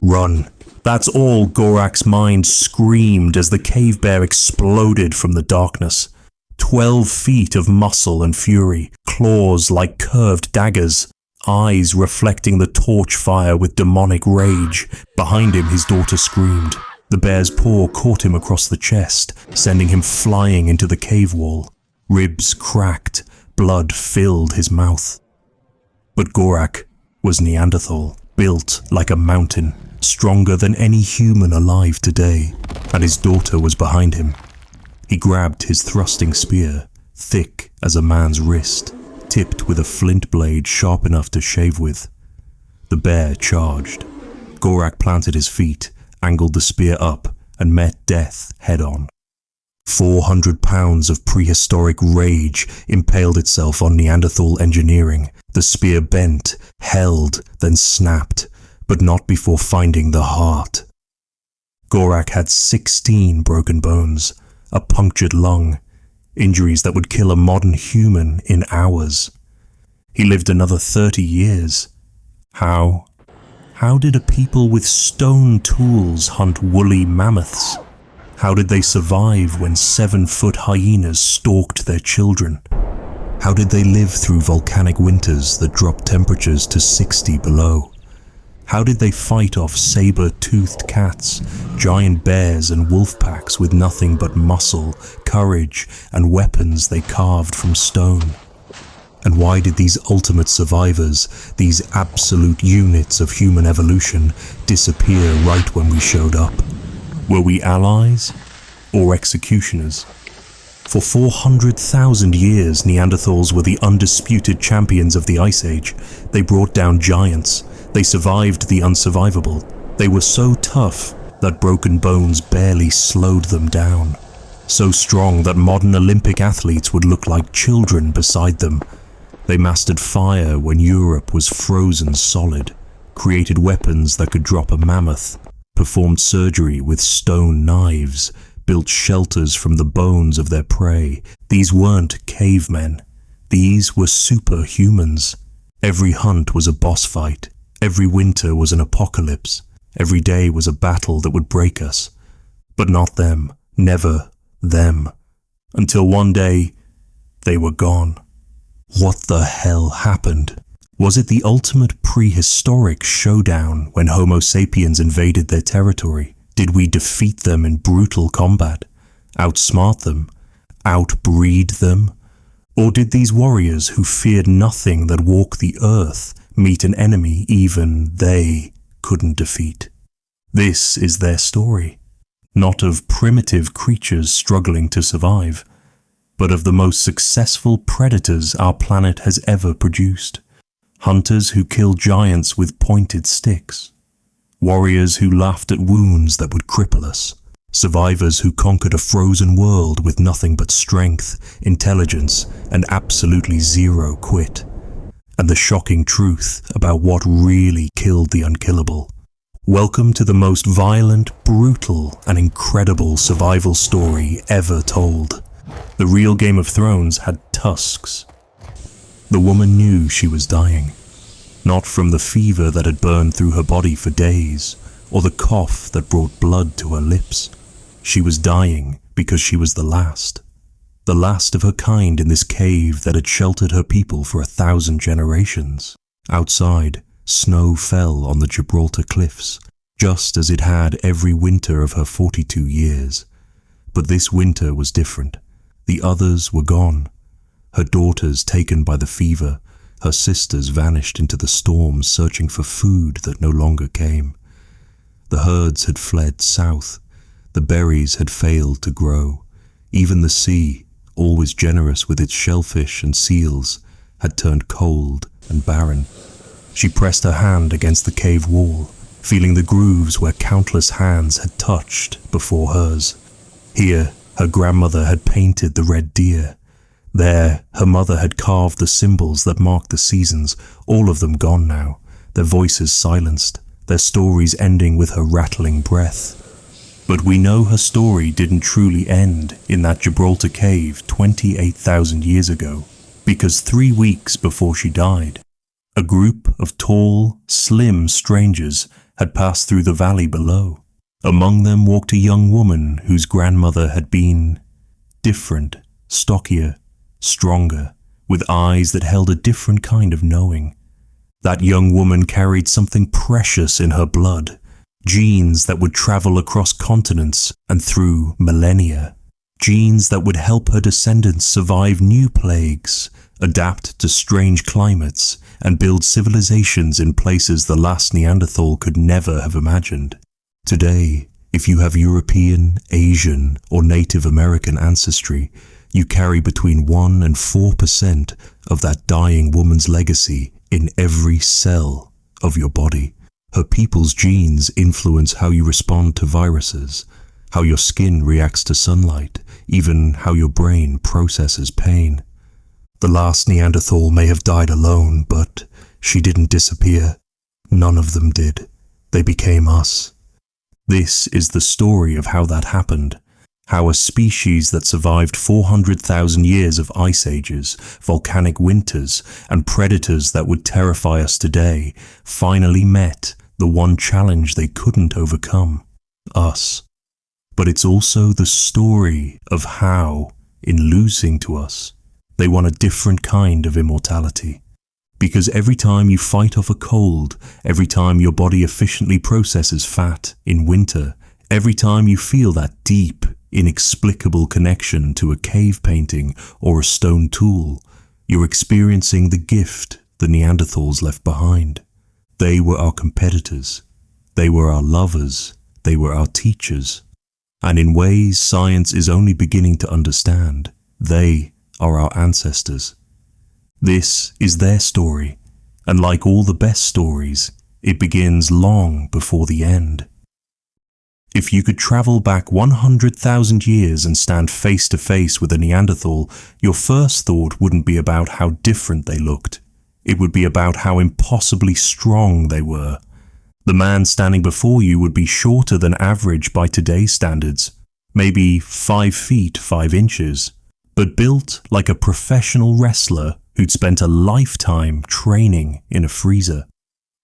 Run. That's all Gorak's mind screamed as the cave bear exploded from the darkness. 12 feet of muscle and fury, claws like curved daggers, eyes reflecting the torch fire with demonic rage. Behind him, his daughter screamed. The bear's paw caught him across the chest, sending him flying into the cave wall. Ribs cracked, blood filled his mouth. But Gorak was Neanderthal, built like a mountain, stronger than any human alive today, and his daughter was behind him. He grabbed his thrusting spear, thick as a man's wrist, tipped with a flint blade sharp enough to shave with. The bear charged. Gorak planted his feet, angled the spear up, and met death head-on. 400 pounds of prehistoric rage impaled itself on Neanderthal engineering. The spear bent, held, then snapped, but not before finding the heart. Gorak had 16 broken bones, a punctured lung, injuries that would kill a modern human in hours. He lived another 30 years. How? How did a people with stone tools hunt woolly mammoths? How did they survive when 7-foot hyenas stalked their children? How did they live through volcanic winters that dropped temperatures to 60 below? How did they fight off saber-toothed cats, giant bears and wolf packs with nothing but muscle, courage, and weapons they carved from stone? And why did these ultimate survivors, these absolute units of human evolution, disappear right when we showed up? Were we allies or executioners? For 400,000 years, Neanderthals were the undisputed champions of the Ice Age. They brought down giants. They survived the unsurvivable. They were so tough that broken bones barely slowed them down. So strong that modern Olympic athletes would look like children beside them. They mastered fire when Europe was frozen solid, created weapons that could drop a mammoth, performed surgery with stone knives, built shelters from the bones of their prey. These weren't cavemen. These were superhumans. Every hunt was a boss fight. Every winter was an apocalypse. Every day was a battle that would break us. But not them. Never them. Until one day, they were gone. What the hell happened? Was it the ultimate prehistoric showdown when Homo sapiens invaded their territory? Did we defeat them in brutal combat? Outsmart them? Outbreed them? Or did these warriors who feared nothing that walked the earth meet an enemy even they couldn't defeat? This is their story. Not of primitive creatures struggling to survive, but of the most successful predators our planet has ever produced. Hunters who kill giants with pointed sticks. Warriors who laughed at wounds that would cripple us. Survivors who conquered a frozen world with nothing but strength, intelligence, and absolutely zero quit. And the shocking truth about what really killed the unkillable. Welcome to the most violent, brutal, and incredible survival story ever told. The real Game of Thrones had tusks. The woman knew she was dying. Not from the fever that had burned through her body for days, or the cough that brought blood to her lips. She was dying because she was the last of her kind in this cave that had sheltered her people for 1,000 generations. Outside, snow fell on the Gibraltar cliffs, just as it had every winter of her 42 years. But this winter was different. The others were gone. Her daughters taken by the fever, her sisters vanished into the storms searching for food that no longer came. The herds had fled south. The berries had failed to grow. Even the sea, always generous with its shellfish and seals, had turned cold and barren. She pressed her hand against the cave wall, feeling the grooves where countless hands had touched before hers. Here, her grandmother had painted the red deer. There, her mother had carved the symbols that marked the seasons, all of them gone now, their voices silenced, their stories ending with her rattling breath. But we know her story didn't truly end in that Gibraltar cave 28,000 years ago, because 3 weeks before she died, a group of tall, slim strangers had passed through the valley below. Among them walked a young woman whose grandmother had been different, stockier, stronger, with eyes that held a different kind of knowing. That young woman carried something precious in her blood, genes that would travel across continents and through millennia, genes that would help her descendants survive new plagues, adapt to strange climates, and build civilizations in places the last Neanderthal could never have imagined. Today, if you have European, Asian, or Native American ancestry, you carry between 1 and 4% of that dying woman's legacy in every cell of your body. Her people's genes influence how you respond to viruses, how your skin reacts to sunlight, even how your brain processes pain. The last Neanderthal may have died alone, but she didn't disappear. None of them did. They became us. This is the story of how that happened. How a species that survived 400,000 years of ice ages, volcanic winters, and predators that would terrify us today finally met the one challenge they couldn't overcome: us. But it's also the story of how, in losing to us, they won a different kind of immortality. Because every time you fight off a cold, every time your body efficiently processes fat in winter, every time you feel that deep, inexplicable connection to a cave painting or a stone tool, you're experiencing the gift the Neanderthals left behind. They were our competitors. They were our lovers. They were our teachers. And in ways science is only beginning to understand, they are our ancestors. This is their story, and like all the best stories, it begins long before the end. If you could travel back 100,000 years and stand face to face with a Neanderthal, your first thought wouldn't be about how different they looked. It would be about how impossibly strong they were. The man standing before you would be shorter than average by today's standards, maybe 5 feet 5 inches, but built like a professional wrestler who'd spent a lifetime training in a freezer.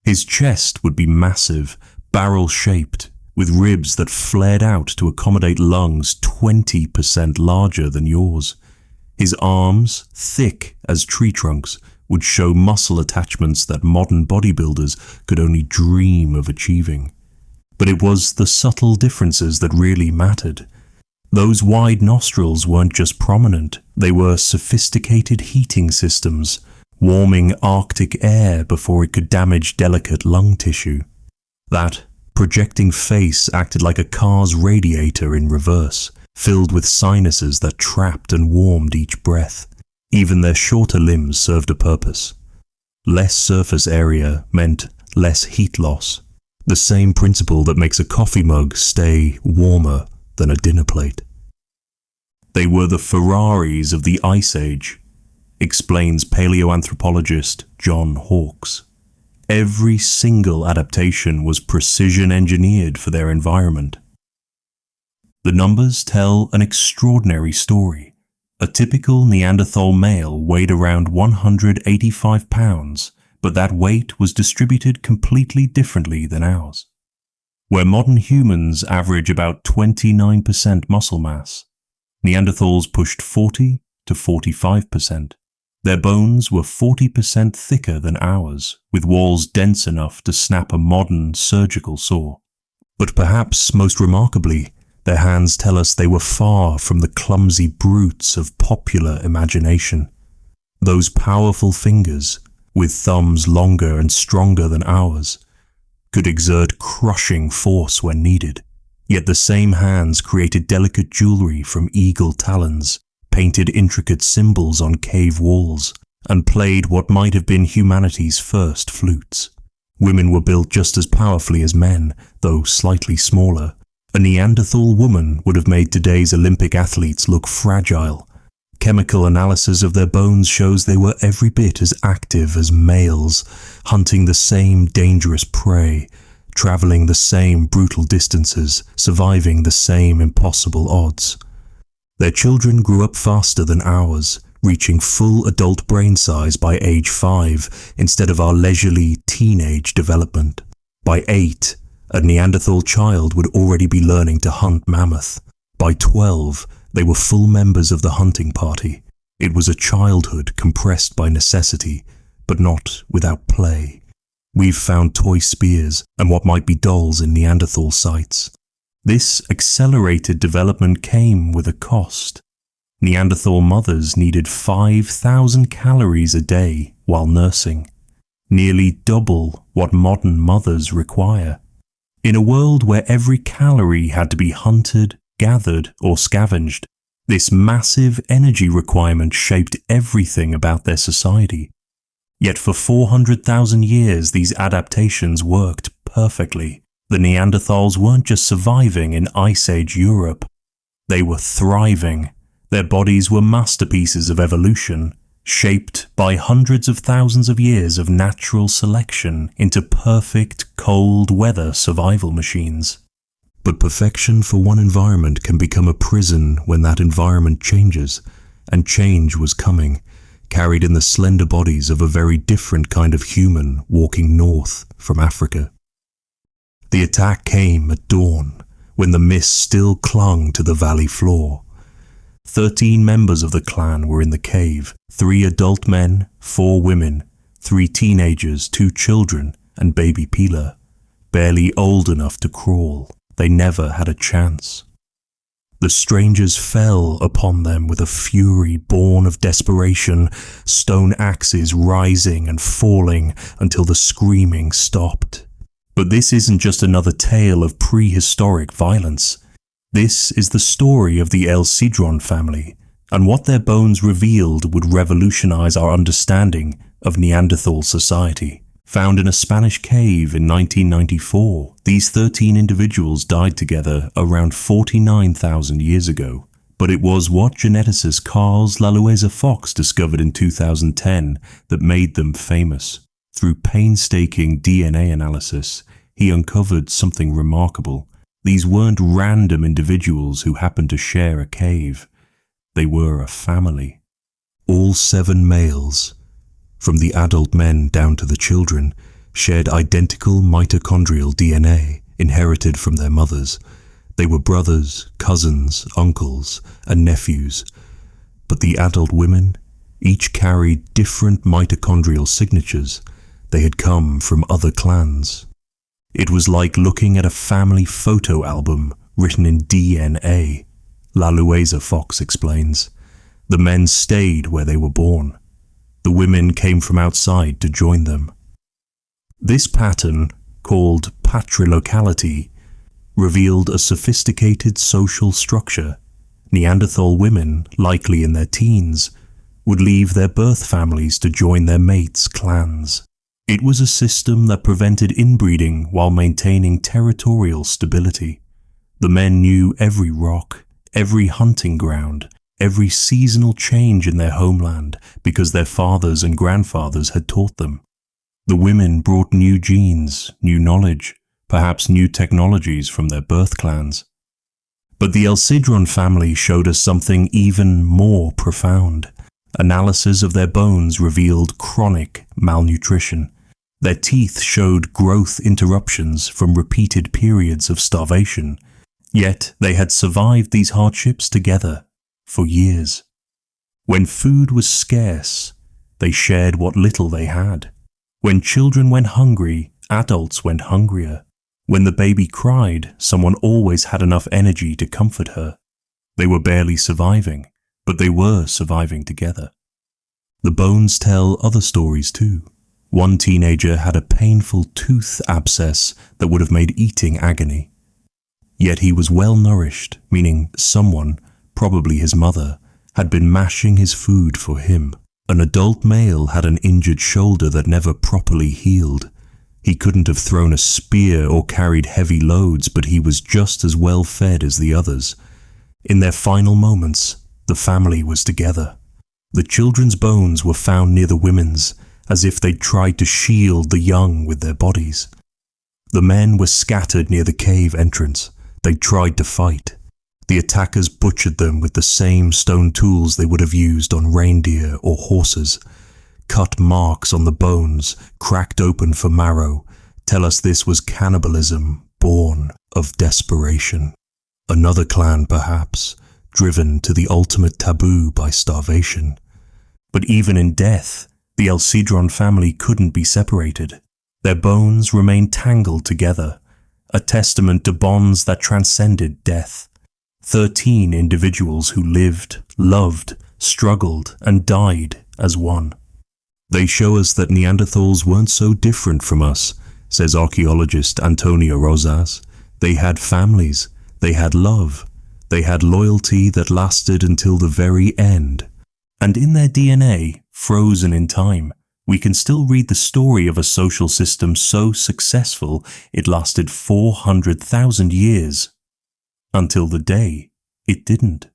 His chest would be massive, barrel-shaped, with ribs that flared out to accommodate lungs 20% larger than yours. His arms, thick as tree trunks, would show muscle attachments that modern bodybuilders could only dream of achieving. But it was the subtle differences that really mattered. Those wide nostrils weren't just prominent, they were sophisticated heating systems, warming Arctic air before it could damage delicate lung tissue. That projecting face acted like a car's radiator in reverse, filled with sinuses that trapped and warmed each breath. Even their shorter limbs served a purpose. Less surface area meant less heat loss, the same principle that makes a coffee mug stay warmer than a dinner plate. They were the Ferraris of the Ice Age, explains paleoanthropologist John Hawkes. Every single adaptation was precision engineered for their environment. The numbers tell an extraordinary story. A typical Neanderthal male weighed around 185 pounds, but that weight was distributed completely differently than ours. Where modern humans average about 29% muscle mass, Neanderthals pushed 40 to 45%. Their bones were 40% thicker than ours, with walls dense enough to snap a modern surgical saw. But perhaps most remarkably, their hands tell us they were far from the clumsy brutes of popular imagination. Those powerful fingers, with thumbs longer and stronger than ours, could exert crushing force when needed. Yet the same hands created delicate jewelry from eagle talons, painted intricate symbols on cave walls, and played what might have been humanity's first flutes. Women were built just as powerfully as men, though slightly smaller. A Neanderthal woman would have made today's Olympic athletes look fragile. Chemical analysis of their bones shows they were every bit as active as males, hunting the same dangerous prey, traveling the same brutal distances, surviving the same impossible odds. Their children grew up faster than ours, reaching full adult brain size by age 5 instead of our leisurely teenage development. By 8, A Neanderthal child would already be learning to hunt mammoth. By 12, they were full members of the hunting party. It was a childhood compressed by necessity, but not without play. We've found toy spears and what might be dolls in Neanderthal sites. This accelerated development came with a cost. Neanderthal mothers needed 5,000 calories a day while nursing, nearly double what modern mothers require. In a world where every calorie had to be hunted, gathered, or scavenged, this massive energy requirement shaped everything about their society. Yet for 400,000 years, these adaptations worked perfectly. The Neanderthals weren't just surviving in Ice Age Europe. They were thriving. Their bodies were masterpieces of evolution, shaped by hundreds of thousands of years of natural selection into perfect cold weather survival machines. But perfection for one environment can become a prison when that environment changes, and change was coming, carried in the slender bodies of a very different kind of human walking north from Africa. The attack came at dawn, when the mist still clung to the valley floor. 13 members of the clan were in the cave, 3 adult men, 4 women, 3 teenagers, 2 children, and baby Pila, barely old enough to crawl. They never had a chance. The strangers fell upon them with a fury born of desperation, stone axes rising and falling until the screaming stopped. But this isn't just another tale of prehistoric violence. This is the story of the El Cidron family, and what their bones revealed would revolutionize our understanding of Neanderthal society. Found in a Spanish cave in 1994, these 13 individuals died together around 49,000 years ago. But it was what geneticist Carles Lalueza-Fox discovered in 2010 that made them famous. Through painstaking DNA analysis, he uncovered something remarkable. These weren't random individuals who happened to share a cave. They were a family. All 7 males, from the adult men down to the children, shared identical mitochondrial DNA inherited from their mothers. They were brothers, cousins, uncles, and nephews. But the adult women each carried different mitochondrial signatures. They had come from other clans. It was like looking at a family photo album written in DNA, Lalueza-Fox explains. The men stayed where they were born. The women came from outside to join them. This pattern, called patrilocality, revealed a sophisticated social structure. Neanderthal women, likely in their teens, would leave their birth families to join their mates' clans. It was a system that prevented inbreeding while maintaining territorial stability. The men knew every rock, every hunting ground, every seasonal change in their homeland because their fathers and grandfathers had taught them. The women brought new genes, new knowledge, perhaps new technologies from their birth clans. But the El Cidron family showed us something even more profound. Analysis of their bones revealed chronic malnutrition. Their teeth showed growth interruptions from repeated periods of starvation. Yet they had survived these hardships together for years. When food was scarce, they shared what little they had. When children went hungry, adults went hungrier. When the baby cried, someone always had enough energy to comfort her. They were barely surviving, but they were surviving together. The bones tell other stories too. One teenager had a painful tooth abscess that would have made eating agony. Yet he was well nourished, meaning someone, probably his mother, had been mashing his food for him. An adult male had an injured shoulder that never properly healed. He couldn't have thrown a spear or carried heavy loads, but he was just as well fed as the others. In their final moments, the family was together. The children's bones were found near the women's, as if they'd tried to shield the young with their bodies. The men were scattered near the cave entrance. They'd tried to fight. The attackers butchered them with the same stone tools they would have used on reindeer or horses. Cut marks on the bones, cracked open for marrow, tell us this was cannibalism born of desperation. Another clan, perhaps, driven to the ultimate taboo by starvation. But even in death, the El Cedron family couldn't be separated. Their bones remained tangled together, a testament to bonds that transcended death. 13 individuals who lived, loved, struggled, and died as one. They show us that Neanderthals weren't so different from us, says archaeologist Antonio Rosas. They had families, they had love, they had loyalty that lasted until the very end. And in their DNA, frozen in time, we can still read the story of a social system so successful it lasted 400,000 years. Until the day it didn't.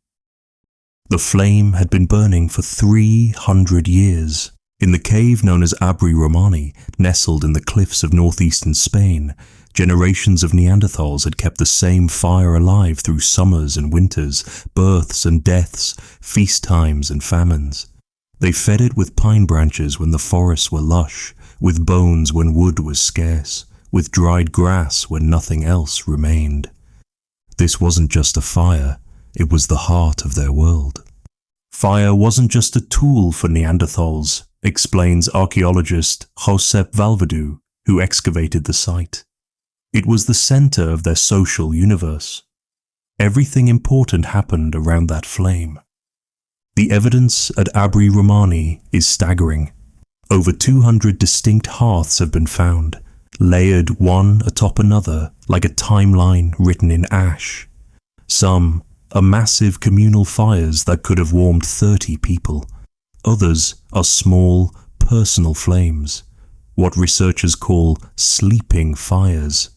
The flame had been burning for 300 years. In the cave known as Abri Romani, nestled in the cliffs of northeastern Spain, generations of Neanderthals had kept the same fire alive through summers and winters, births and deaths, feast times and famines. They fed it with pine branches when the forests were lush, with bones when wood was scarce, with dried grass when nothing else remained. This wasn't just a fire, it was the heart of their world. Fire wasn't just a tool for Neanderthals, explains archaeologist Josep Valverdú, who excavated the site. It was the center of their social universe. Everything important happened around that flame. The evidence at Abri Romani is staggering. Over 200 distinct hearths have been found, layered one atop another like a timeline written in ash. Some are massive communal fires that could have warmed 30 people. Others are small, personal flames, what researchers call sleeping fires,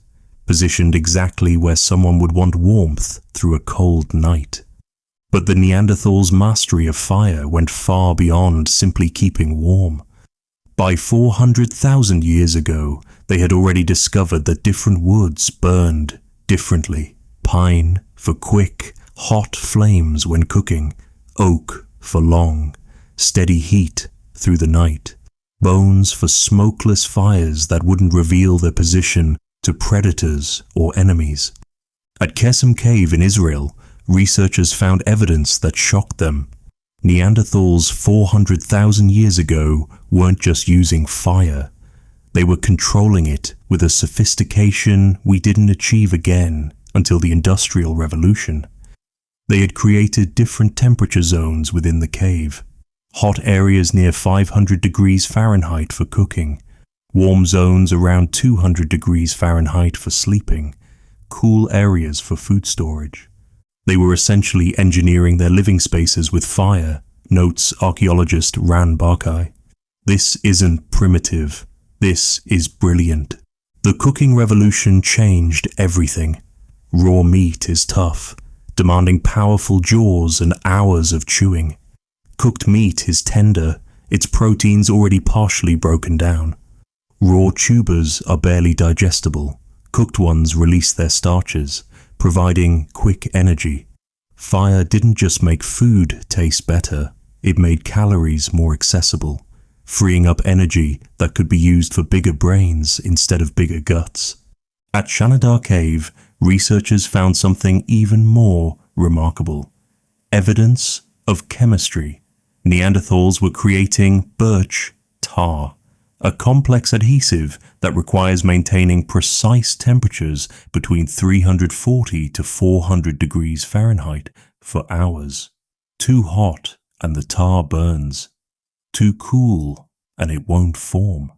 positioned exactly where someone would want warmth through a cold night. But the Neanderthals' mastery of fire went far beyond simply keeping warm. By 400,000 years ago, they had already discovered that different woods burned differently. Pine for quick, hot flames when cooking, oak for long, steady heat through the night, bones for smokeless fires that wouldn't reveal their position to predators or enemies. At Kesem Cave in Israel, researchers found evidence that shocked them. Neanderthals 400,000 years ago weren't just using fire. They were controlling it with a sophistication we didn't achieve again until the Industrial Revolution. They had created different temperature zones within the cave. Hot areas near 500 degrees Fahrenheit for cooking, warm zones around 200 degrees Fahrenheit for sleeping, cool areas for food storage. They were essentially engineering their living spaces with fire, notes archaeologist Ran Barkai. This isn't primitive, this is brilliant. The cooking revolution changed everything. Raw meat is tough, demanding powerful jaws and hours of chewing. Cooked meat is tender, its proteins already partially broken down. Raw tubers are barely digestible. Cooked ones release their starches, providing quick energy. Fire didn't just make food taste better, it made calories more accessible, freeing up energy that could be used for bigger brains instead of bigger guts. At Shanidar Cave, researchers found something even more remarkable. Evidence of chemistry. Neanderthals were creating birch tar, a complex adhesive that requires maintaining precise temperatures between 340 to 400 degrees Fahrenheit for hours. Too hot and the tar burns. Too cool and it won't form.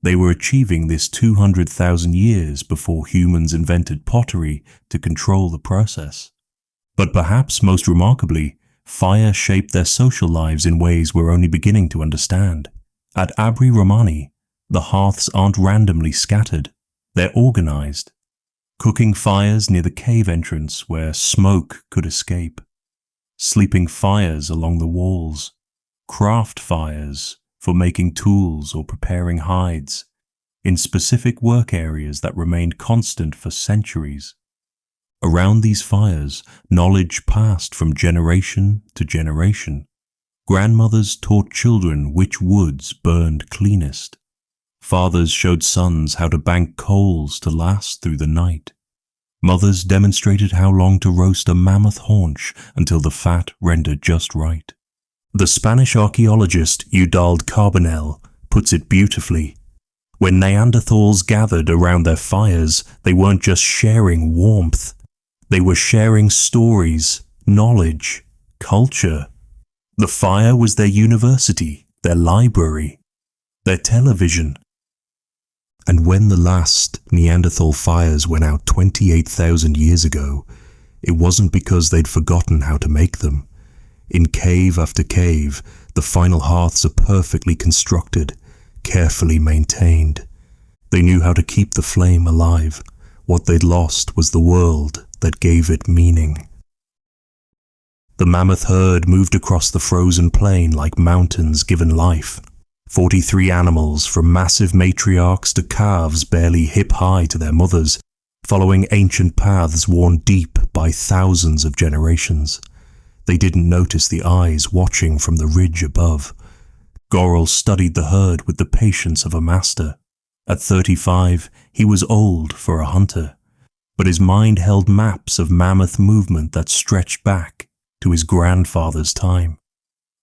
They were achieving this 200,000 years before humans invented pottery to control the process. But perhaps most remarkably, fire shaped their social lives in ways we're only beginning to understand. At Abri Romani, the hearths aren't randomly scattered, they're organized. Cooking fires near the cave entrance where smoke could escape. Sleeping fires along the walls. Craft fires for making tools or preparing hides, in specific work areas that remained constant for centuries. Around these fires, knowledge passed from generation to generation. Grandmothers taught children which woods burned cleanest. Fathers showed sons how to bank coals to last through the night. Mothers demonstrated how long to roast a mammoth haunch until the fat rendered just right. The Spanish archaeologist Eudald Carbonell puts it beautifully. When Neanderthals gathered around their fires, they weren't just sharing warmth. They were sharing stories, knowledge, culture. The fire was their university, their library, their television. And when the last Neanderthal fires went out 28,000 years ago, it wasn't because they'd forgotten how to make them. In cave after cave, the final hearths are perfectly constructed, carefully maintained. They knew how to keep the flame alive. What they'd lost was the world that gave it meaning. The mammoth herd moved across the frozen plain like mountains given life. 43 animals, from massive matriarchs to calves barely hip-high to their mothers, following ancient paths worn deep by thousands of generations. They didn't notice the eyes watching from the ridge above. Gorrel studied the herd with the patience of a master. At 35, he was old for a hunter, but his mind held maps of mammoth movement that stretched back to his grandfather's time.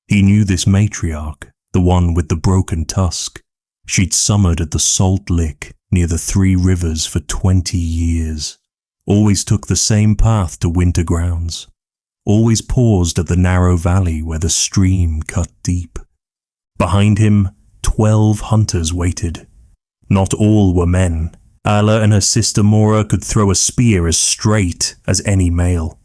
He knew this matriarch, the one with the broken tusk. She'd summered at the Salt Lick near the Three Rivers for 20 years. Always took the same path to winter grounds. Always paused at the narrow valley where the stream cut deep. Behind him, 12 hunters waited. Not all were men. Ala and her sister Mora could throw a spear as straight as any male.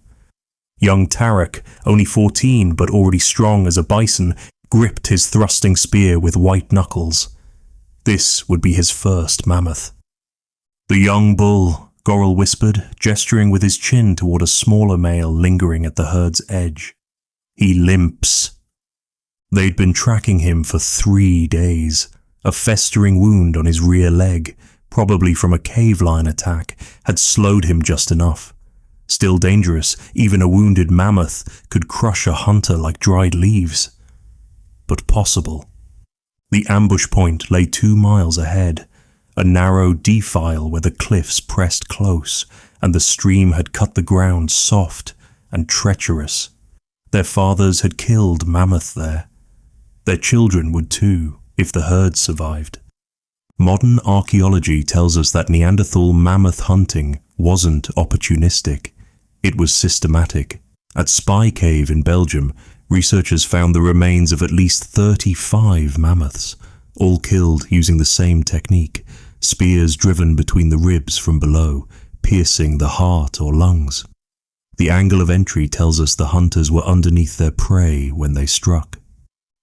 Young Tarek, only 14 but already strong as a bison, gripped his thrusting spear with white knuckles. This would be his first mammoth. The young bull, Gorrel whispered, gesturing with his chin toward a smaller male lingering at the herd's edge. He limps. They'd been tracking him for 3 days. A festering wound on his rear leg, probably from a cave lion attack, had slowed him just enough. Still dangerous, even a wounded mammoth could crush a hunter like dried leaves. But possible. The ambush point lay 2 miles ahead, a narrow defile where the cliffs pressed close and the stream had cut the ground soft and treacherous. Their fathers had killed mammoth there. Their children would too, if the herd survived. Modern archaeology tells us that Neanderthal mammoth hunting wasn't opportunistic. It was systematic. At Spy Cave in Belgium, researchers found the remains of at least 35 mammoths, all killed using the same technique, spears driven between the ribs from below, piercing the heart or lungs. The angle of entry tells us the hunters were underneath their prey when they struck.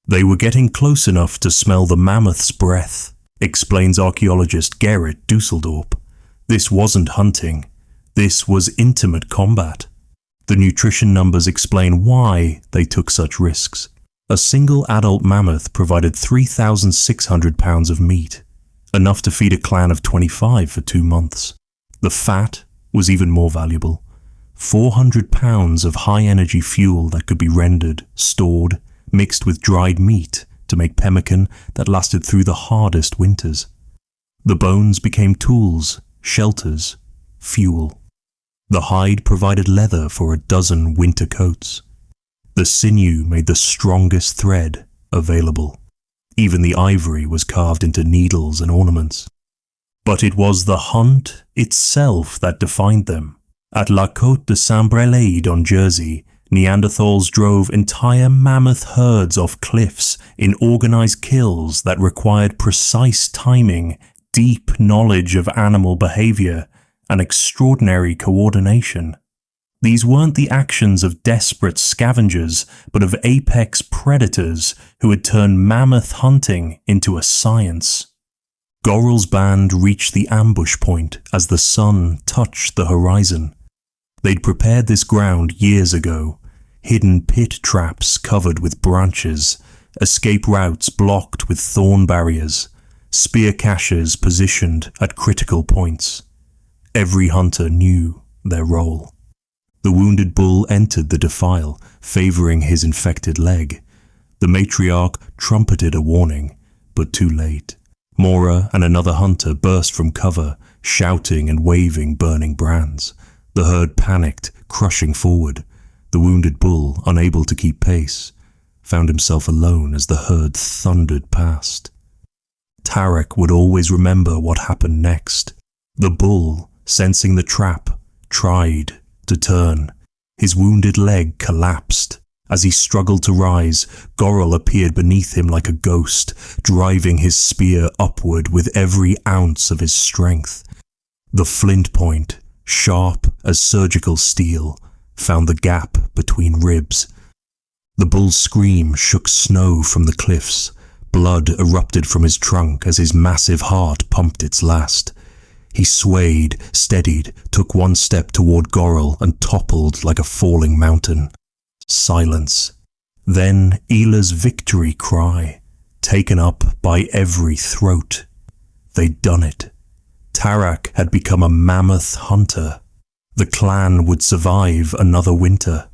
They were getting close enough to smell the mammoth's breath, explains archaeologist Gerrit Dusseldorp. This wasn't hunting. This was intimate combat. The nutrition numbers explain why they took such risks. A single adult mammoth provided 3,600 pounds of meat, enough to feed a clan of 25 for 2 months. The fat was even more valuable. 400 pounds of high-energy fuel that could be rendered, stored, mixed with dried meat to make pemmican that lasted through the hardest winters. The bones became tools, shelters, fuel. The hide provided leather for a dozen winter coats. The sinew made the strongest thread available. Even the ivory was carved into needles and ornaments. But it was the hunt itself that defined them. At La Côte de Saint-Brelaide on Jersey, Neanderthals drove entire mammoth herds off cliffs in organized kills that required precise timing, deep knowledge of animal behavior, and extraordinary coordination. These weren't the actions of desperate scavengers, but of apex predators who had turned mammoth hunting into a science. Gorrel's band reached the ambush point as the sun touched the horizon. They'd prepared this ground years ago, hidden pit traps covered with branches, escape routes blocked with thorn barriers, spear caches positioned at critical points. Every hunter knew their role. The wounded bull entered the defile, favoring his infected leg. The matriarch trumpeted a warning, but too late. Mora and another hunter burst from cover, shouting and waving burning brands. The herd panicked, crushing forward. The wounded bull, unable to keep pace, found himself alone as the herd thundered past. Tarek would always remember what happened next. The bull, sensing the trap, tried to turn. His wounded leg collapsed. As he struggled to rise, Gorrel appeared beneath him like a ghost, driving his spear upward with every ounce of his strength. The flint point, sharp as surgical steel, found the gap between ribs. The bull's scream shook snow from the cliffs. Blood erupted from his trunk as his massive heart pumped its last. He swayed, steadied, took one step toward Gorrel and toppled like a falling mountain. Silence. Then Ela's victory cry, taken up by every throat. They'd done it. Tarek had become a mammoth hunter. The clan would survive another winter.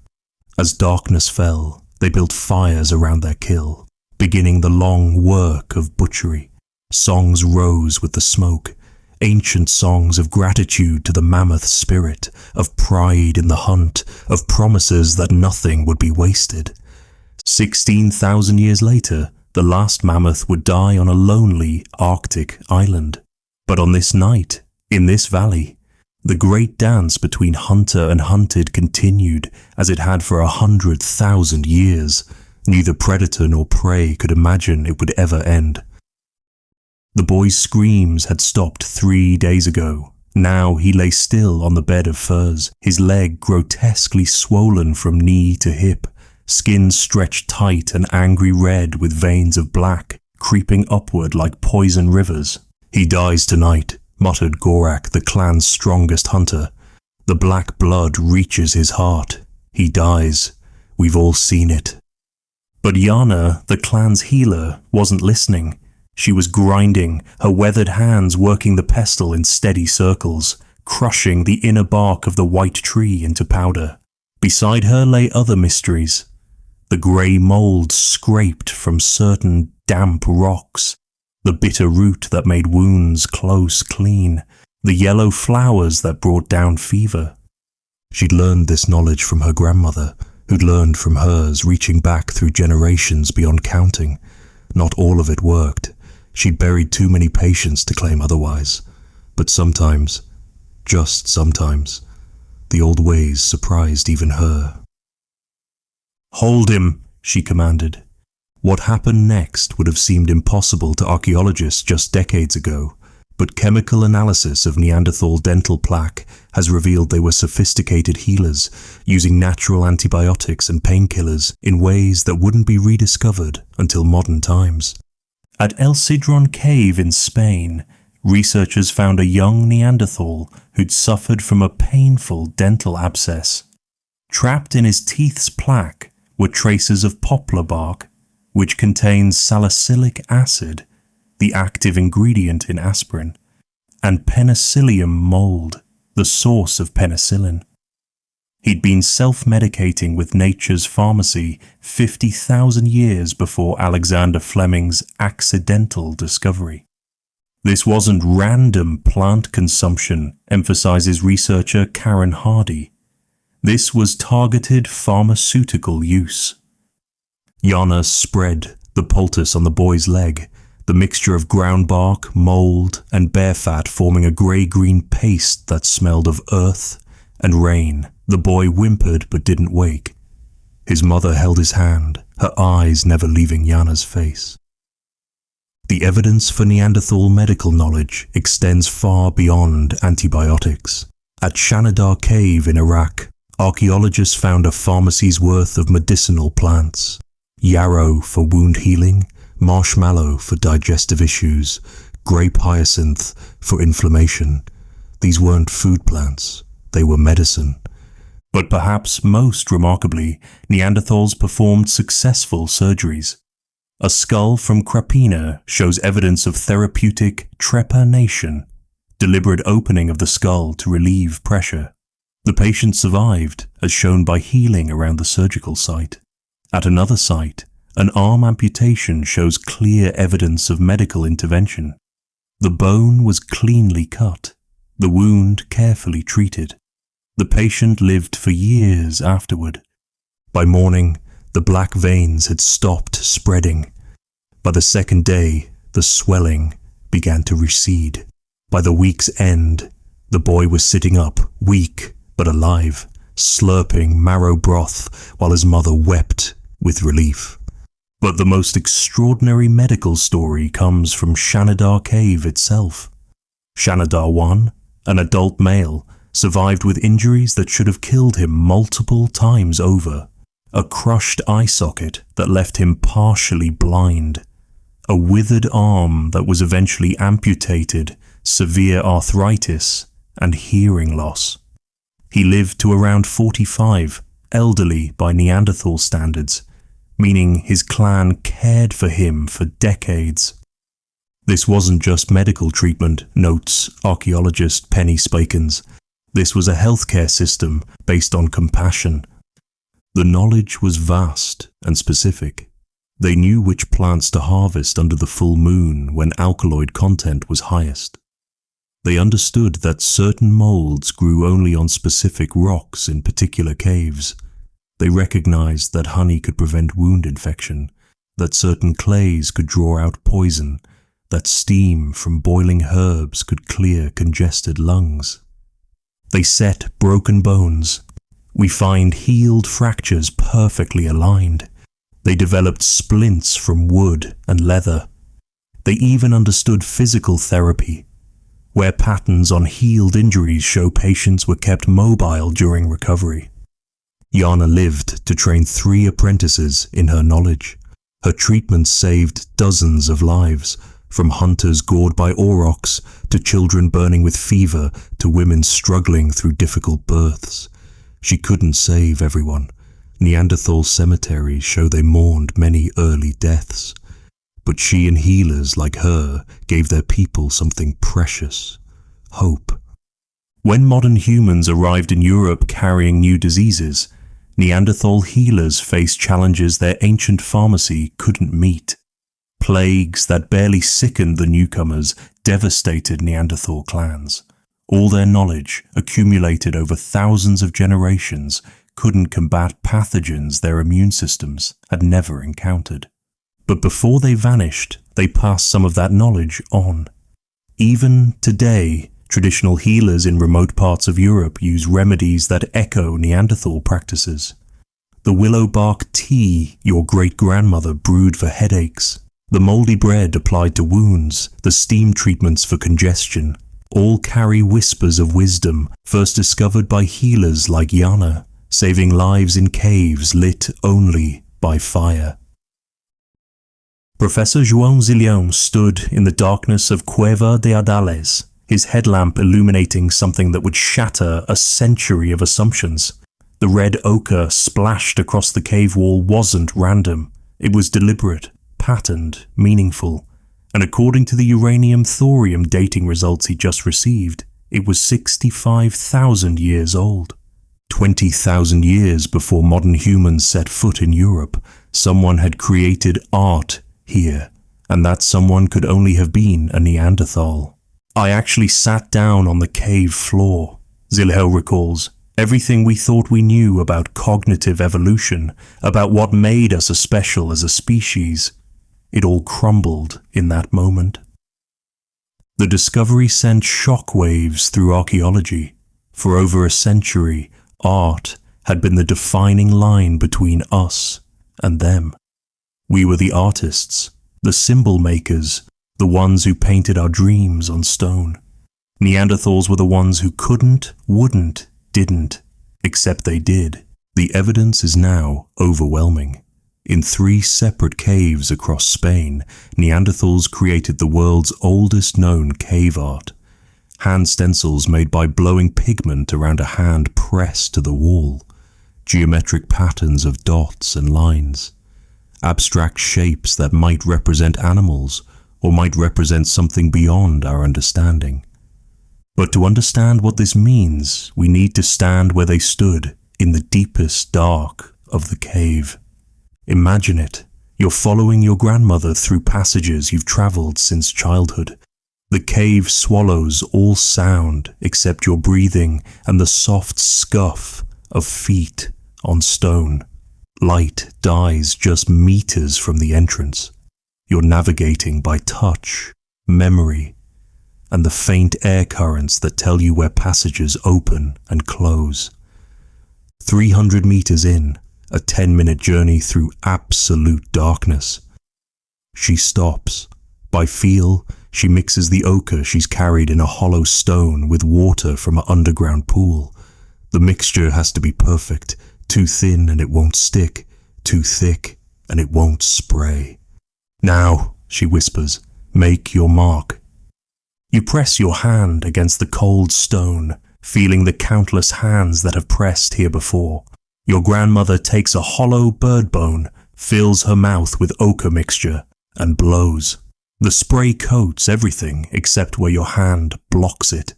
As darkness fell, they built fires around their kill, beginning the long work of butchery. Songs rose with the smoke, ancient songs of gratitude to the mammoth spirit, of pride in the hunt, of promises that nothing would be wasted. 16,000 years later, the last mammoth would die on a lonely Arctic island. But on this night, in this valley, the great dance between hunter and hunted continued as it had for 100,000 years. Neither predator nor prey could imagine it would ever end. The boy's screams had stopped 3 days ago. Now he lay still on the bed of furs, his leg grotesquely swollen from knee to hip, skin stretched tight and angry red with veins of black, creeping upward like poison rivers. "He dies tonight," muttered Gorak, the clan's strongest hunter. "The black blood reaches his heart. He dies. We've all seen it." But Yana, the clan's healer, wasn't listening. She was grinding, her weathered hands working the pestle in steady circles, crushing the inner bark of the white tree into powder. Beside her lay other mysteries. The grey mould scraped from certain damp rocks, the bitter root that made wounds close clean, the yellow flowers that brought down fever. She'd learned this knowledge from her grandmother, who'd learned from hers, reaching back through generations beyond counting. Not all of it worked. She'd buried too many patients to claim otherwise. But sometimes, just sometimes, the old ways surprised even her. "Hold him," she commanded. What happened next would have seemed impossible to archaeologists just decades ago, but chemical analysis of Neanderthal dental plaque has revealed they were sophisticated healers, using natural antibiotics and painkillers in ways that wouldn't be rediscovered until modern times. At El Sidron Cave in Spain, researchers found a young Neanderthal who'd suffered from a painful dental abscess. Trapped in his teeth's plaque were traces of poplar bark, which contains salicylic acid, the active ingredient in aspirin, and penicillium mold, the source of penicillin. He'd been self-medicating with nature's pharmacy 50,000 years before Alexander Fleming's accidental discovery. This wasn't random plant consumption, emphasizes researcher Karen Hardy. This was targeted pharmaceutical use. Yana spread the poultice on the boy's leg, the mixture of ground bark, mold, and bear fat forming a grey-green paste that smelled of earth and rain. The boy whimpered but didn't wake. His mother held his hand, her eyes never leaving Yana's face. The evidence for Neanderthal medical knowledge extends far beyond antibiotics. At Shanidar Cave in Iraq, archaeologists found a pharmacy's worth of medicinal plants. Yarrow for wound healing, marshmallow for digestive issues, grape hyacinth for inflammation. These weren't food plants, they were medicine. But perhaps most remarkably, Neanderthals performed successful surgeries. A skull from Krapina shows evidence of therapeutic trepanation, deliberate opening of the skull to relieve pressure. The patient survived, as shown by healing around the surgical site. At another site, an arm amputation shows clear evidence of medical intervention. The bone was cleanly cut, the wound carefully treated. The patient lived for years afterward. By morning, the black veins had stopped spreading. By the second day, the swelling began to recede. By the week's end, the boy was sitting up, weak but alive, slurping marrow broth while his mother wept with relief. But the most extraordinary medical story comes from Shanidar Cave itself. Shanidar I, an adult male, survived with injuries that should have killed him multiple times over. A crushed eye socket that left him partially blind. A withered arm that was eventually amputated, severe arthritis, and hearing loss. He lived to around 45, elderly by Neanderthal standards, meaning his clan cared for him for decades. This wasn't just medical treatment, notes archaeologist Penny Spakins. This was a healthcare system based on compassion. The knowledge was vast and specific. They knew which plants to harvest under the full moon when alkaloid content was highest. They understood that certain molds grew only on specific rocks in particular caves. They recognized that honey could prevent wound infection, that certain clays could draw out poison, that steam from boiling herbs could clear congested lungs. They set broken bones. We find healed fractures perfectly aligned. They developed splints from wood and leather. They even understood physical therapy, where patterns on healed injuries show patients were kept mobile during recovery. Jana lived to train 3 apprentices in her knowledge. Her treatments saved dozens of lives, from hunters gored by aurochs, to children burning with fever, to women struggling through difficult births. She couldn't save everyone. Neanderthal cemeteries show they mourned many early deaths. But she and healers like her gave their people something precious: hope. When modern humans arrived in Europe carrying new diseases, Neanderthal healers faced challenges their ancient pharmacy couldn't meet. Plagues that barely sickened the newcomers devastated Neanderthal clans. All their knowledge, accumulated over thousands of generations, couldn't combat pathogens their immune systems had never encountered. But before they vanished, they passed some of that knowledge on. Even today, traditional healers in remote parts of Europe use remedies that echo Neanderthal practices. The willow bark tea your great-grandmother brewed for headaches, the moldy bread applied to wounds, the steam treatments for congestion, all carry whispers of wisdom first discovered by healers like Jana, saving lives in caves lit only by fire. Professor João Zilhão stood in the darkness of Cueva de Ardales, his headlamp illuminating something that would shatter a century of assumptions. The red ochre splashed across the cave wall wasn't random. It was deliberate, patterned, meaningful, and according to the uranium-thorium dating results he just received, it was 65,000 years old. 20,000 years before modern humans set foot in Europe, someone had created art here, and that someone could only have been a Neanderthal. I actually sat down on the cave floor, Zilhão recalls. Everything we thought we knew about cognitive evolution, about what made us special as a species, it all crumbled in that moment. The discovery sent shockwaves through archaeology. For over a century, art had been the defining line between us and them. We were the artists, the symbol makers, the ones who painted our dreams on stone. Neanderthals were the ones who couldn't, wouldn't, didn't, except they did. The evidence is now overwhelming. In 3 separate caves across Spain, Neanderthals created the world's oldest known cave art. Hand stencils made by blowing pigment around a hand pressed to the wall. Geometric patterns of dots and lines. Abstract shapes that might represent animals or might represent something beyond our understanding. But to understand what this means, we need to stand where they stood, in the deepest dark of the cave. Imagine it. You're following your grandmother through passages you've traveled since childhood. The cave swallows all sound except your breathing and the soft scuff of feet on stone. Light dies just meters from the entrance. You're navigating by touch, memory, and the faint air currents that tell you where passages open and close. 300 meters in, a 10-minute journey through absolute darkness. She stops. By feel, she mixes the ochre she's carried in a hollow stone with water from an underground pool. The mixture has to be perfect. Too thin and it won't stick. Too thick and it won't spray. Now, she whispers, make your mark. You press your hand against the cold stone, feeling the countless hands that have pressed here before. Your grandmother takes a hollow bird bone, fills her mouth with ochre mixture, and blows. The spray coats everything except where your hand blocks it.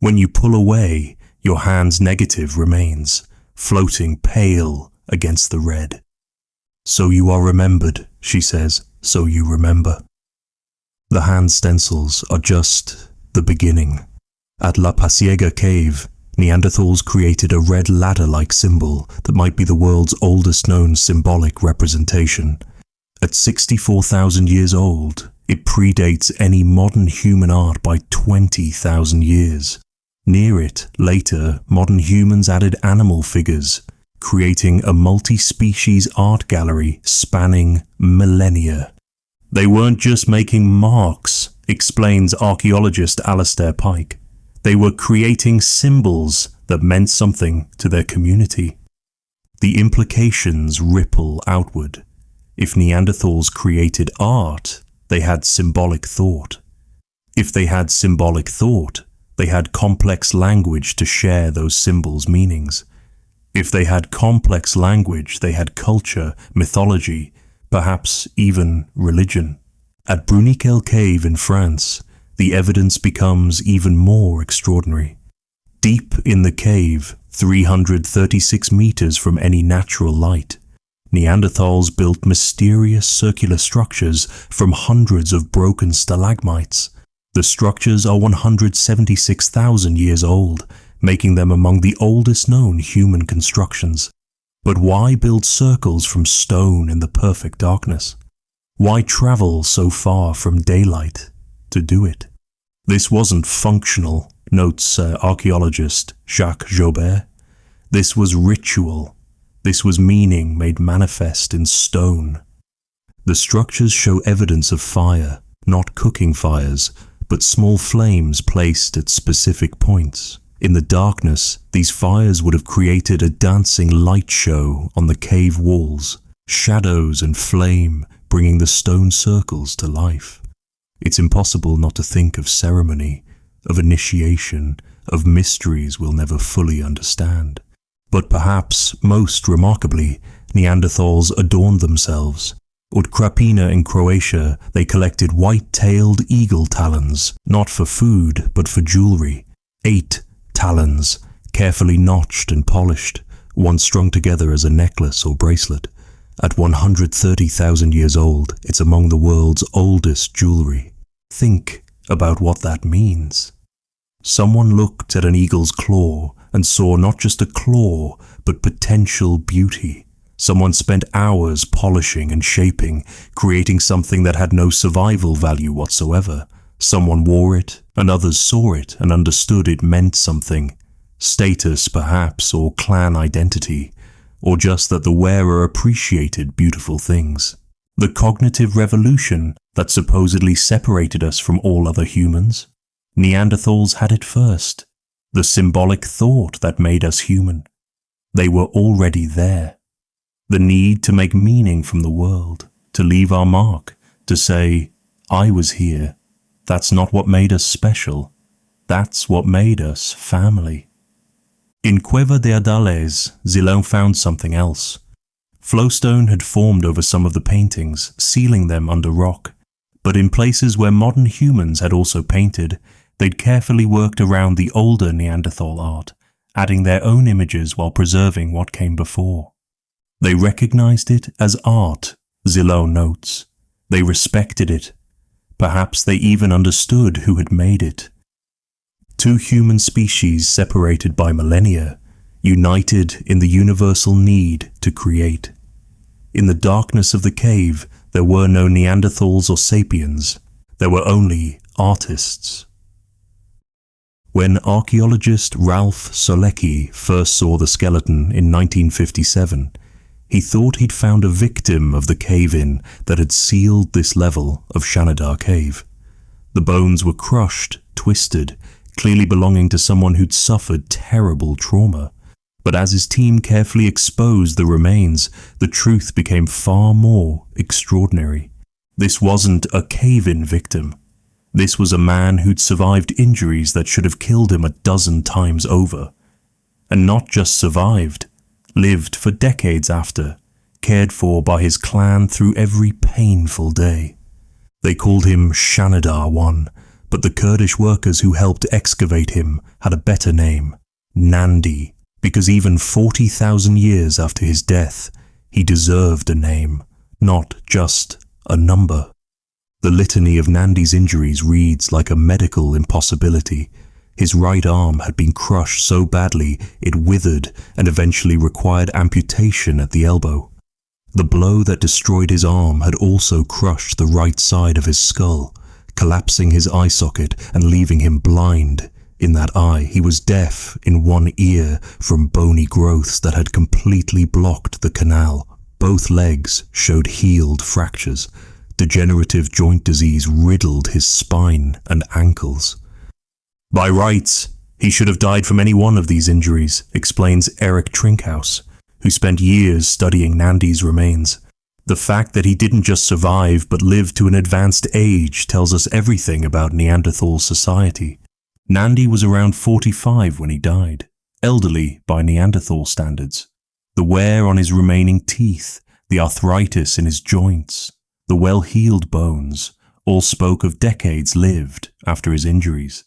When you pull away, your hand's negative remains, floating pale against the red. So you are remembered, she says, so you remember. The hand stencils are just the beginning. At La Pasiega Cave, Neanderthals created a red ladder-like symbol that might be the world's oldest known symbolic representation. At 64,000 years old, it predates any modern human art by 20,000 years. Near it, later, modern humans added animal figures, creating a multi-species art gallery spanning millennia. They weren't just making marks, explains archaeologist Alastair Pike. They were creating symbols that meant something to their community. The implications ripple outward. If Neanderthals created art, they had symbolic thought. If they had symbolic thought, they had complex language to share those symbols' meanings. If they had complex language, they had culture, mythology, perhaps even religion. At Bruniquel Cave in France, the evidence becomes even more extraordinary. Deep in the cave, 336 meters from any natural light, Neanderthals built mysterious circular structures from hundreds of broken stalagmites. The structures are 176,000 years old, making them among the oldest known human constructions. But why build circles from stone in the perfect darkness? Why travel so far from daylight to do it? This wasn't functional, notes archaeologist Jacques Jobert. This was ritual. This was meaning made manifest in stone. The structures show evidence of fire, not cooking fires, but small flames placed at specific points. In the darkness, these fires would have created a dancing light show on the cave walls, shadows and flame bringing the stone circles to life. It's impossible not to think of ceremony, of initiation, of mysteries we'll never fully understand. But perhaps, most remarkably, Neanderthals adorned themselves. At Krapina in Croatia, they collected white-tailed eagle talons, not for food, but for jewelry. 8 talons, carefully notched and polished, one strung together as a necklace or bracelet. At 130,000 years old, it's among the world's oldest jewelry. Think about what that means. Someone looked at an eagle's claw and saw not just a claw, but potential beauty. Someone spent hours polishing and shaping, creating something that had no survival value whatsoever. Someone wore it, and others saw it and understood it meant something. Status, perhaps, or clan identity, or just that the wearer appreciated beautiful things. The cognitive revolution that supposedly separated us from all other humans. Neanderthals had it first. The symbolic thought that made us human. They were already there. The need to make meaning from the world, to leave our mark, to say, I was here. That's not what made us special. That's what made us family. In Cueva de Adales, Zilão found something else. Flowstone had formed over some of the paintings, sealing them under rock. But in places where modern humans had also painted, they'd carefully worked around the older Neanderthal art, adding their own images while preserving what came before. They recognized it as art, Zilão notes. They respected it. Perhaps they even understood who had made it. Two human species separated by millennia, united in the universal need to create. In the darkness of the cave, there were no Neanderthals or sapiens. There were only artists. When archaeologist Ralph Solecki first saw the skeleton in 1957, he thought he'd found a victim of the cave-in that had sealed this level of Shanidar cave. The bones were crushed, twisted, clearly belonging to someone who'd suffered terrible trauma. But as his team carefully exposed the remains, the truth became far more extraordinary. This wasn't a cave-in victim. This was a man who'd survived injuries that should have killed him a dozen times over. And not just survived, lived for decades after, cared for by his clan through every painful day. They called him Shanidar I, but the Kurdish workers who helped excavate him had a better name, Nandi, because even 40,000 years after his death, he deserved a name, not just a number. The litany of Nandi's injuries reads like a medical impossibility. His right arm had been crushed so badly it withered and eventually required amputation at the elbow. The blow that destroyed his arm had also crushed the right side of his skull, collapsing his eye socket and leaving him blind. In that eye, he was deaf in one ear from bony growths that had completely blocked the canal. Both legs showed healed fractures. Degenerative joint disease riddled his spine and ankles. By rights, he should have died from any one of these injuries, explains Eric Trinkhaus, who spent years studying Nandi's remains. The fact that he didn't just survive but lived to an advanced age tells us everything about Neanderthal society. Nandi was around 45 when he died, elderly by Neanderthal standards. The wear on his remaining teeth, the arthritis in his joints, the well-healed bones, all spoke of decades lived after his injuries.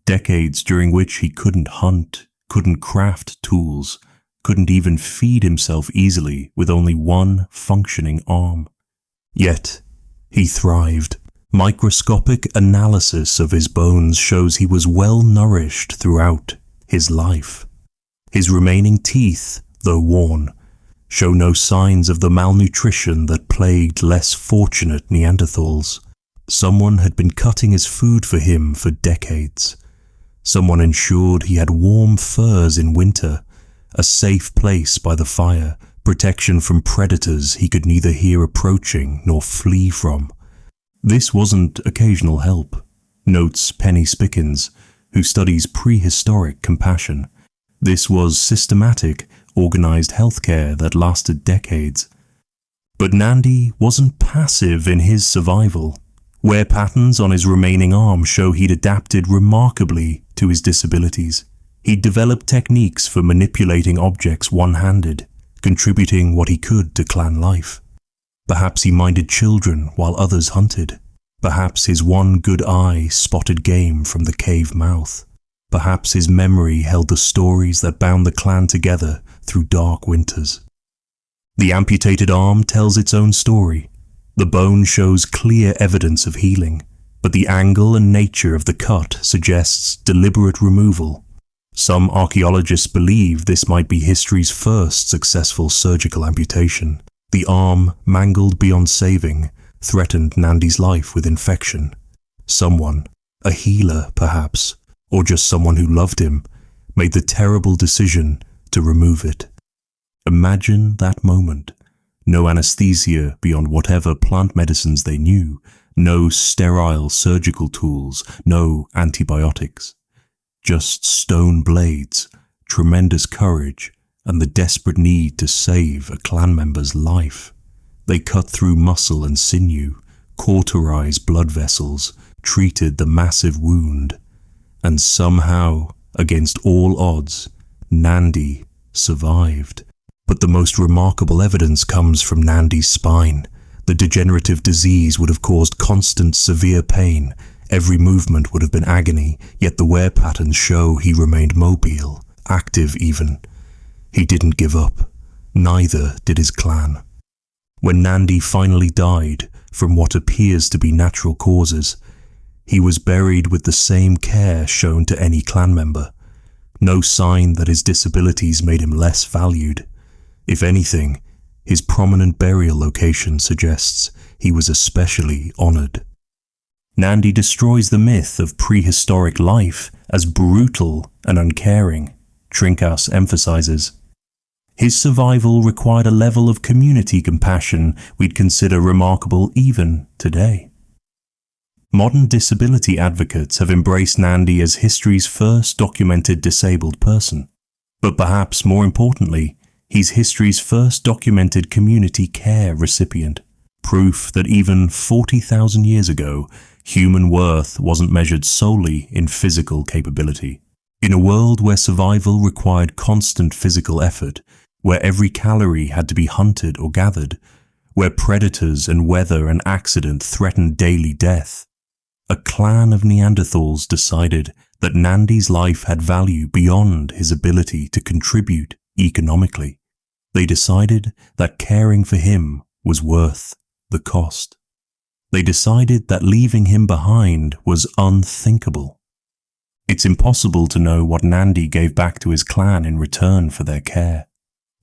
Decades during which he couldn't hunt, couldn't craft tools, couldn't even feed himself easily with only one functioning arm. Yet, he thrived. Microscopic analysis of his bones shows he was well nourished throughout his life. His remaining teeth, though worn, show no signs of the malnutrition that plagued less fortunate Neanderthals. Someone had been cutting his food for him for decades. Someone ensured he had warm furs in winter, a safe place by the fire, protection from predators he could neither hear approaching nor flee from. This wasn't occasional help, notes Penny Spickens, who studies prehistoric compassion. This was systematic, organized healthcare that lasted decades. But Nandi wasn't passive in his survival. Wear patterns on his remaining arm show he'd adapted remarkably to his disabilities. He'd developed techniques for manipulating objects one-handed, contributing what he could to clan life. Perhaps he minded children while others hunted. Perhaps his one good eye spotted game from the cave mouth. Perhaps his memory held the stories that bound the clan together through dark winters. The amputated arm tells its own story. The bone shows clear evidence of healing, but the angle and nature of the cut suggests deliberate removal. Some archaeologists believe this might be history's first successful surgical amputation. The arm, mangled beyond saving, threatened Nandi's life with infection. Someone, a healer perhaps, or just someone who loved him, made the terrible decision to remove it. Imagine that moment. No anesthesia beyond whatever plant medicines they knew, no sterile surgical tools, no antibiotics. Just stone blades, tremendous courage, and the desperate need to save a clan member's life. They cut through muscle and sinew, cauterized blood vessels, treated the massive wound, and somehow, against all odds, Nandi survived. But the most remarkable evidence comes from Nandi's spine. The degenerative disease would have caused constant severe pain. Every movement would have been agony, yet the wear patterns show he remained mobile, active even. He didn't give up. Neither did his clan. When Nandi finally died from what appears to be natural causes, he was buried with the same care shown to any clan member. No sign that his disabilities made him less valued. If anything, his prominent burial location suggests he was especially honored. Nandi destroys the myth of prehistoric life as brutal and uncaring, Trinkas emphasizes. His survival required a level of community compassion we'd consider remarkable even today. Modern disability advocates have embraced Nandi as history's first documented disabled person. But perhaps more importantly, he's history's first documented community care recipient. Proof that even 40,000 years ago, human worth wasn't measured solely in physical capability. In a world where survival required constant physical effort, where every calorie had to be hunted or gathered, where predators and weather and accident threatened daily death, a clan of Neanderthals decided that Nandi's life had value beyond his ability to contribute economically. They decided that caring for him was worth the cost. They decided that leaving him behind was unthinkable. It's impossible to know what Nandi gave back to his clan in return for their care.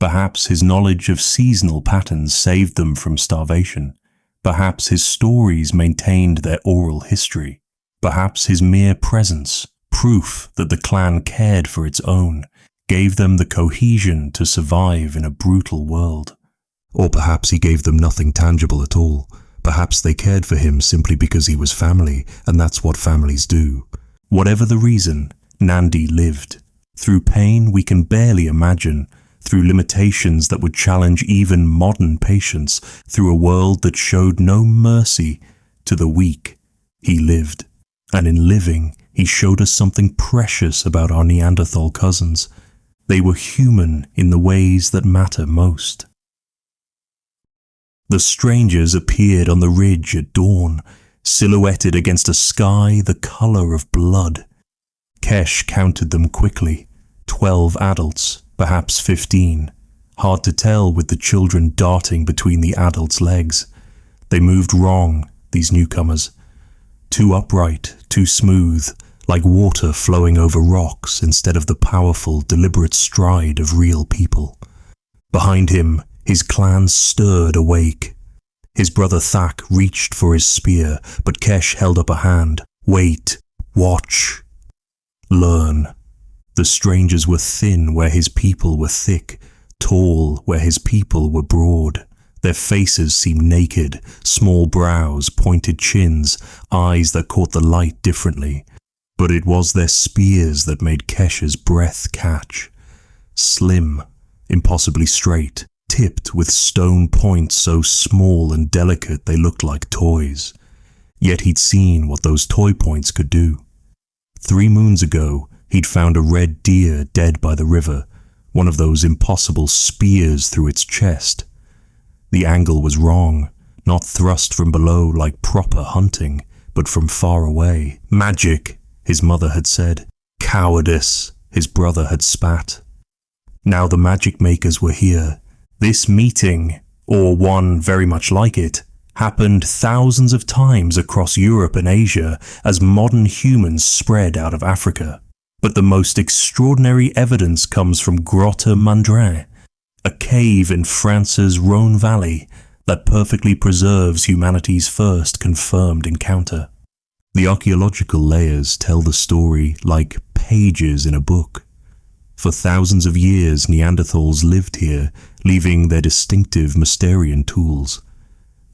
Perhaps his knowledge of seasonal patterns saved them from starvation. Perhaps his stories maintained their oral history. Perhaps his mere presence, proof that the clan cared for its own, gave them the cohesion to survive in a brutal world. Or perhaps he gave them nothing tangible at all. Perhaps they cared for him simply because he was family, and that's what families do. Whatever the reason, Nandi lived. Through pain we can barely imagine, through limitations that would challenge even modern patience, through a world that showed no mercy to the weak, he lived. And in living, he showed us something precious about our Neanderthal cousins. They were human in the ways that matter most. The strangers appeared on the ridge at dawn, silhouetted against a sky the color of blood. Kesh counted them quickly, 12 adults, perhaps 15. Hard to tell with the children darting between the adults' legs. They moved wrong, these newcomers. Too upright, too smooth, like water flowing over rocks instead of the powerful, deliberate stride of real people. Behind him, his clan stirred awake. His brother Thak reached for his spear, but Kesh held up a hand. Wait, watch, learn. The strangers were thin where his people were thick, tall where his people were broad. Their faces seemed naked, small brows, pointed chins, eyes that caught the light differently. But it was their spears that made Kesh's breath catch. Slim, impossibly straight, tipped with stone points so small and delicate they looked like toys. Yet he'd seen what those toy points could do. 3 moons ago, he'd found a red deer dead by the river, one of those impossible spears through its chest. The angle was wrong, not thrust from below like proper hunting, but from far away. Magic, his mother had said. Cowardice, his brother had spat. Now the magic makers were here. This meeting, or one very much like it, happened thousands of times across Europe and Asia as modern humans spread out of Africa. But the most extraordinary evidence comes from Grotte Mandrin, a cave in France's Rhône Valley that perfectly preserves humanity's first confirmed encounter. The archaeological layers tell the story like pages in a book. For thousands of years, Neanderthals lived here, leaving their distinctive Mysterian tools.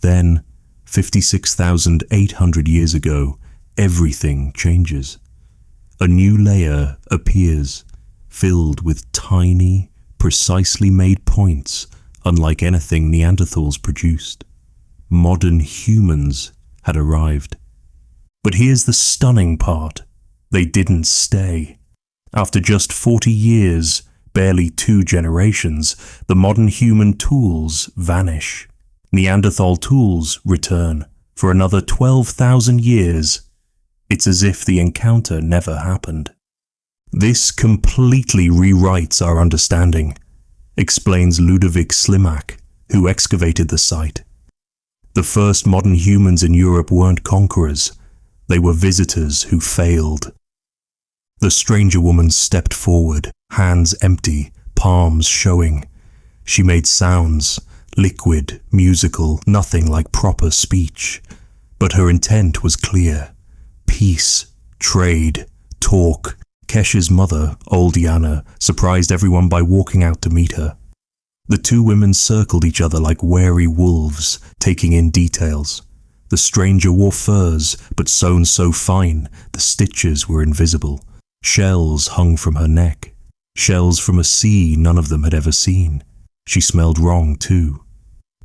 Then, 56,800 years ago, everything changes. A new layer appears, filled with tiny, precisely made points, unlike anything Neanderthals produced. Modern humans had arrived. But here's the stunning part. They didn't stay. After just 40 years, barely 2 generations, the modern human tools vanish. Neanderthal tools return. For another 12,000 years, it's as if the encounter never happened. This completely rewrites our understanding, explains Ludovic Slimak, who excavated the site. The first modern humans in Europe weren't conquerors, they were visitors who failed. The stranger woman stepped forward, hands empty, palms showing. She made sounds, liquid, musical, nothing like proper speech. But her intent was clear. Peace, trade, talk. Kesh's mother, old Yana, surprised everyone by walking out to meet her. The two women circled each other like wary wolves, taking in details. The stranger wore furs, but sewn so fine, the stitches were invisible. Shells hung from her neck. Shells from a sea none of them had ever seen. She smelled wrong too.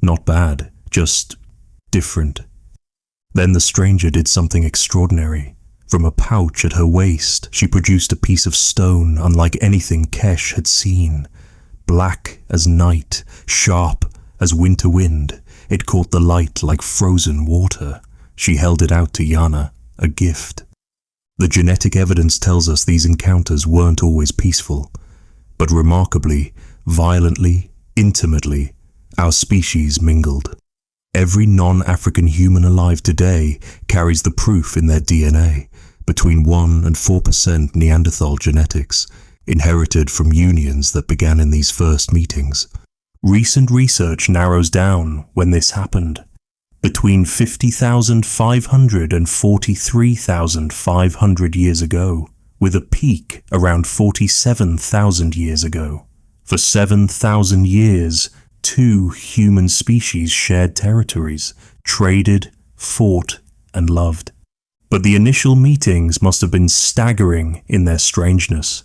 Not bad, just different. Then the stranger did something extraordinary. From a pouch at her waist, she produced a piece of stone unlike anything Kesh had seen. Black as night, sharp as winter wind, it caught the light like frozen water. She held it out to Yana, a gift. The genetic evidence tells us these encounters weren't always peaceful, but remarkably, violently, intimately, our species mingled. Every non-African human alive today carries the proof in their DNA, between 1 and 4% Neanderthal genetics, inherited from unions that began in these first meetings. Recent research narrows down when this happened. Between 50,500 and 43,500 years ago, with a peak around 47,000 years ago. For 7,000 years, two human species shared territories, traded, fought, and loved. But the initial meetings must have been staggering in their strangeness.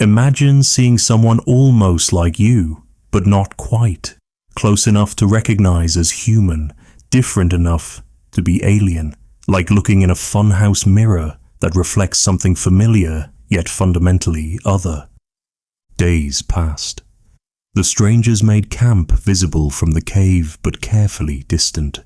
Imagine seeing someone almost like you, but not quite, close enough to recognize as human, different enough to be alien, like looking in a funhouse mirror that reflects something familiar yet fundamentally other. Days passed. The strangers made camp visible from the cave but carefully distant.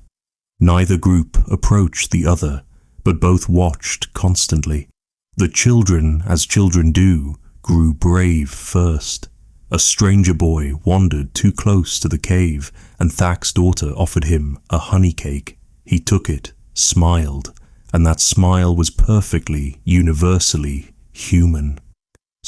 Neither group approached the other, but both watched constantly. The children, as children do, grew brave first. A stranger boy wandered too close to the cave, and Thak's daughter offered him a honey cake. He took it, smiled, and that smile was perfectly, universally human.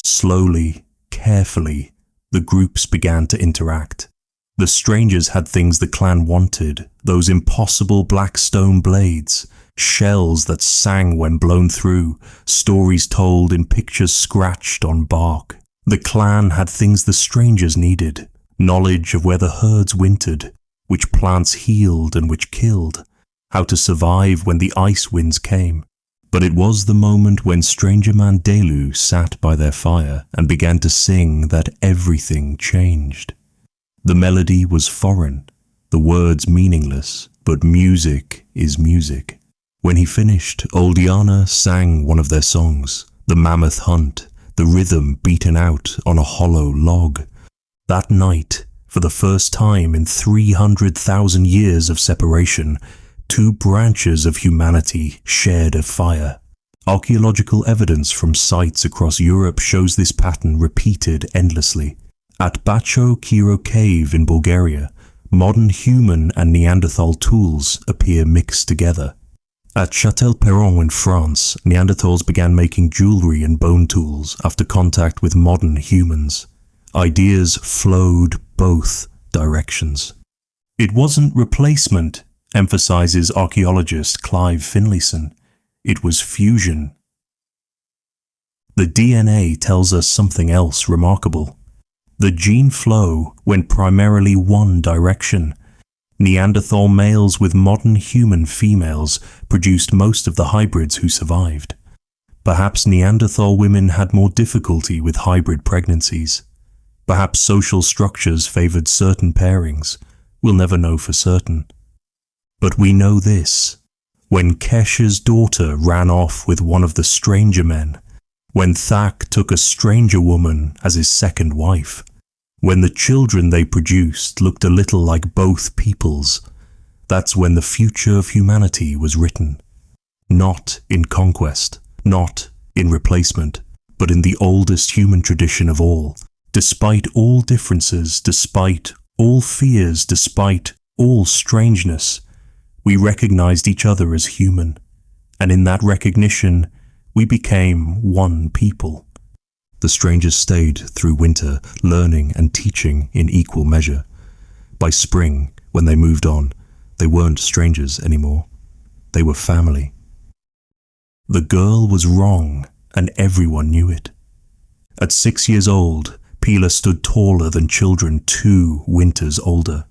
Slowly, carefully, the groups began to interact. The strangers had things the clan wanted, those impossible black stone blades, shells that sang when blown through, stories told in pictures scratched on bark. The clan had things the strangers needed, knowledge of where the herds wintered, which plants healed and which killed, how to survive when the ice winds came. But it was the moment when Stranger Man Delu sat by their fire and began to sing that everything changed. The melody was foreign, the words meaningless, but music is music. When he finished, Old Yana sang one of their songs, The Mammoth Hunt, the rhythm beaten out on a hollow log. That night, for the first time in 300,000 years of separation, two branches of humanity shared a fire. Archaeological evidence from sites across Europe shows this pattern repeated endlessly. At Bacho Kiro Cave in Bulgaria, modern human and Neanderthal tools appear mixed together. At Châtel-Perron in France, Neanderthals began making jewelry and bone tools after contact with modern humans. Ideas flowed both directions. It wasn't replacement, emphasizes archaeologist Clive Finlayson. It was fusion. The DNA tells us something else remarkable. The gene flow went primarily one direction. Neanderthal males with modern human females produced most of the hybrids who survived. Perhaps Neanderthal women had more difficulty with hybrid pregnancies. Perhaps social structures favored certain pairings. We'll never know for certain. But we know this. When Kesh's daughter ran off with one of the stranger men, when Thak took a stranger woman as his second wife, when the children they produced looked a little like both peoples, that's when the future of humanity was written. Not in conquest, not in replacement, but in the oldest human tradition of all. Despite all differences, despite all fears despite all strangeness, we recognized each other as human, and in that recognition, we became one people. The strangers stayed through winter, learning and teaching in equal measure. By spring, when they moved on, they weren't strangers anymore. They were family. The girl was wrong, and everyone knew it. At 6 years old, Pila stood taller than children 2 winters older.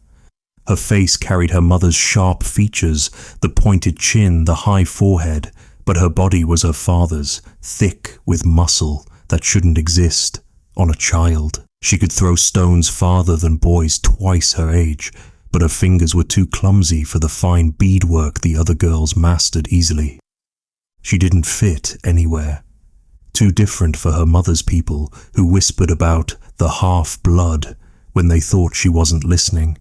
Her face carried her mother's sharp features, the pointed chin, the high forehead, but her body was her father's, thick with muscle that shouldn't exist on a child. She could throw stones farther than boys twice her age, but her fingers were too clumsy for the fine beadwork the other girls mastered easily. She didn't fit anywhere. Too different for her mother's people, who whispered about the half-blood when they thought she wasn't listening.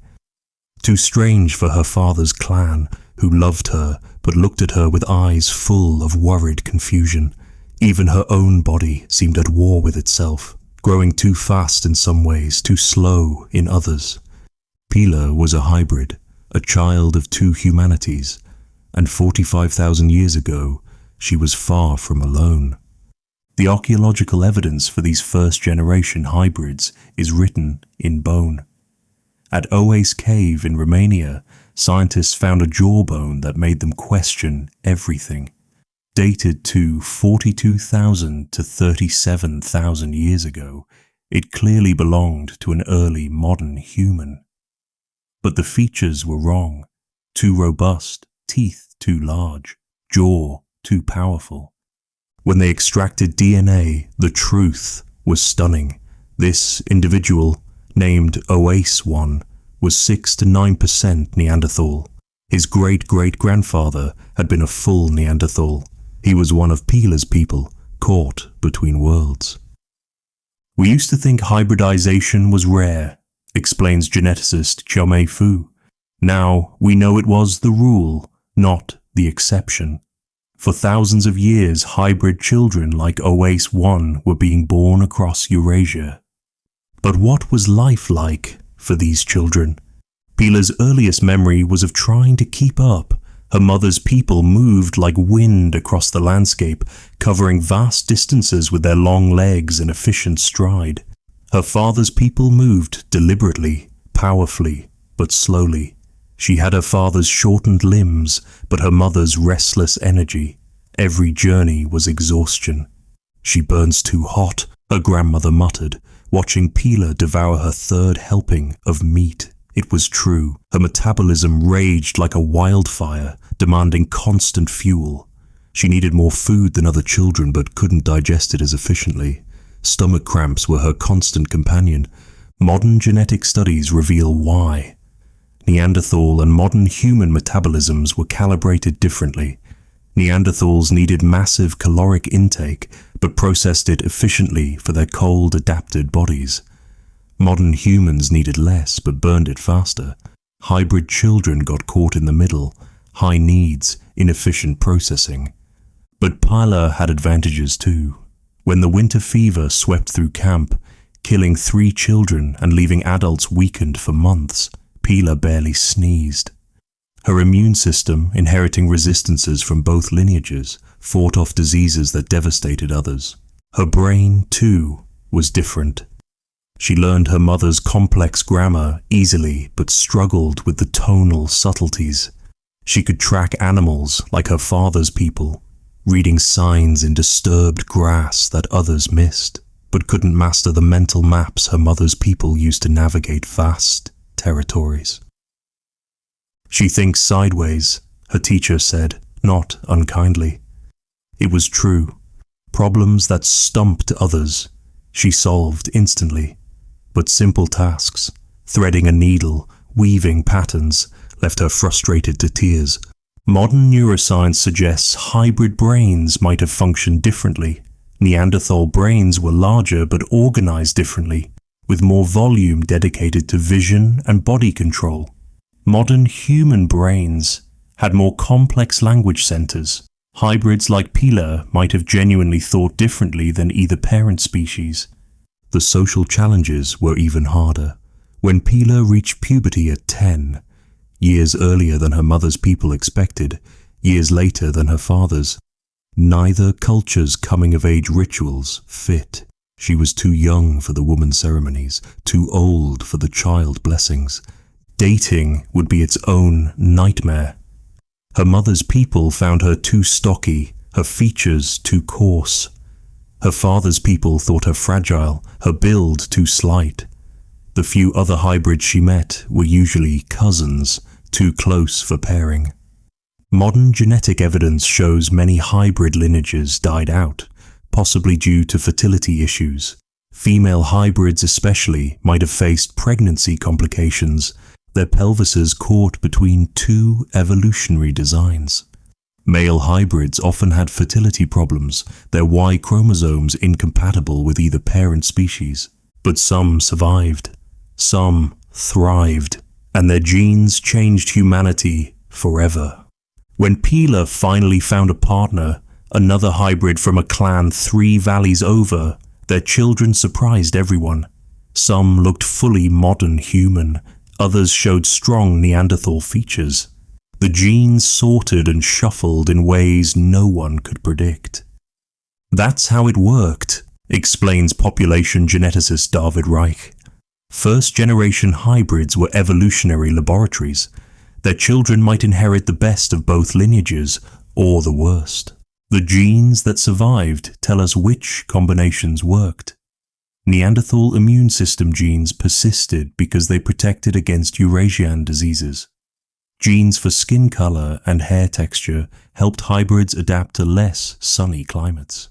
Too strange for her father's clan, who loved her but looked at her with eyes full of worried confusion. Even her own body seemed at war with itself, growing too fast in some ways, too slow in others. Pila was a hybrid, a child of 2 humanities, and 45,000 years ago, she was far from alone. The archaeological evidence for these first-generation hybrids is written in bone. At Oase Cave in Romania, scientists found a jawbone that made them question everything. Dated to 42,000 to 37,000 years ago, it clearly belonged to an early modern human. But the features were wrong. Too robust, teeth too large, jaw too powerful. When they extracted DNA, the truth was stunning. This individual, named Oase 1, was 6 to 9% Neanderthal. His great-great-grandfather had been a full Neanderthal. He was one of Pila's people, caught between worlds. We used to think hybridization was rare, explains geneticist Xiaomei Fu. Now we know it was the rule, not the exception. For thousands of years, hybrid children like Oase 1 were being born across Eurasia. But what was life like for these children? Pila's earliest memory was of trying to keep up. Her mother's people moved like wind across the landscape, covering vast distances with their long legs and efficient stride. Her father's people moved deliberately, powerfully, but slowly. She had her father's shortened limbs, but her mother's restless energy. Every journey was exhaustion. "She burns too hot," her grandmother muttered, watching Pila devour her 3rd helping of meat. It was true. Her metabolism raged like a wildfire, demanding constant fuel. She needed more food than other children but couldn't digest it as efficiently. Stomach cramps were her constant companion. Modern genetic studies reveal why. Neanderthal and modern human metabolisms were calibrated differently. Neanderthals needed massive caloric intake but processed it efficiently for their cold-adapted bodies. Modern humans needed less but burned it faster. Hybrid children got caught in the middle, high needs, inefficient processing. But Pila had advantages too. When the winter fever swept through camp, killing 3 children and leaving adults weakened for months, Pila barely sneezed. Her immune system, inheriting resistances from both lineages, fought off diseases that devastated others. Her brain, too, was different. She learned her mother's complex grammar easily but struggled with the tonal subtleties. She could track animals like her father's people, reading signs in disturbed grass that others missed, but couldn't master the mental maps her mother's people used to navigate vast territories. "She thinks sideways," her teacher said, not unkindly. It was true. Problems that stumped others, she solved instantly. But simple tasks, threading a needle, weaving patterns, left her frustrated to tears. Modern neuroscience suggests hybrid brains might have functioned differently. Neanderthal brains were larger but organized differently, with more volume dedicated to vision and body control. Modern human brains had more complex language centers. Hybrids like Pila might have genuinely thought differently than either parent species. The social challenges were even harder. When Pila reached puberty at 10, years earlier than her mother's people expected, years later than her father's, neither culture's coming-of-age rituals fit. She was too young for the woman ceremonies, too old for the child blessings. Dating would be its own nightmare. Her mother's people found her too stocky, her features too coarse. Her father's people thought her fragile, her build too slight. The few other hybrids she met were usually cousins, too close for pairing. Modern genetic evidence shows many hybrid lineages died out, possibly due to fertility issues. Female hybrids especially might have faced pregnancy complications, their pelvises caught between two evolutionary designs. Male hybrids often had fertility problems, their Y chromosomes incompatible with either parent species. But some survived, some thrived, and their genes changed humanity forever. When Pila finally found a partner, another hybrid from a clan 3 valleys over, their children surprised everyone. Some looked fully modern human, others showed strong Neanderthal features. The genes sorted and shuffled in ways no one could predict. That's how it worked, explains population geneticist David Reich. First-generation hybrids were evolutionary laboratories. Their children might inherit the best of both lineages, or the worst. The genes that survived tell us which combinations worked. Neanderthal immune system genes persisted because they protected against Eurasian diseases. Genes for skin color and hair texture helped hybrids adapt to less sunny climates.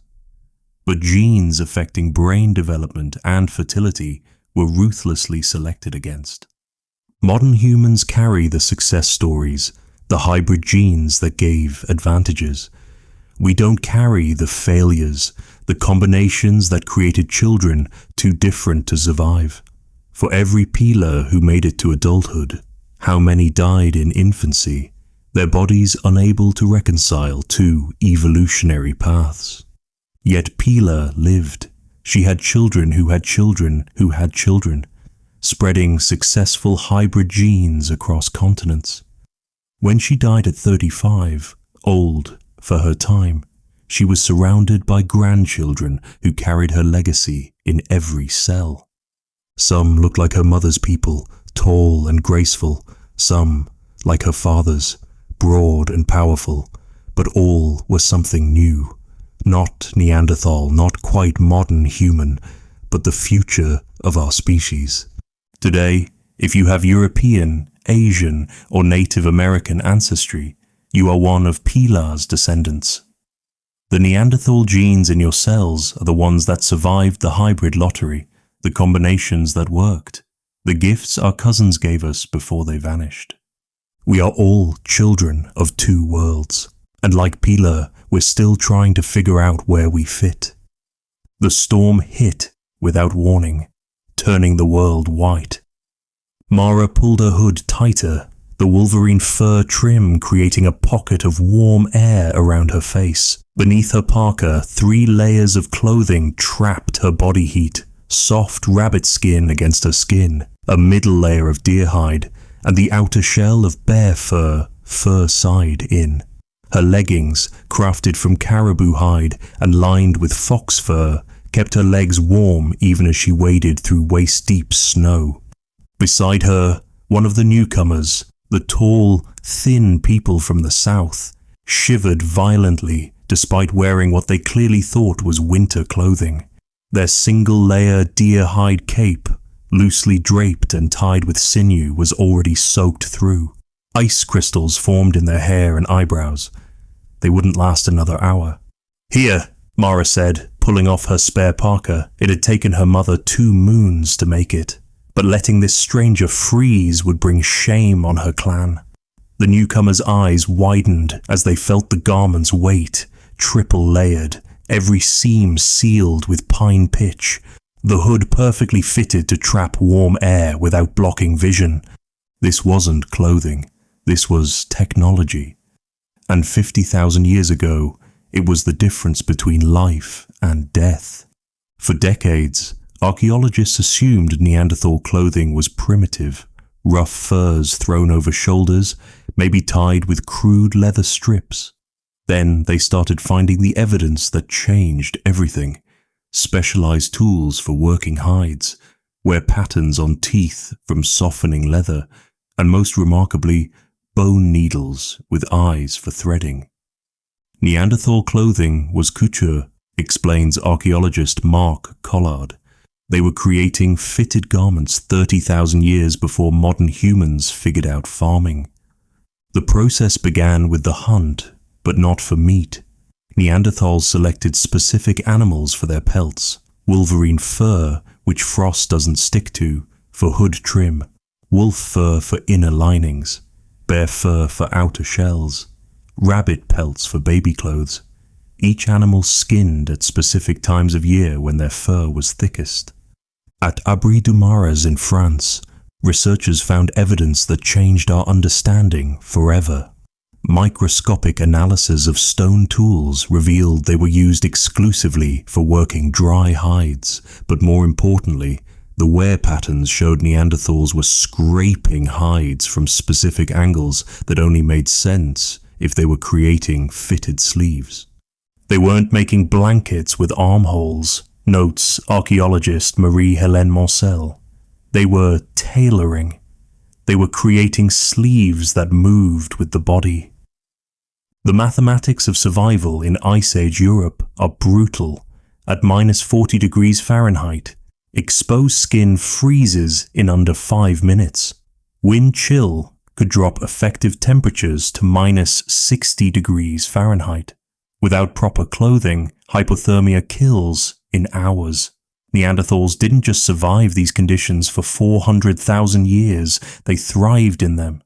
But genes affecting brain development and fertility were ruthlessly selected against. Modern humans carry the success stories, the hybrid genes that gave advantages. We don't carry the failures, the combinations that created children too different to survive. For every Pila who made it to adulthood, how many died in infancy, their bodies unable to reconcile two evolutionary paths. Yet Pila lived. She had children who had children who had children, spreading successful hybrid genes across continents. When she died at 35, old for her time, she was surrounded by grandchildren who carried her legacy in every cell. Some looked like her mother's people, tall and graceful, some like her father's, broad and powerful, but all were something new. Not Neanderthal, not quite modern human, but the future of our species. Today, if you have European, Asian, or Native American ancestry, you are one of Pila's descendants. The Neanderthal genes in your cells are the ones that survived the hybrid lottery, the combinations that worked, the gifts our cousins gave us before they vanished. We are all children of two worlds, and like Pila, we're still trying to figure out where we fit. The storm hit without warning, turning the world white. Mara pulled her hood tighter, the wolverine fur trim creating a pocket of warm air around her face. Beneath her parka, 3 layers of clothing trapped her body heat, soft rabbit skin against her skin, a middle layer of deer hide, and the outer shell of bear fur, fur side in. Her leggings, crafted from caribou hide and lined with fox fur, kept her legs warm even as she waded through waist-deep snow. Beside her, one of the newcomers, the tall, thin people from the south, shivered violently despite wearing what they clearly thought was winter clothing. Their single-layer deer hide cape, loosely draped and tied with sinew, was already soaked through. Ice crystals formed in their hair and eyebrows. They wouldn't last another hour. "Here," Mara said, pulling off her spare parka. It had taken her mother 2 moons to make it, but letting this stranger freeze would bring shame on her clan. The newcomer's eyes widened as they felt the garment's weight, triple-layered, every seam sealed with pine pitch, the hood perfectly fitted to trap warm air without blocking vision. This wasn't clothing, this was technology. And 50,000 years ago, it was the difference between life and death. For decades, Archaeologists assumed Neanderthal clothing was primitive, rough furs thrown over shoulders, maybe tied with crude leather strips. Then they started finding the evidence that changed everything. Specialized tools for working hides, wear patterns on teeth from softening leather, and most remarkably, bone needles with eyes for threading. Neanderthal clothing was couture, explains archaeologist Mark Collard. They were creating fitted garments 30,000 years before modern humans figured out farming. The process began with the hunt, but not for meat. Neanderthals selected specific animals for their pelts: wolverine fur, which frost doesn't stick to, for hood trim, wolf fur for inner linings, bear fur for outer shells, rabbit pelts for baby clothes. Each animal skinned at specific times of year when their fur was thickest. At Abri-du-Marais in France, researchers found evidence that changed our understanding forever. Microscopic analysis of stone tools revealed they were used exclusively for working dry hides, but more importantly, the wear patterns showed Neanderthals were scraping hides from specific angles that only made sense if they were creating fitted sleeves. They weren't making blankets with armholes, notes archaeologist Marie-Hélène Moncel. They were tailoring. They were creating sleeves that moved with the body. The mathematics of survival in Ice Age Europe are brutal. At -40 degrees Fahrenheit, exposed skin freezes in under 5 minutes. Wind chill could drop effective temperatures to -60 degrees Fahrenheit. Without proper clothing, hypothermia kills in hours. Neanderthals didn't just survive these conditions for 400,000 years, they thrived in them.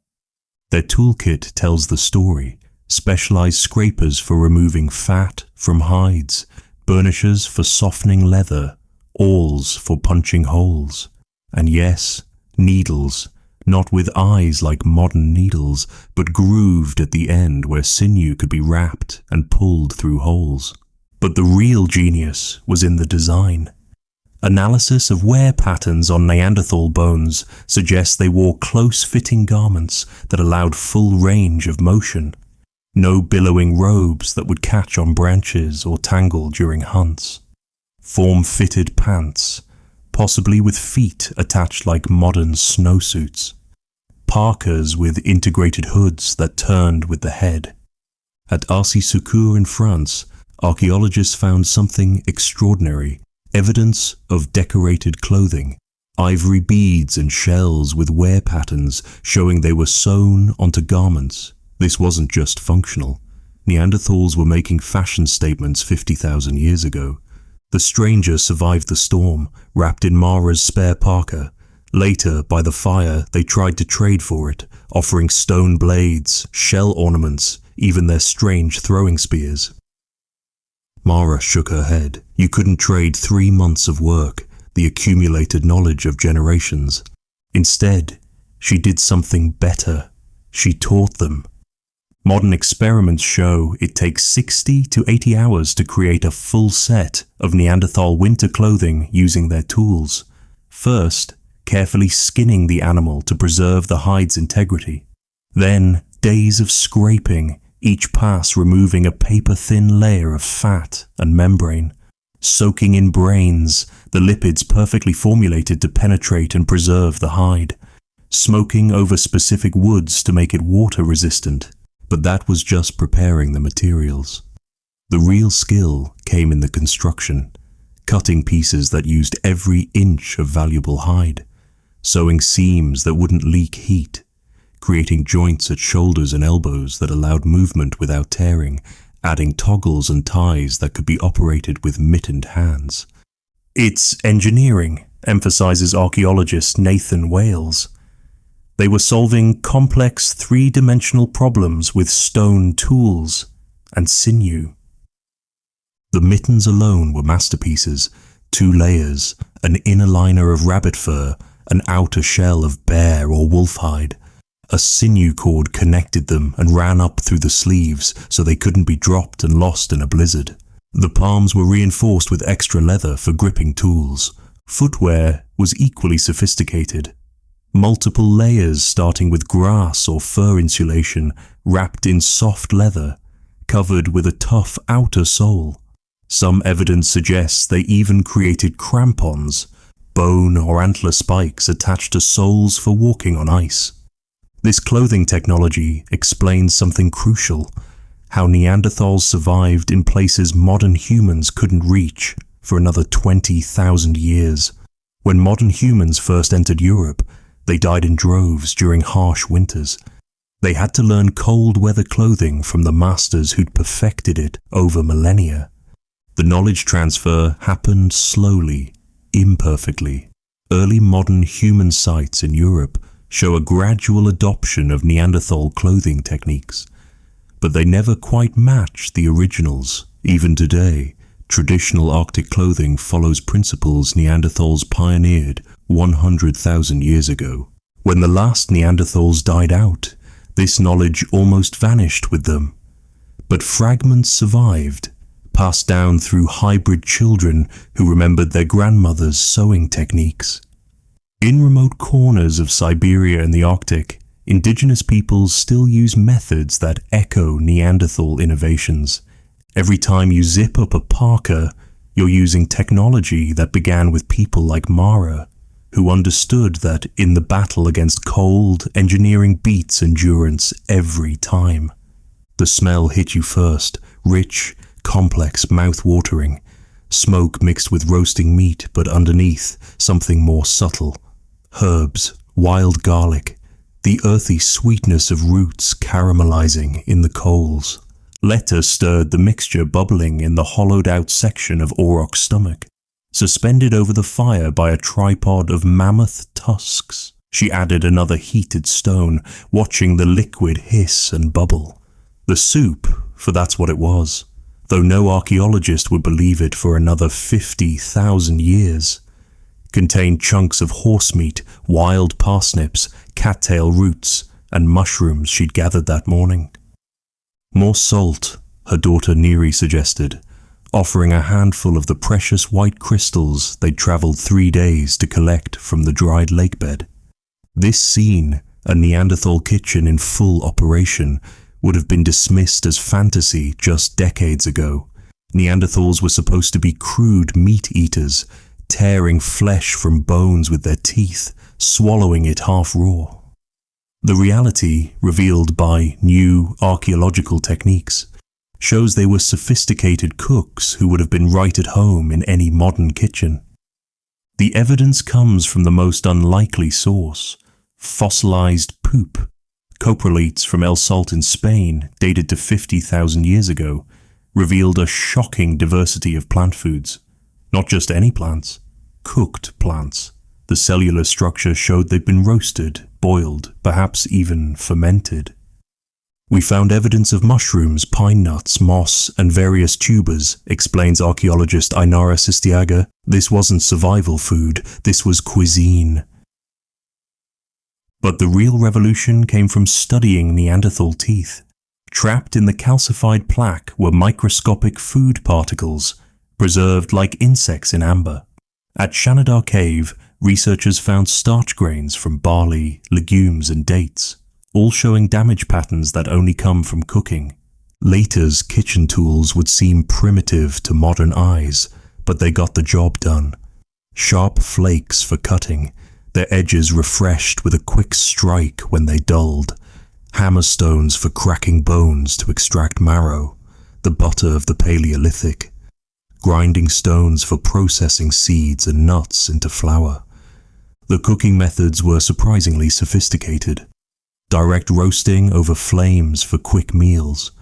Their toolkit tells the story: specialized scrapers for removing fat from hides, burnishers for softening leather, awls for punching holes, and yes, needles, not with eyes like modern needles, but grooved at the end where sinew could be wrapped and pulled through holes. But the real genius was in the design. Analysis of wear patterns on Neanderthal bones suggests they wore close-fitting garments that allowed full range of motion. No billowing robes that would catch on branches or tangle during hunts. Form-fitted pants, possibly with feet attached like modern snowsuits. Parkas with integrated hoods that turned with the head. At Arcy-Secours in France, archaeologists found something extraordinary: evidence of decorated clothing, ivory beads and shells with wear patterns showing they were sewn onto garments. This wasn't just functional. Neanderthals were making fashion statements 50,000 years ago. The stranger survived the storm, wrapped in Mara's spare parka. Later, by the fire, they tried to trade for it, offering stone blades, shell ornaments, even their strange throwing spears. Mara shook her head. You couldn't trade 3 months of work, the accumulated knowledge of generations. Instead, she did something better. She taught them. Modern experiments show it takes 60 to 80 hours to create a full set of Neanderthal winter clothing using their tools. First, carefully skinning the animal to preserve the hide's integrity. Then, days of scraping, each pass removing a paper-thin layer of fat and membrane. Soaking in brains, the lipids perfectly formulated to penetrate and preserve the hide. Smoking over specific woods to make it water-resistant. But that was just preparing the materials. The real skill came in the construction, cutting pieces that used every inch of valuable hide, sewing seams that wouldn't leak heat, creating joints at shoulders and elbows that allowed movement without tearing, adding toggles and ties that could be operated with mittened hands. It's engineering, emphasizes archaeologist Nathan Wales. They were solving complex three-dimensional problems with stone tools and sinew. The mittens alone were masterpieces: 2 layers, an inner liner of rabbit fur, an outer shell of bear or wolf hide. A sinew cord connected them and ran up through the sleeves so they couldn't be dropped and lost in a blizzard. The palms were reinforced with extra leather for gripping tools. Footwear was equally sophisticated. Multiple layers starting with grass or fur insulation wrapped in soft leather, covered with a tough outer sole. Some evidence suggests they even created crampons, bone or antler spikes attached to soles for walking on ice. This clothing technology explains something crucial: how Neanderthals survived in places modern humans couldn't reach for another 20,000 years. When modern humans first entered Europe, they died in droves during harsh winters. They had to learn cold weather clothing from the masters who'd perfected it over millennia. The knowledge transfer happened slowly, imperfectly. Early modern human sites in Europe show a gradual adoption of Neanderthal clothing techniques, but they never quite match the originals. Even today, traditional Arctic clothing follows principles Neanderthals pioneered 100,000 years ago. When the last Neanderthals died out, this knowledge almost vanished with them. But fragments survived, passed down through hybrid children who remembered their grandmother's sewing techniques. In remote corners of Siberia and the Arctic, indigenous peoples still use methods that echo Neanderthal innovations. Every time you zip up a parka, you're using technology that began with people like Mara, who understood that in the battle against cold, engineering beats endurance every time. The smell hit you first, rich, complex, mouth-watering. Smoke mixed with roasting meat, but underneath, something more subtle. Herbs, wild garlic, the earthy sweetness of roots caramelizing in the coals. Letta stirred the mixture bubbling in the hollowed-out section of Auroch's stomach. Suspended over the fire by a tripod of mammoth tusks, she added another heated stone, watching the liquid hiss and bubble. The soup, for that's what it was, though no archaeologist would believe it for another 50,000 years, contained chunks of horse meat, wild parsnips, cattail roots, and mushrooms she'd gathered that morning. More salt, her daughter Neri suggested, offering a handful of the precious white crystals they'd traveled 3 days to collect from the dried lakebed. This scene, a Neanderthal kitchen in full operation, would have been dismissed as fantasy just decades ago. Neanderthals were supposed to be crude meat eaters, tearing flesh from bones with their teeth, swallowing it half raw. The reality, revealed by new archaeological techniques, shows they were sophisticated cooks who would have been right at home in any modern kitchen. The evidence comes from the most unlikely source: fossilized poop. Coprolites from El Salt in Spain, dated to 50,000 years ago, revealed a shocking diversity of plant foods. Not just any plants, cooked plants. The cellular structure showed they'd been roasted, boiled, perhaps even fermented. We found evidence of mushrooms, pine nuts, moss, and various tubers, explains archaeologist Ainara Sistiaga. This wasn't survival food, this was cuisine. But the real revolution came from studying Neanderthal teeth. Trapped in the calcified plaque were microscopic food particles, preserved like insects in amber. At Shanidar Cave, researchers found starch grains from barley, legumes, and dates, all showing damage patterns that only come from cooking. Later's kitchen tools would seem primitive to modern eyes, but they got the job done. Sharp flakes for cutting, their edges refreshed with a quick strike when they dulled, hammerstones for cracking bones to extract marrow, the butter of the Paleolithic, grinding stones for processing seeds and nuts into flour. The cooking methods were surprisingly sophisticated. Direct roasting over flames for quick meals,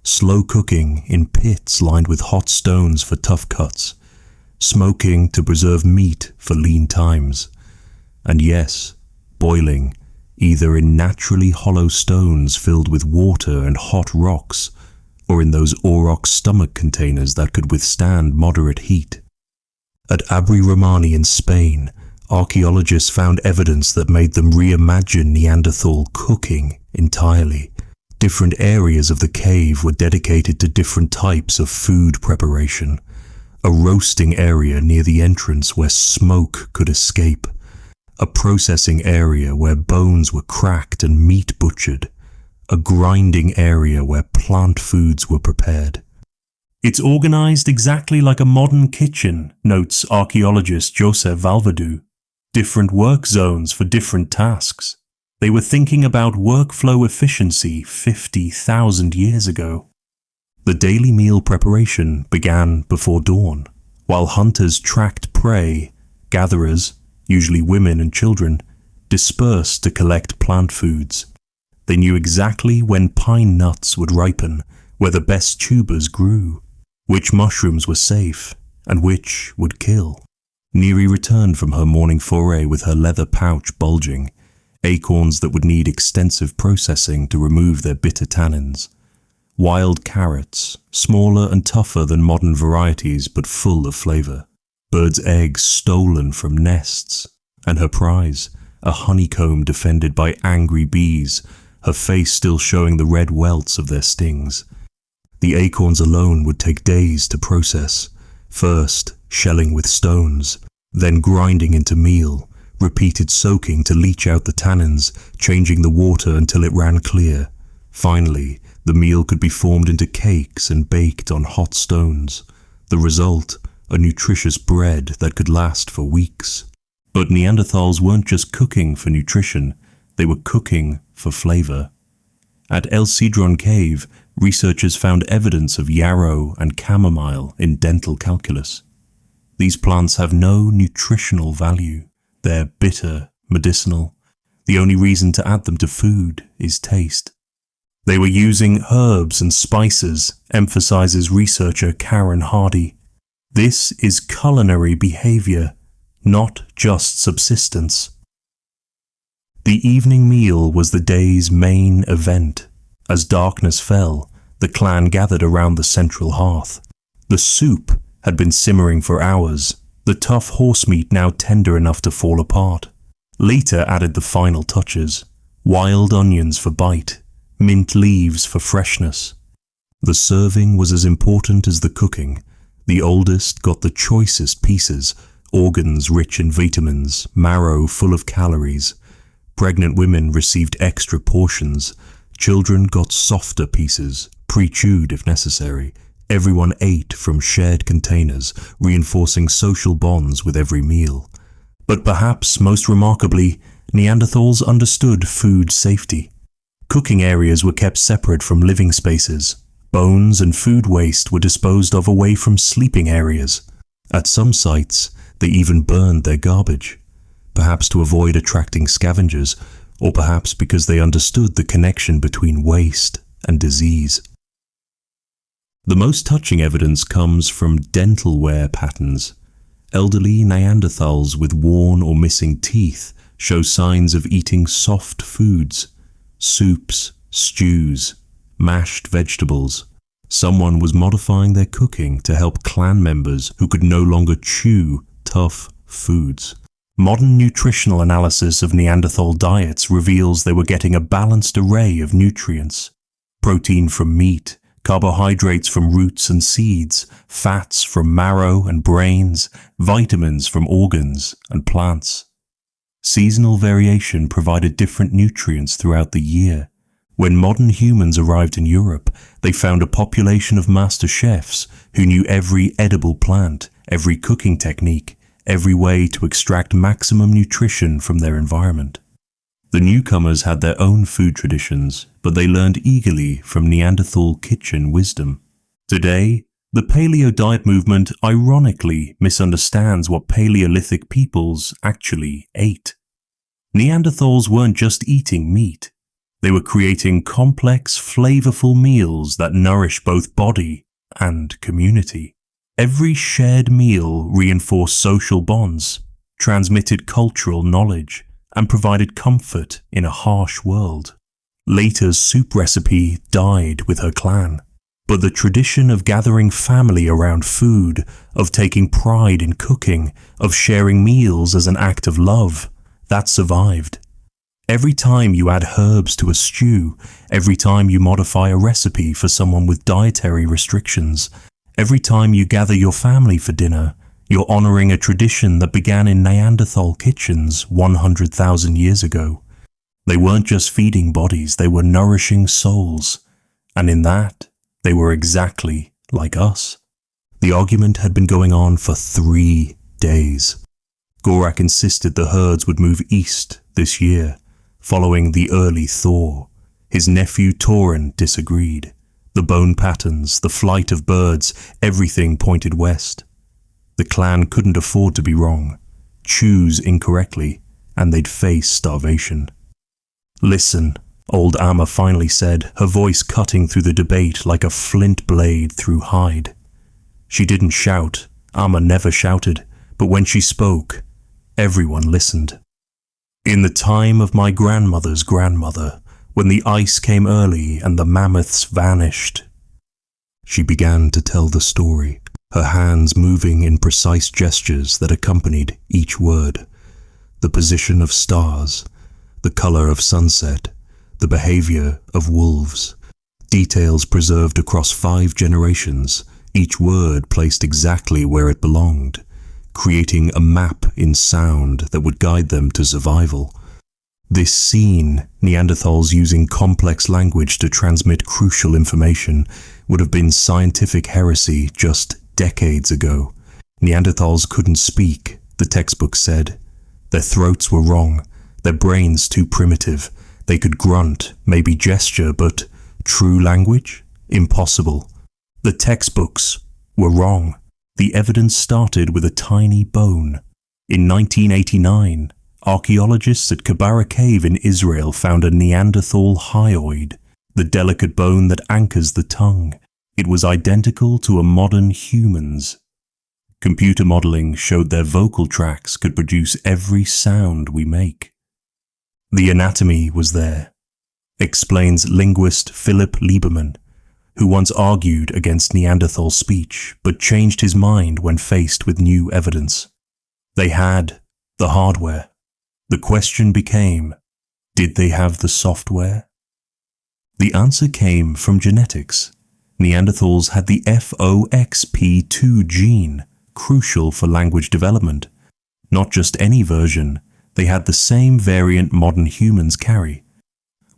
slow cooking in pits lined with hot stones for tough cuts, smoking to preserve meat for lean times, and yes, boiling, either in naturally hollow stones filled with water and hot rocks, or in those auroch stomach containers that could withstand moderate heat. At Abri Romani in Spain, archaeologists found evidence that made them reimagine Neanderthal cooking entirely. Different areas of the cave were dedicated to different types of food preparation. a roasting area near the entrance where smoke could escape, a processing area where bones were cracked and meat butchered, a grinding area where plant foods were prepared. It's organized exactly like a modern kitchen, notes archaeologist Joseph Valverdue. Different work zones for different tasks. They were thinking about workflow efficiency 50,000 years ago. The daily meal preparation began before dawn. While hunters tracked prey, gatherers, usually women and children, dispersed to collect plant foods. They knew exactly when pine nuts would ripen, where the best tubers grew, which mushrooms were safe, and which would kill. Neri returned from her morning foray with her leather pouch bulging, acorns that would need extensive processing to remove their bitter tannins. Wild carrots, smaller and tougher than modern varieties but full of flavor. Birds' eggs stolen from nests. And her prize, a honeycomb defended by angry bees, her face still showing the red welts of their stings. The acorns alone would take days to process, first shelling with stones, then grinding into meal, repeated soaking to leach out the tannins, changing the water until it ran clear. Finally, the meal could be formed into cakes and baked on hot stones. The result, a nutritious bread that could last for weeks. But Neanderthals weren't just cooking for nutrition, they were cooking for flavor. At El Cedron Cave, researchers found evidence of yarrow and chamomile in dental calculus. These plants have no nutritional value. They're bitter, medicinal. The only reason to add them to food is taste. They were using herbs and spices, emphasizes researcher Karen Hardy. This is culinary behavior, not just subsistence. The evening meal was the day's main event. As darkness fell, the clan gathered around the central hearth. The soup had been simmering for hours, the tough horse meat now tender enough to fall apart. Later added the final touches, wild onions for bite, mint leaves for freshness. The serving was as important as the cooking. The oldest got the choicest pieces, organs rich in vitamins, marrow full of calories. Pregnant women received extra portions. Children got softer pieces, pre-chewed if necessary. Everyone ate from shared containers, reinforcing social bonds with every meal. But perhaps most remarkably, Neanderthals understood food safety. Cooking areas were kept separate from living spaces. Bones and food waste were disposed of away from sleeping areas. At some sites, they even burned their garbage, perhaps to avoid attracting scavengers, or perhaps because they understood the connection between waste and disease. The most touching evidence comes from dental wear patterns. Elderly Neanderthals with worn or missing teeth show signs of eating soft foods, soups, stews, mashed vegetables. Someone was modifying their cooking to help clan members who could no longer chew tough foods. Modern nutritional analysis of Neanderthal diets reveals they were getting a balanced array of nutrients. Protein from meat, carbohydrates from roots and seeds, fats from marrow and brains, vitamins from organs and plants. Seasonal variation provided different nutrients throughout the year. When modern humans arrived in Europe, they found a population of master chefs who knew every edible plant, every cooking technique, every way to extract maximum nutrition from their environment. The newcomers had their own food traditions, but they learned eagerly from Neanderthal Kitchen wisdom. Today, the paleo diet movement ironically misunderstands what Paleolithic peoples actually ate. Neanderthals weren't just eating meat. They were creating complex, flavorful meals that nourish both body and community. Every shared meal reinforced social bonds, transmitted cultural knowledge, and provided comfort in a harsh world. Later's soup recipe died with her clan, but the tradition of gathering family around food, of taking pride in cooking, of sharing meals as an act of love, that survived. Every time you add herbs to a stew, every time you modify a recipe for someone with dietary restrictions, Every time you gather your family for dinner, you're honoring a tradition that began in Neanderthal kitchens 100,000 years ago. They weren't just feeding bodies, they were nourishing souls. And in that, they were exactly like us. The argument had been going on for 3 days. Gorak insisted the herds would move east this year, following the early thaw. His nephew Thorin disagreed. The bone patterns, the flight of birds, everything pointed west. The clan couldn't afford to be wrong, choose incorrectly, and they'd face starvation. "Listen," old Amma finally said, her voice cutting through the debate like a flint blade through hide. She didn't shout, Amma never shouted, but when she spoke, everyone listened. "In the time of my grandmother's grandmother, when the ice came early and the mammoths vanished." She began to tell the story, her hands moving in precise gestures that accompanied each word. The position of stars, the color of sunset, the behavior of wolves. Details preserved across 5 generations, each word placed exactly where it belonged, creating a map in sound that would guide them to survival. This scene, Neanderthals using complex language to transmit crucial information, would have been scientific heresy just decades ago. Neanderthals couldn't speak, the textbook said. Their throats were wrong, their brains too primitive. They could grunt, maybe gesture, but true language? Impossible. The textbooks were wrong. The evidence started with a tiny bone. In 1989, archaeologists at Kibara Cave in Israel found a Neanderthal hyoid, the delicate bone that anchors the tongue. It was identical to a modern human's. Computer modeling showed their vocal tracts could produce every sound we make. The anatomy was there, explains linguist Philip Lieberman, who once argued against Neanderthal speech but changed his mind when faced with new evidence. They had the hardware. The question became, did they have the software? The answer came from genetics. Neanderthals had the FOXP2 gene, crucial for language development. Not just any version, they had the same variant modern humans carry.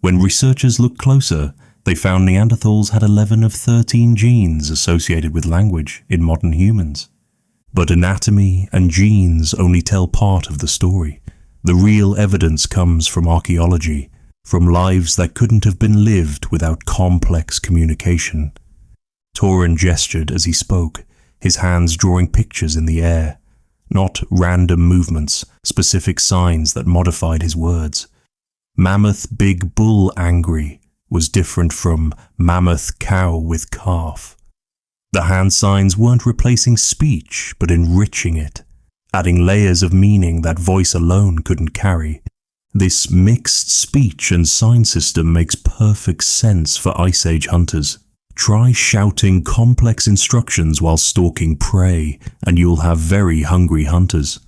When researchers looked closer, they found Neanderthals had 11 of 13 genes associated with language in modern humans. But anatomy and genes only tell part of the story. The real evidence comes from archaeology, from lives that couldn't have been lived without complex communication. Thorin gestured as he spoke, his hands drawing pictures in the air. Not random movements, specific signs that modified his words. Mammoth big bull angry was different from mammoth cow with calf. The hand signs weren't replacing speech, but enriching it, adding layers of meaning that voice alone couldn't carry. This mixed speech and sign system makes perfect sense for Ice Age hunters. Try shouting complex instructions while stalking prey, and you'll have very hungry hunters.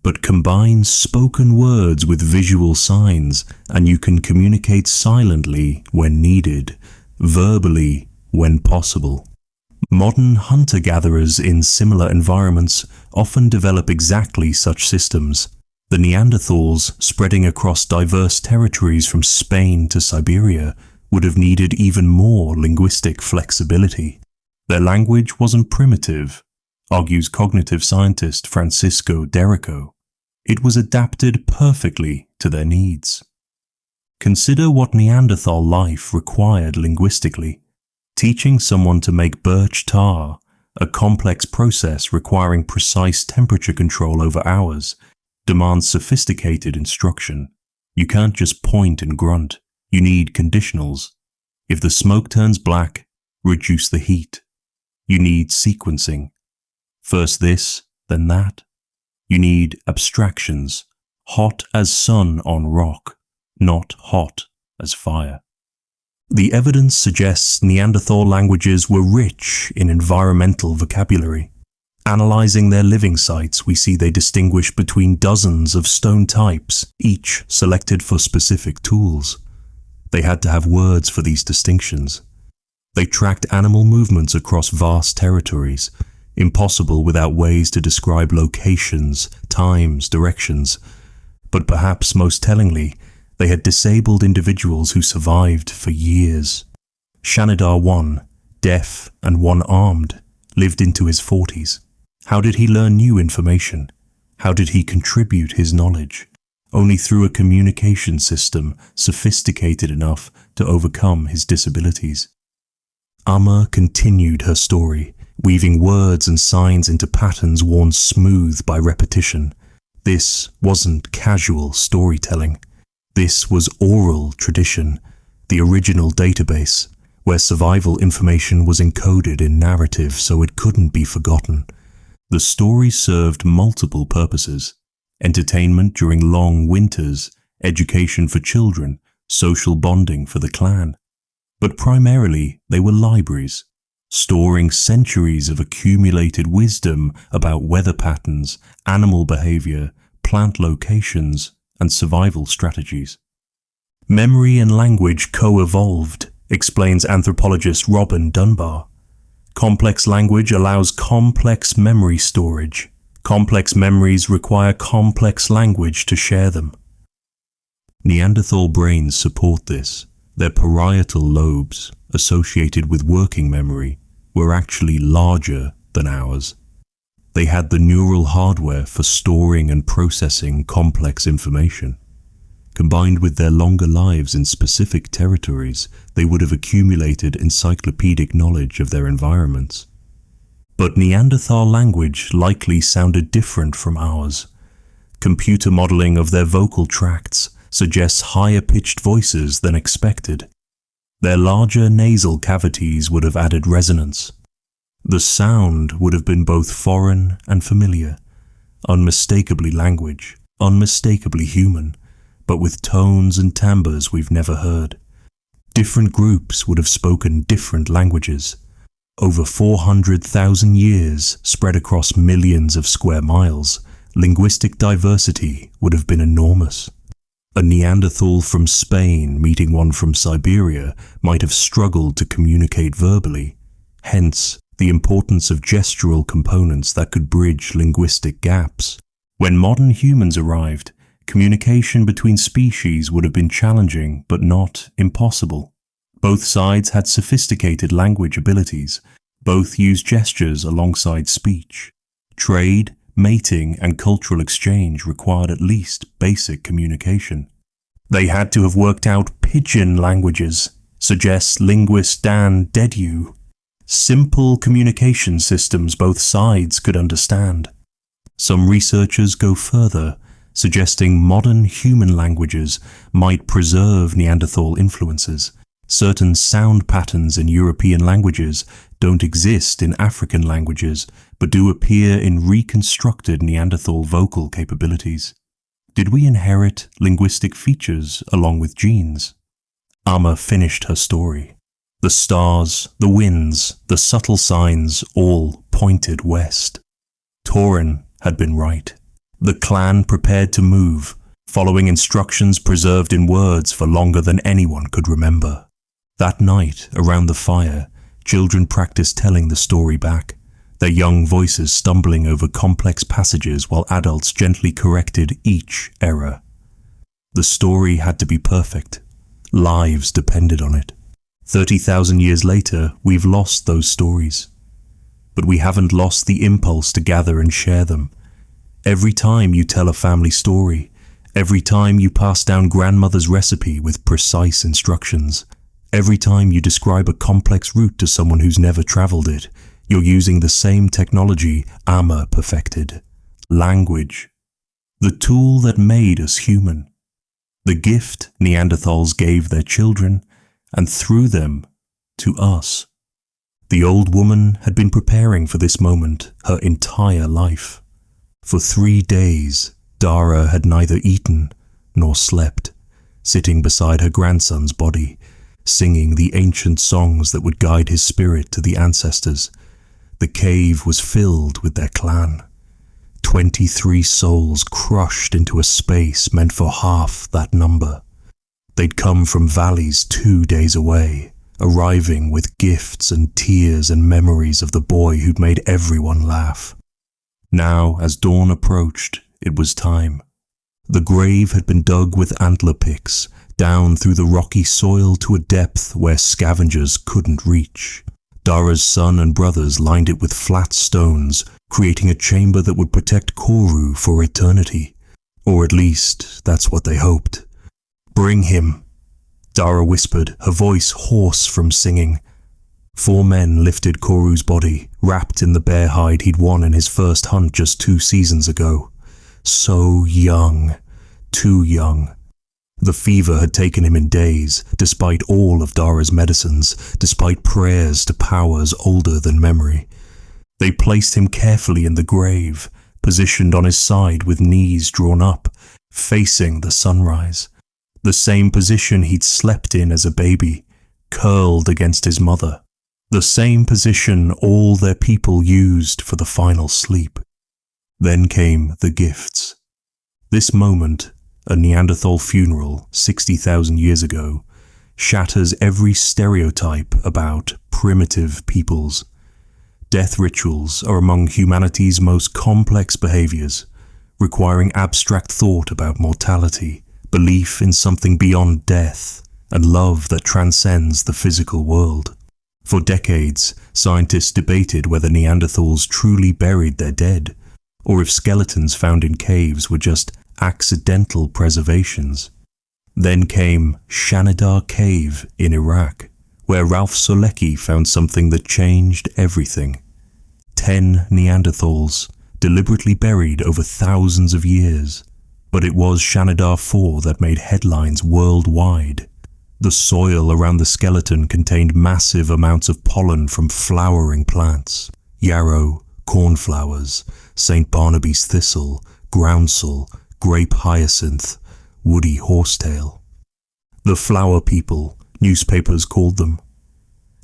But combine spoken words with visual signs, and you can communicate silently when needed, verbally when possible. Modern hunter-gatherers in similar environments often develop exactly such systems. The Neanderthals, spreading across diverse territories from Spain to Siberia, would have needed even more linguistic flexibility. Their language wasn't primitive, argues cognitive scientist Francisco Derrico. It was adapted perfectly to their needs. Consider what Neanderthal life required linguistically. Teaching someone to make birch tar, a complex process requiring precise temperature control over hours, demands sophisticated instruction. You can't just point and grunt. You need conditionals. If the smoke turns black, reduce the heat. You need sequencing. First this, then that. You need abstractions. Hot as sun on rock, not hot as fire. The evidence suggests Neanderthal languages were rich in environmental vocabulary. Analyzing their living sites, we see they distinguish between dozens of stone types, each selected for specific tools. They had to have words for these distinctions. They tracked animal movements across vast territories, impossible without ways to describe locations, times, directions. But perhaps most tellingly, they had disabled individuals who survived for years. Shanidar 1, deaf and one-armed, lived into his 40s. How did he learn new information? How did he contribute his knowledge? Only through a communication system sophisticated enough to overcome his disabilities. Amma continued her story, weaving words and signs into patterns worn smooth by repetition. This wasn't casual storytelling. This was oral tradition, the original database, where survival information was encoded in narrative so it couldn't be forgotten. The story served multiple purposes: entertainment during long winters, education for children, social bonding for the clan. But primarily, they were libraries, storing centuries of accumulated wisdom about weather patterns, animal behavior, plant locations, and survival strategies. Memory and language co-evolved, explains anthropologist Robin Dunbar. Complex language allows complex memory storage. Complex memories require complex language to share them. Neanderthal brains support this. Their parietal lobes, associated with working memory, were actually larger than ours. They had the neural hardware for storing and processing complex information. Combined with their longer lives in specific territories, they would have accumulated encyclopedic knowledge of their environments. But Neanderthal language likely sounded different from ours. Computer modeling of their vocal tracts suggests higher-pitched voices than expected. Their larger nasal cavities would have added resonance. The sound would have been both foreign and familiar, unmistakably language, unmistakably human, but with tones and timbres we've never heard. Different groups would have spoken different languages. Over 400,000 years, spread across millions of square miles, linguistic diversity would have been enormous. A Neanderthal from Spain meeting one from Siberia might have struggled to communicate verbally, hence the importance of gestural components that could bridge linguistic gaps. When modern humans arrived, communication between species would have been challenging but not impossible. Both sides had sophisticated language abilities. Both used gestures alongside speech. Trade, mating, and cultural exchange required at least basic communication. They had to have worked out pidgin languages, suggests linguist Dan Dediu. Simple communication systems both sides could understand. Some researchers go further, suggesting modern human languages might preserve Neanderthal influences. Certain sound patterns in European languages don't exist in African languages, but do appear in reconstructed Neanderthal vocal capabilities. Did we inherit linguistic features along with genes? Amma finished her story. The stars, the winds, the subtle signs all pointed west. Thorin had been right. The clan prepared to move, following instructions preserved in words for longer than anyone could remember. That night, around the fire, children practiced telling the story back, their young voices stumbling over complex passages while adults gently corrected each error. The story had to be perfect. Lives depended on it. 30,000 years later, we've lost those stories. But we haven't lost the impulse to gather and share them. Every time you tell a family story, every time you pass down grandmother's recipe with precise instructions, every time you describe a complex route to someone who's never traveled it, you're using the same technology Amma perfected. Language. The tool that made us human. The gift Neanderthals gave their children, and through them, to us. The old woman had been preparing for this moment her entire life. For 3 days, Dara had neither eaten nor slept, sitting beside her grandson's body, singing the ancient songs that would guide his spirit to the ancestors. The cave was filled with their clan. 23 souls crushed into a space meant for half that number. They'd come from valleys 2 days away, arriving with gifts and tears and memories of the boy who'd made everyone laugh. Now, as dawn approached, it was time. The grave had been dug with antler picks, down through the rocky soil to a depth where scavengers couldn't reach. Dara's son and brothers lined it with flat stones, creating a chamber that would protect Koru for eternity. Or at least, that's what they hoped. "Bring him," Dara whispered, her voice hoarse from singing. 4 men lifted Koru's body, wrapped in the bear hide he'd won in his first hunt just 2 seasons ago. So young, too young. The fever had taken him in days, despite all of Dara's medicines, despite prayers to powers older than memory. They placed him carefully in the grave, positioned on his side with knees drawn up, facing the sunrise. The same position he'd slept in as a baby, curled against his mother. The same position all their people used for the final sleep. Then came the gifts. This moment, a Neanderthal funeral 60,000 years ago, shatters every stereotype about primitive peoples. Death rituals are among humanity's most complex behaviors, requiring abstract thought about mortality, belief in something beyond death, and love that transcends the physical world. For decades, scientists debated whether Neanderthals truly buried their dead, or if skeletons found in caves were just accidental preservations. Then came Shanidar Cave in Iraq, where Ralph Solecki found something that changed everything. 10 Neanderthals, deliberately buried over thousands of years. But it was Shanidar 4 that made headlines worldwide. The soil around the skeleton contained massive amounts of pollen from flowering plants: yarrow, cornflowers, St. Barnaby's thistle, groundsel, grape hyacinth, woody horsetail. The flower people, newspapers called them.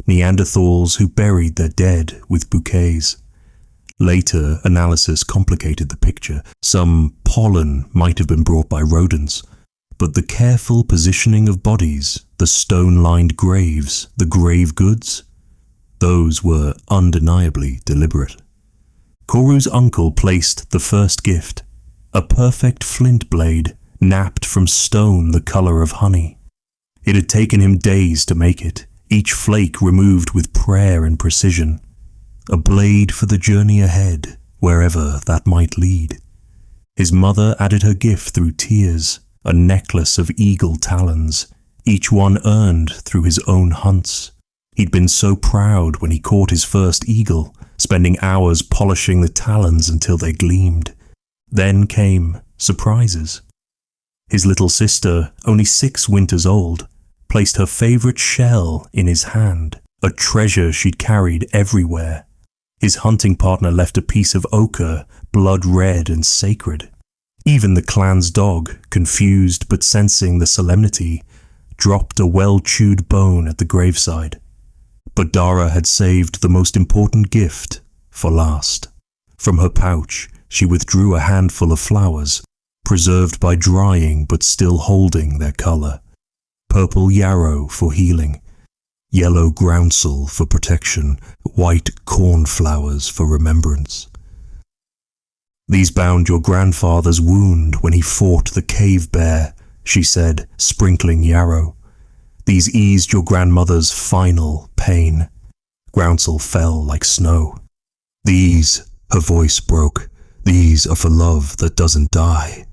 Neanderthals who buried their dead with bouquets. Later, analysis complicated the picture. Some pollen might have been brought by rodents, but the careful positioning of bodies, the stone-lined graves, the grave goods, those were undeniably deliberate. Koru's uncle placed the first gift, a perfect flint blade, napped from stone the color of honey. It had taken him days to make it, each flake removed with prayer and precision. A blade for the journey ahead, wherever that might lead. His mother added her gift through tears, a necklace of eagle talons, each one earned through his own hunts. He'd been so proud when he caught his first eagle, spending hours polishing the talons until they gleamed. Then came surprises. His little sister, only 6 winters old, placed her favorite shell in his hand, a treasure she'd carried everywhere. His hunting partner left a piece of ochre, blood red and sacred. Even the clan's dog, confused but sensing the solemnity, dropped a well-chewed bone at the graveside. But Dara had saved the most important gift for last. From her pouch, she withdrew a handful of flowers, preserved by drying but still holding their color. Purple yarrow for healing, yellow groundsel for protection, white cornflowers for remembrance. "These bound your grandfather's wound when he fought the cave bear," she said, sprinkling yarrow. "These eased your grandmother's final pain." Groundsel fell like snow. "These," her voice broke, "these are for love that doesn't die."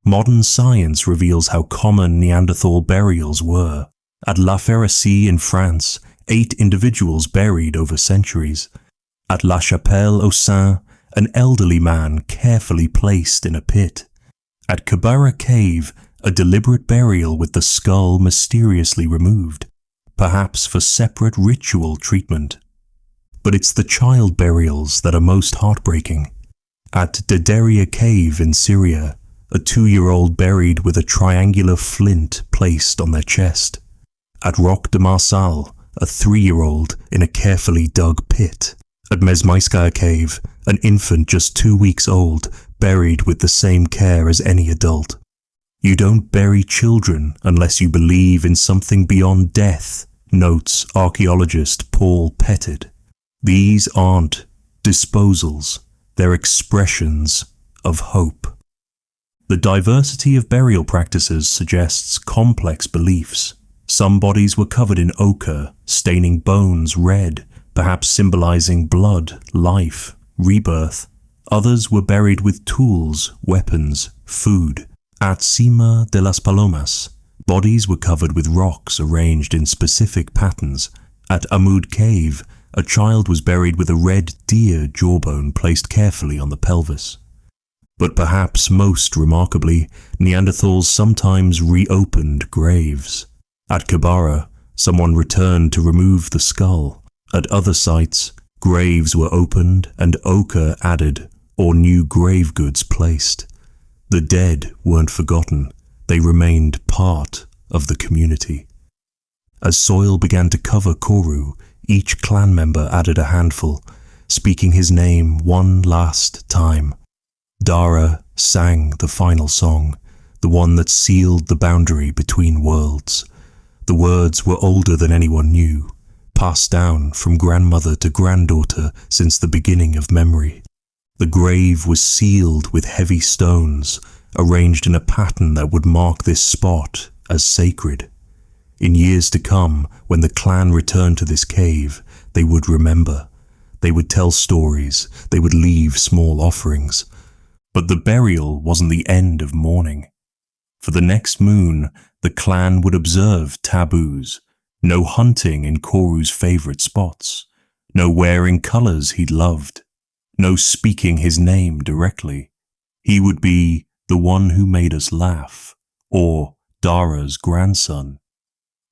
Modern science reveals how common Neanderthal burials were. At La Ferracie in France, 8 individuals buried over centuries. At La Chapelle au Sein, an elderly man carefully placed in a pit. At Kibara Cave, a deliberate burial with the skull mysteriously removed, perhaps for separate ritual treatment. But it's the child burials that are most heartbreaking. At Dederia Cave in Syria, a 2-year-old buried with a triangular flint placed on their chest. At Roc de Marsal, a 3-year-old in a carefully dug pit. At Mezmaiskaya Cave, an infant just 2 weeks old, buried with the same care as any adult. You don't bury children unless you believe in something beyond death, notes archaeologist Paul Pettit. These aren't disposals, they're expressions of hope. The diversity of burial practices suggests complex beliefs. Some bodies were covered in ochre, staining bones red, perhaps symbolizing blood, life, rebirth. Others were buried with tools, weapons, food. At Cima de las Palomas, bodies were covered with rocks arranged in specific patterns. At Amud Cave, a child was buried with a red deer jawbone placed carefully on the pelvis. But perhaps most remarkably, Neanderthals sometimes reopened graves. At Kibara, someone returned to remove the skull. At other sites, graves were opened and ochre added, or new grave goods placed. The dead weren't forgotten, they remained part of the community. As soil began to cover Koru, each clan member added a handful, speaking his name one last time. Dara sang the final song, the one that sealed the boundary between worlds. The words were older than anyone knew, passed down from grandmother to granddaughter since the beginning of memory. The grave was sealed with heavy stones, arranged in a pattern that would mark this spot as sacred. In years to come, when the clan returned to this cave, they would remember. They would tell stories, they would leave small offerings. But the burial wasn't the end of mourning. For the next moon, the clan would observe taboos. No hunting in Koru's favorite spots. No wearing colors he'd loved. No speaking his name directly. He would be the one who made us laugh, or Dara's grandson,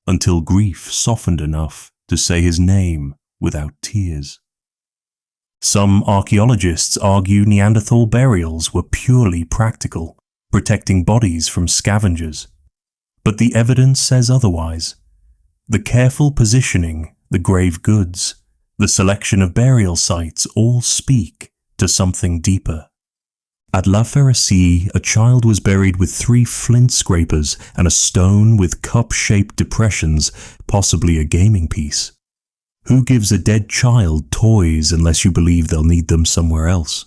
until grief softened enough to say his name without tears. Some archaeologists argue Neanderthal burials were purely practical, protecting bodies from scavengers. But the evidence says otherwise. The careful positioning, the grave goods, the selection of burial sites all speak to something deeper. At La Ferracie, a child was buried with 3 flint scrapers and a stone with cup-shaped depressions, possibly a gaming piece. Who gives a dead child toys unless you believe they'll need them somewhere else?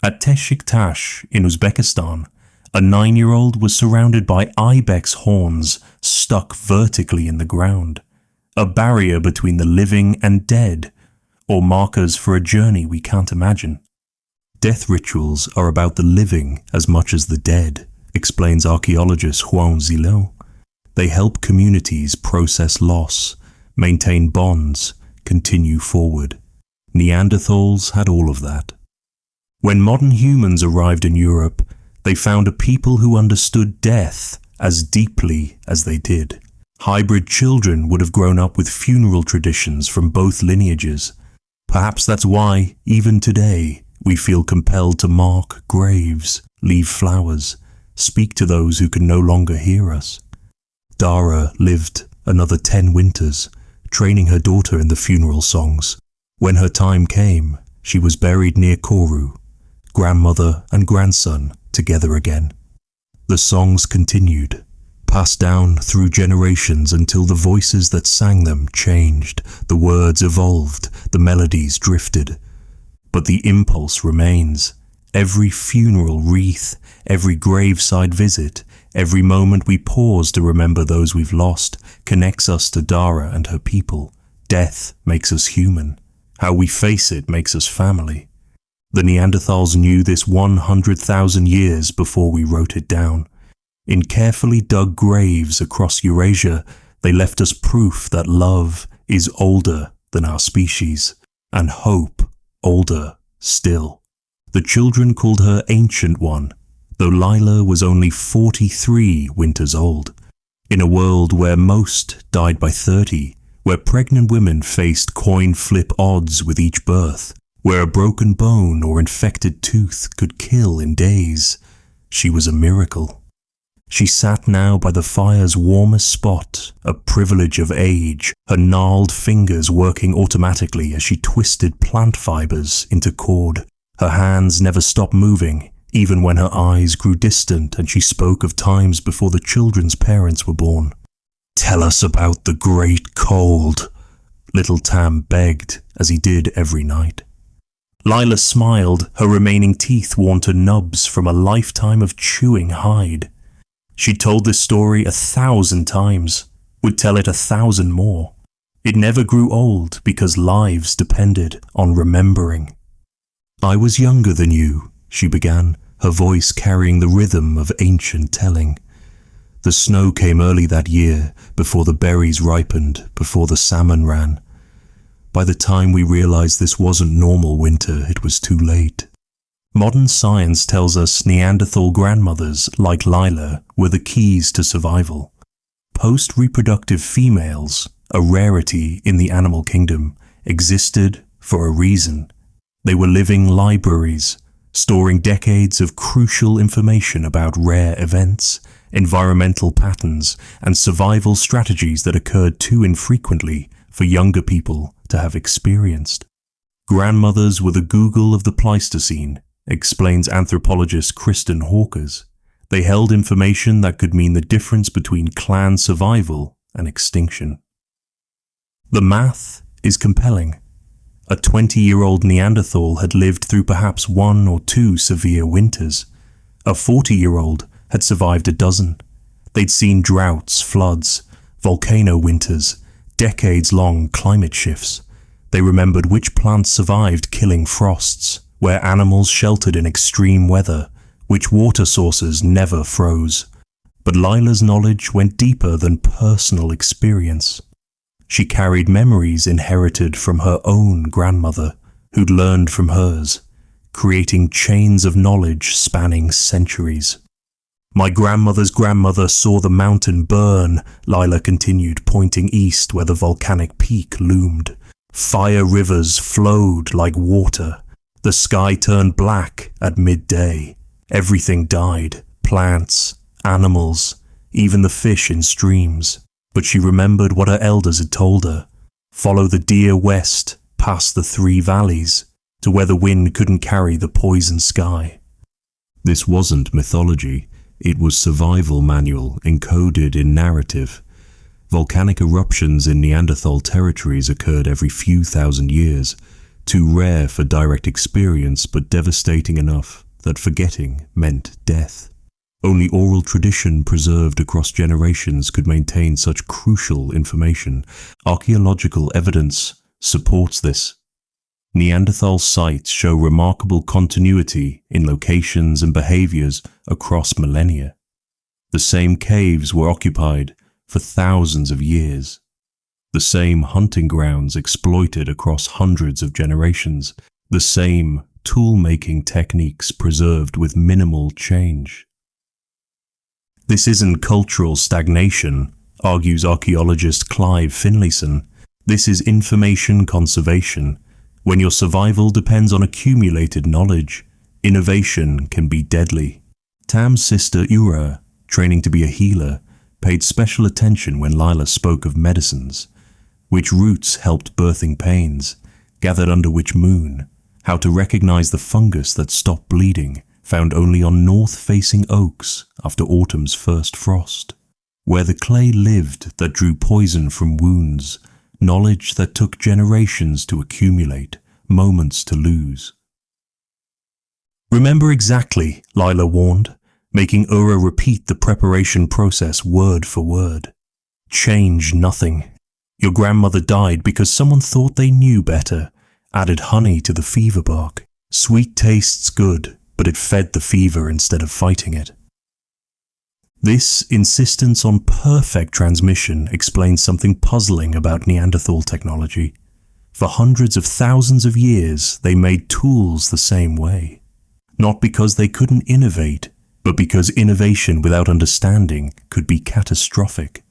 At Teshiktash in Uzbekistan, a 9-year-old was surrounded by ibex horns stuck vertically in the ground, a barrier between the living and dead, or markers for a journey we can't imagine. Death rituals are about the living as much as the dead, explains archaeologist Juan Zillo. They help communities process loss, maintain bonds, continue forward. Neanderthals had all of that. When modern humans arrived in Europe, they found a people who understood death as deeply as they did. Hybrid children would have grown up with funeral traditions from both lineages. Perhaps that's why, even today, we feel compelled to mark graves, leave flowers, speak to those who can no longer hear us. Dara lived another 10 winters, training her daughter in the funeral songs. When her time came, she was buried near Koru, grandmother and grandson together again. The songs continued, passed down through generations until the voices that sang them changed, the words evolved, the melodies drifted. But the impulse remains. Every funeral wreath, every graveside visit, every moment we pause to remember those we've lost connects us to Dara and her people. Death makes us human. How we face it makes us family. The Neanderthals knew this 100,000 years before we wrote it down. In carefully dug graves across Eurasia, they left us proof that love is older than our species, and hope older still. The children called her Ancient One, though Lila was only 43 winters old. In a world where most died by 30, where pregnant women faced coin flip odds with each birth, where a broken bone or infected tooth could kill in days, she was a miracle. She sat now by the fire's warmest spot, a privilege of age, her gnarled fingers working automatically as she twisted plant fibers into cord. Her hands never stopped moving, even when her eyes grew distant and she spoke of times before the children's parents were born. Tell us about the great cold, little Tam begged as he did every night. Lila smiled, her remaining teeth worn to nubs from a lifetime of chewing hide. She'd told this story 1,000 times, would tell it 1,000 more. It never grew old because lives depended on remembering. I was younger than you, she began, her voice carrying the rhythm of ancient telling. The snow came early that year, before the berries ripened, before the salmon ran. By the time we realized this wasn't normal winter, it was too late. Modern science tells us Neanderthal grandmothers, like Lila, were the keys to survival. Post-reproductive females, a rarity in the animal kingdom, existed for a reason. They were living libraries, storing decades of crucial information about rare events, environmental patterns, and survival strategies that occurred too infrequently for younger people to have experienced. Grandmothers were the Google of the Pleistocene, explains anthropologist Kristen Hawkers. They held information that could mean the difference between clan survival and extinction. The math is compelling. A 20-year-old Neanderthal had lived through perhaps 1 or 2 severe winters. A 40-year-old had survived a dozen. They'd seen droughts, floods, volcano winters, decades-long climate shifts. They remembered which plants survived killing frosts, where animals sheltered in extreme weather, which water sources never froze. But Lila's knowledge went deeper than personal experience. She carried memories inherited from her own grandmother, who'd learned from hers, creating chains of knowledge spanning centuries. My grandmother's grandmother saw the mountain burn, Lila continued, pointing east where the volcanic peak loomed. Fire rivers flowed like water. The sky turned black at midday. Everything died, plants, animals, even the fish in streams. But she remembered what her elders had told her. Follow the deer west, past the 3 valleys, to where the wind couldn't carry the poison sky. This wasn't mythology. It was survival manual encoded in narrative. Volcanic eruptions in Neanderthal territories occurred every few thousand years, too rare for direct experience but devastating enough that forgetting meant death. Only oral tradition preserved across generations could maintain such crucial information. Archaeological evidence supports this. Neanderthal sites show remarkable continuity in locations and behaviors across millennia. The same caves were occupied for thousands of years. The same hunting grounds exploited across hundreds of generations. The same tool-making techniques preserved with minimal change. This isn't cultural stagnation, argues archaeologist Clive Finlayson. This is information conservation. When your survival depends on accumulated knowledge, innovation can be deadly. Tam's sister Ura, training to be a healer, paid special attention when Lila spoke of medicines. Which roots helped birthing pains, gathered under which moon, how to recognize the fungus that stopped bleeding, found only on north-facing oaks after autumn's first frost. Where the clay lived that drew poison from wounds, knowledge that took generations to accumulate, moments to lose. Remember exactly, Lila warned, making Ura repeat the preparation process word for word. Change nothing. Your grandmother died because someone thought they knew better, added honey to the fever bark. Sweet tastes good, but it fed the fever instead of fighting it. This insistence on perfect transmission explains something puzzling about Neanderthal technology. For hundreds of thousands of years, they made tools the same way. Not because they couldn't innovate, but because innovation without understanding could be catastrophic.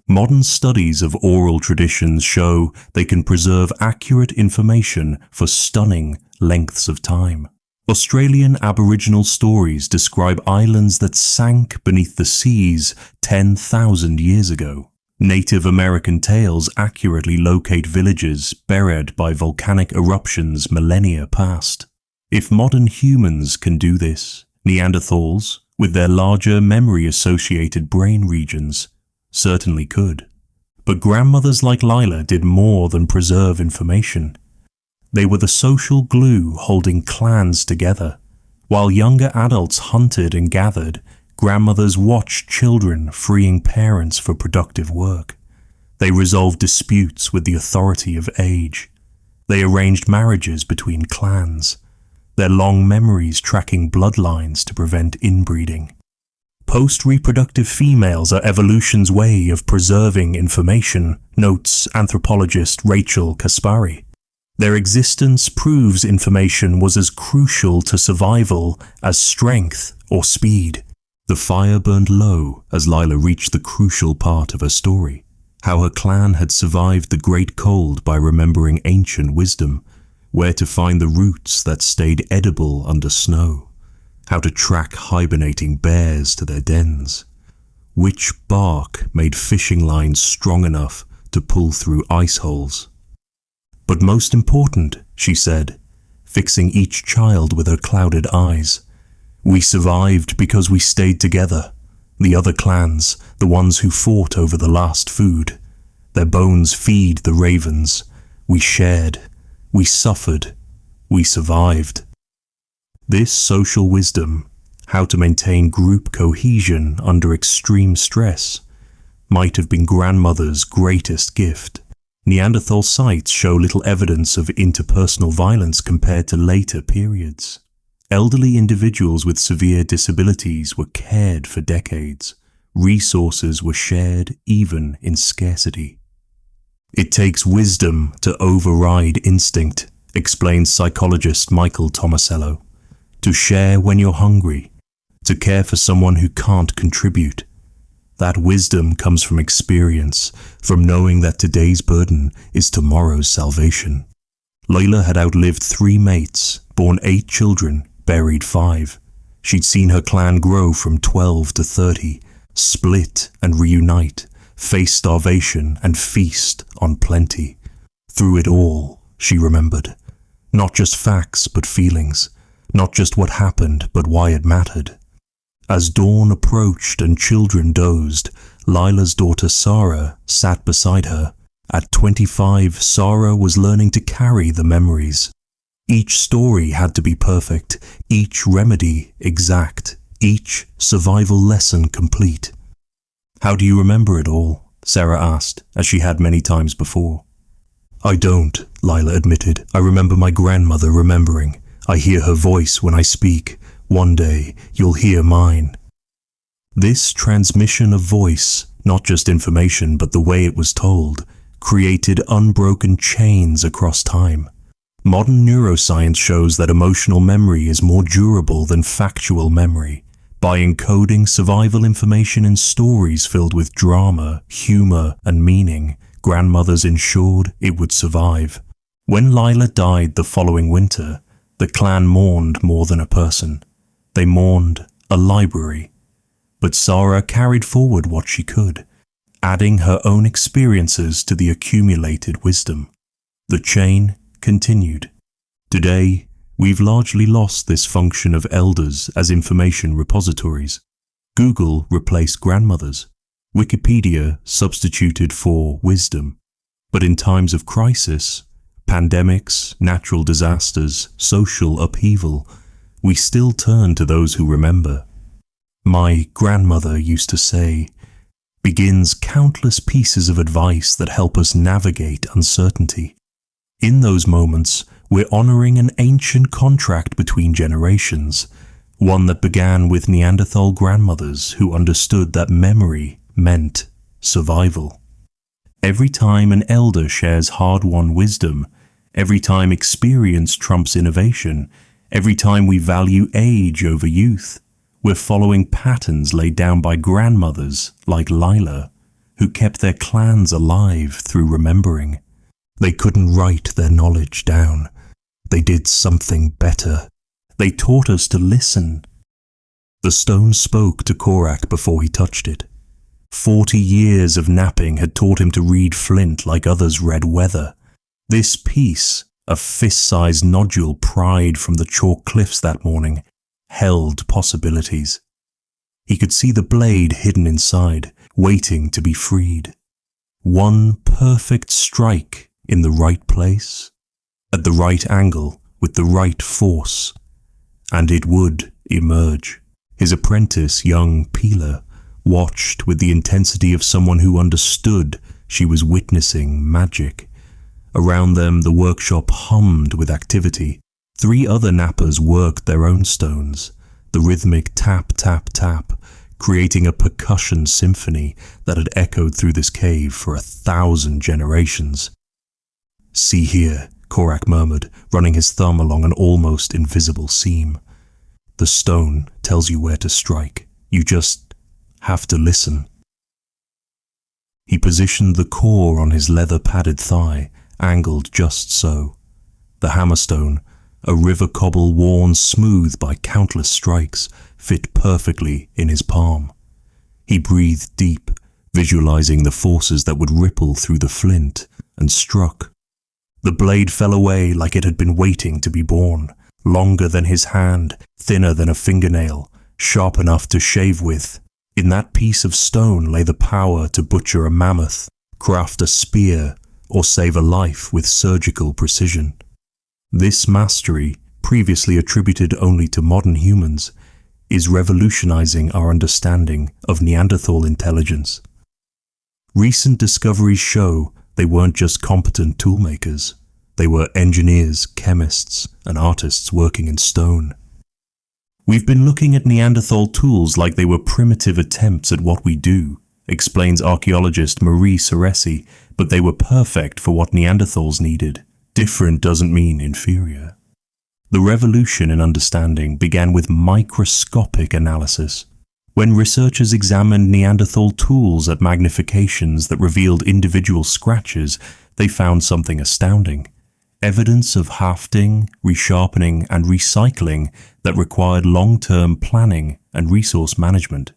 Modern studies of oral traditions show they can preserve accurate information for stunning lengths of time. Australian Aboriginal stories describe islands that sank beneath the seas 10,000 years ago. Native American tales accurately locate villages buried by volcanic eruptions millennia past. If modern humans can do this, Neanderthals, with their larger memory-associated brain regions, certainly could. But grandmothers like Lila did more than preserve information. They were the social glue holding clans together. While younger adults hunted and gathered, grandmothers watched children freeing parents for productive work. They resolved disputes with the authority of age. They arranged marriages between clans, their long memories tracking bloodlines to prevent inbreeding. Post-reproductive females are evolution's way of preserving information, notes anthropologist Rachel Kaspari. Their existence proves information was as crucial to survival as strength or speed. The fire burned low as Lila reached the crucial part of her story, how her clan had survived the Great Cold by remembering ancient wisdom, where to find the roots that stayed edible under snow, how to track hibernating bears to their dens, which bark made fishing lines strong enough to pull through ice holes. But most important, she said, fixing each child with her clouded eyes, we survived because we stayed together. The other clans, the ones who fought over the last food, their bones feed the ravens. We shared, we suffered, we survived. This social wisdom, how to maintain group cohesion under extreme stress, might have been grandmother's greatest gift. Neanderthal sites show little evidence of interpersonal violence compared to later periods. Elderly individuals with severe disabilities were cared for decades. Resources were shared even in scarcity. It takes wisdom to override instinct, explains psychologist Michael Tomasello. To share when you're hungry, to care for someone who can't contribute. That wisdom comes from experience, from knowing that today's burden is tomorrow's salvation. Layla had outlived 3 mates, born 8 children, buried 5. She'd seen her clan grow from 12 to 30, split and reunite, face starvation and feast on plenty. Through it all, she remembered. Not just facts, but feelings. Not just what happened, but why it mattered. As dawn approached and children dozed, Lila's daughter Sarah sat beside her. At 25, Sarah was learning to carry the memories. Each story had to be perfect, each remedy exact, each survival lesson complete. How do you remember it all? Sarah asked, as she had many times before. I don't, Lila admitted. I remember my grandmother remembering. I hear her voice when I speak. One day, you'll hear mine. This transmission of voice, not just information but the way it was told, created unbroken chains across time. Modern neuroscience shows that emotional memory is more durable than factual memory. By encoding survival information in stories filled with drama, humor, and meaning, grandmothers ensured it would survive. When Lila died the following winter, the clan mourned more than a person. They mourned a library. But Sarah carried forward what she could, adding her own experiences to the accumulated wisdom. The chain continued. Today, we've largely lost this function of elders as information repositories. Google replaced grandmothers. Wikipedia substituted for wisdom. But in times of crisis, pandemics, natural disasters, social upheaval, we still turn to those who remember. My grandmother used to say, begins countless pieces of advice that help us navigate uncertainty. In those moments, we're honoring an ancient contract between generations, one that began with Neanderthal grandmothers who understood that memory meant survival. Every time an elder shares hard-won wisdom, every time experience trumps innovation, every time we value age over youth, we're following patterns laid down by grandmothers like Lila, who kept their clans alive through remembering. They couldn't write their knowledge down. They did something better. They taught us to listen. The stone spoke to Korak before he touched it. 40 years of napping had taught him to read flint like others read weather. This piece, a fist-sized nodule pried from the chalk cliffs that morning, held possibilities. He could see the blade hidden inside, waiting to be freed. One perfect strike in the right place, at the right angle, with the right force, and it would emerge. His apprentice, young Peeler, watched with the intensity of someone who understood she was witnessing magic. Around them, the workshop hummed with activity. 3 other knappers worked their own stones, the rhythmic tap, tap, tap, creating a percussion symphony that had echoed through this cave for 1,000 generations. "See here," Korak murmured, running his thumb along an almost invisible seam. "The stone tells you where to strike. You just have to listen." He positioned the core on his leather-padded thigh, angled just so. The hammerstone, a river cobble worn smooth by countless strikes, fit perfectly in his palm. He breathed deep, visualizing the forces that would ripple through the flint, and struck. The blade fell away like it had been waiting to be born, longer than his hand, thinner than a fingernail, sharp enough to shave with. In that piece of stone lay the power to butcher a mammoth, craft a spear, or save a life with surgical precision. This mastery, previously attributed only to modern humans, is revolutionizing our understanding of Neanderthal intelligence. Recent discoveries show they weren't just competent toolmakers. They were engineers, chemists, and artists working in stone. "We've been looking at Neanderthal tools like they were primitive attempts at what we do," explains archaeologist Marie Seresi, "but they were perfect for what Neanderthals needed. Different doesn't mean inferior." The revolution in understanding began with microscopic analysis. When researchers examined Neanderthal tools at magnifications that revealed individual scratches, they found something astounding. Evidence of hafting, resharpening, and recycling that required long-term planning and resource management.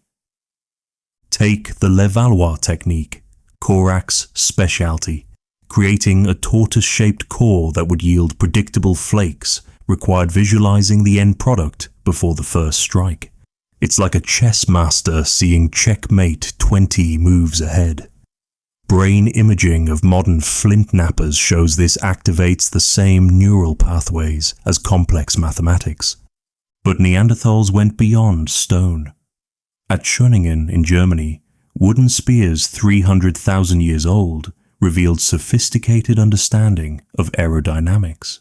Take the Levallois technique, Korak's specialty. Creating a tortoise-shaped core that would yield predictable flakes required visualizing the end product before the first strike. It's like a chess master seeing checkmate 20 moves ahead. Brain imaging of modern flint knappers shows this activates the same neural pathways as complex mathematics. But Neanderthals went beyond stone. At Schöningen in Germany, wooden spears 300,000 years old revealed sophisticated understanding of aerodynamics.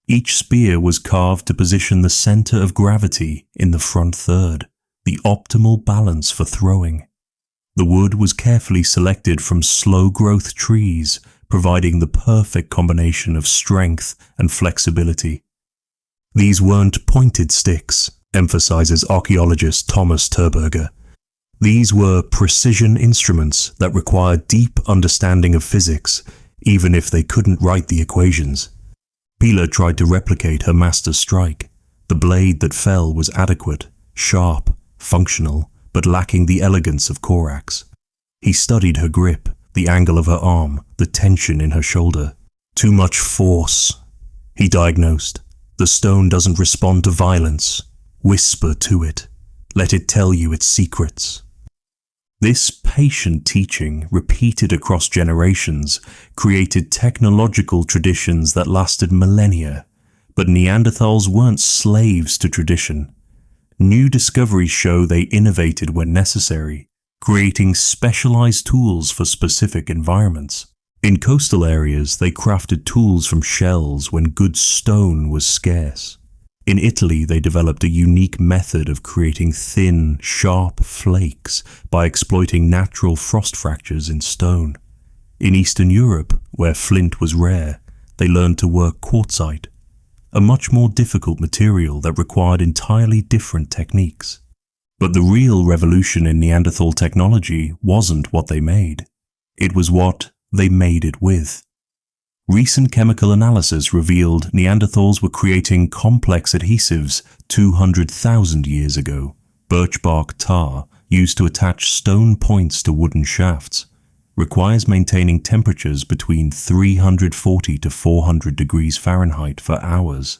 Each spear was carved to position the center of gravity in the front third, the optimal balance for throwing. The wood was carefully selected from slow-growth trees, providing the perfect combination of strength and flexibility. These weren't pointed sticks, emphasizes archaeologist Thomas Terberger. These were precision instruments that required deep understanding of physics, even if they couldn't write the equations. Peeler tried to replicate her master's strike. The blade that fell was adequate, sharp, functional, but lacking the elegance of Korak's. He studied her grip, the angle of her arm, the tension in her shoulder. Too much force, he diagnosed. The stone doesn't respond to violence. Whisper to it. Let it tell you its secrets. This patient teaching, repeated across generations, created technological traditions that lasted millennia. But Neanderthals weren't slaves to tradition. New discoveries show they innovated when necessary, creating specialized tools for specific environments. In coastal areas, they crafted tools from shells when good stone was scarce. In Italy, they developed a unique method of creating thin, sharp flakes by exploiting natural frost fractures in stone. In Eastern Europe, where flint was rare, they learned to work quartzite, a much more difficult material that required entirely different techniques. But the real revolution in Neanderthal technology wasn't what they made. It was what they made it with. Recent chemical analysis revealed Neanderthals were creating complex adhesives 200,000 years ago. Birch bark tar, used to attach stone points to wooden shafts, requires maintaining temperatures between 340 to 400 degrees Fahrenheit for hours.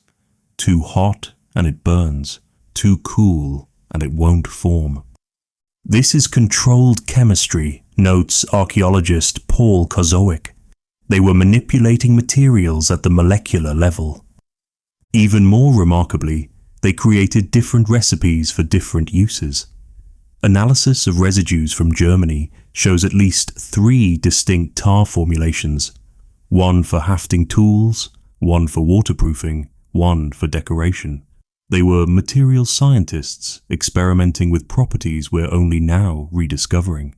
Too hot and it burns. Too cool and it won't form. This is controlled chemistry, notes archaeologist Paul Kozowick. They were manipulating materials at the molecular level. Even more remarkably, they created different recipes for different uses. Analysis of residues from Germany shows at least 3 distinct tar formulations, one for hafting tools, one for waterproofing, one for decoration. They were material scientists experimenting with properties we're only now rediscovering.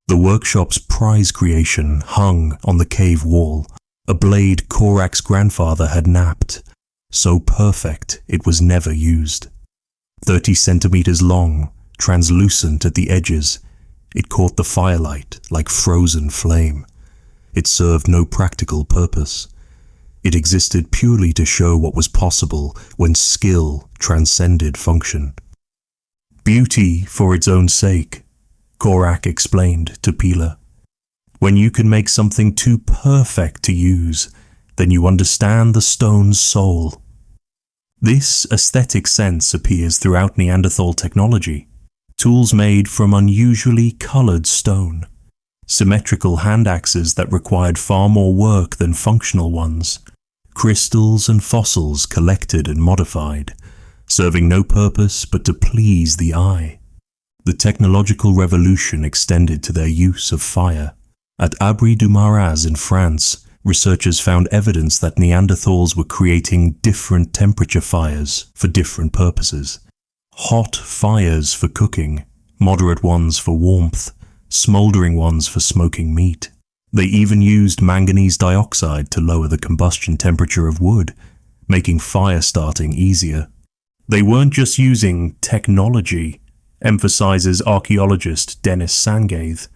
The workshop's prize creation hung on the cave wall, a blade Korak's grandfather had napped, so perfect it was never used. 30 centimeters long, translucent at the edges, it caught the firelight like frozen flame. It served no practical purpose. It existed purely to show what was possible when skill transcended function. Beauty for its own sake, Korak explained to Pila. When you can make something too perfect to use, then you understand the stone's soul. This aesthetic sense appears throughout Neanderthal technology. Tools made from unusually colored stone, symmetrical hand axes that required far more work than functional ones, crystals and fossils collected and modified, serving no purpose but to please the eye. The technological revolution extended to their use of fire. At Abri du Maraz in France, researchers found evidence that Neanderthals were creating different temperature fires for different purposes. Hot fires for cooking, moderate ones for warmth, smoldering ones for smoking meat. They even used manganese dioxide to lower the combustion temperature of wood, making fire starting easier. They weren't just using technology, emphasizes archaeologist Dennis Sangaith.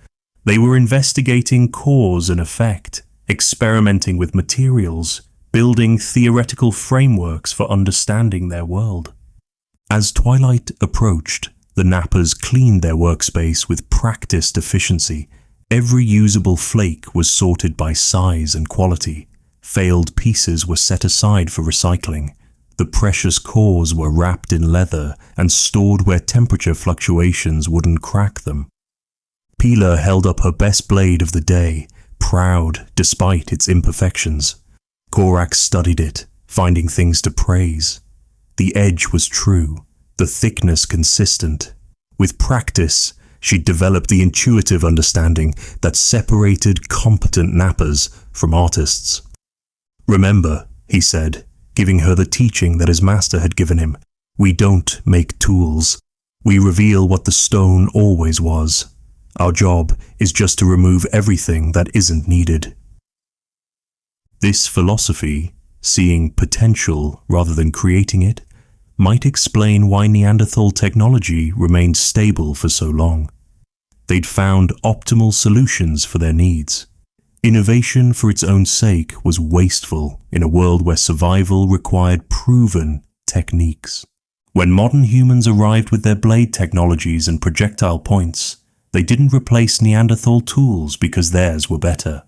They were investigating cause and effect, experimenting with materials, building theoretical frameworks for understanding their world. As twilight approached, the knappers cleaned their workspace with practiced efficiency. Every usable flake was sorted by size and quality. Failed pieces were set aside for recycling. The precious cores were wrapped in leather and stored where temperature fluctuations wouldn't crack them. Pila held up her best blade of the day, proud despite its imperfections. Korak studied it, finding things to praise. The edge was true, the thickness consistent. With practice, she'd developed the intuitive understanding that separated competent knappers from artists. "Remember," he said, giving her the teaching that his master had given him, "we don't make tools. We reveal what the stone always was. Our job is just to remove everything that isn't needed." This philosophy, seeing potential rather than creating it, might explain why Neanderthal technology remained stable for so long. They'd found optimal solutions for their needs. Innovation for its own sake was wasteful in a world where survival required proven techniques. When modern humans arrived with their blade technologies and projectile points, they didn't replace Neanderthal tools because theirs were better.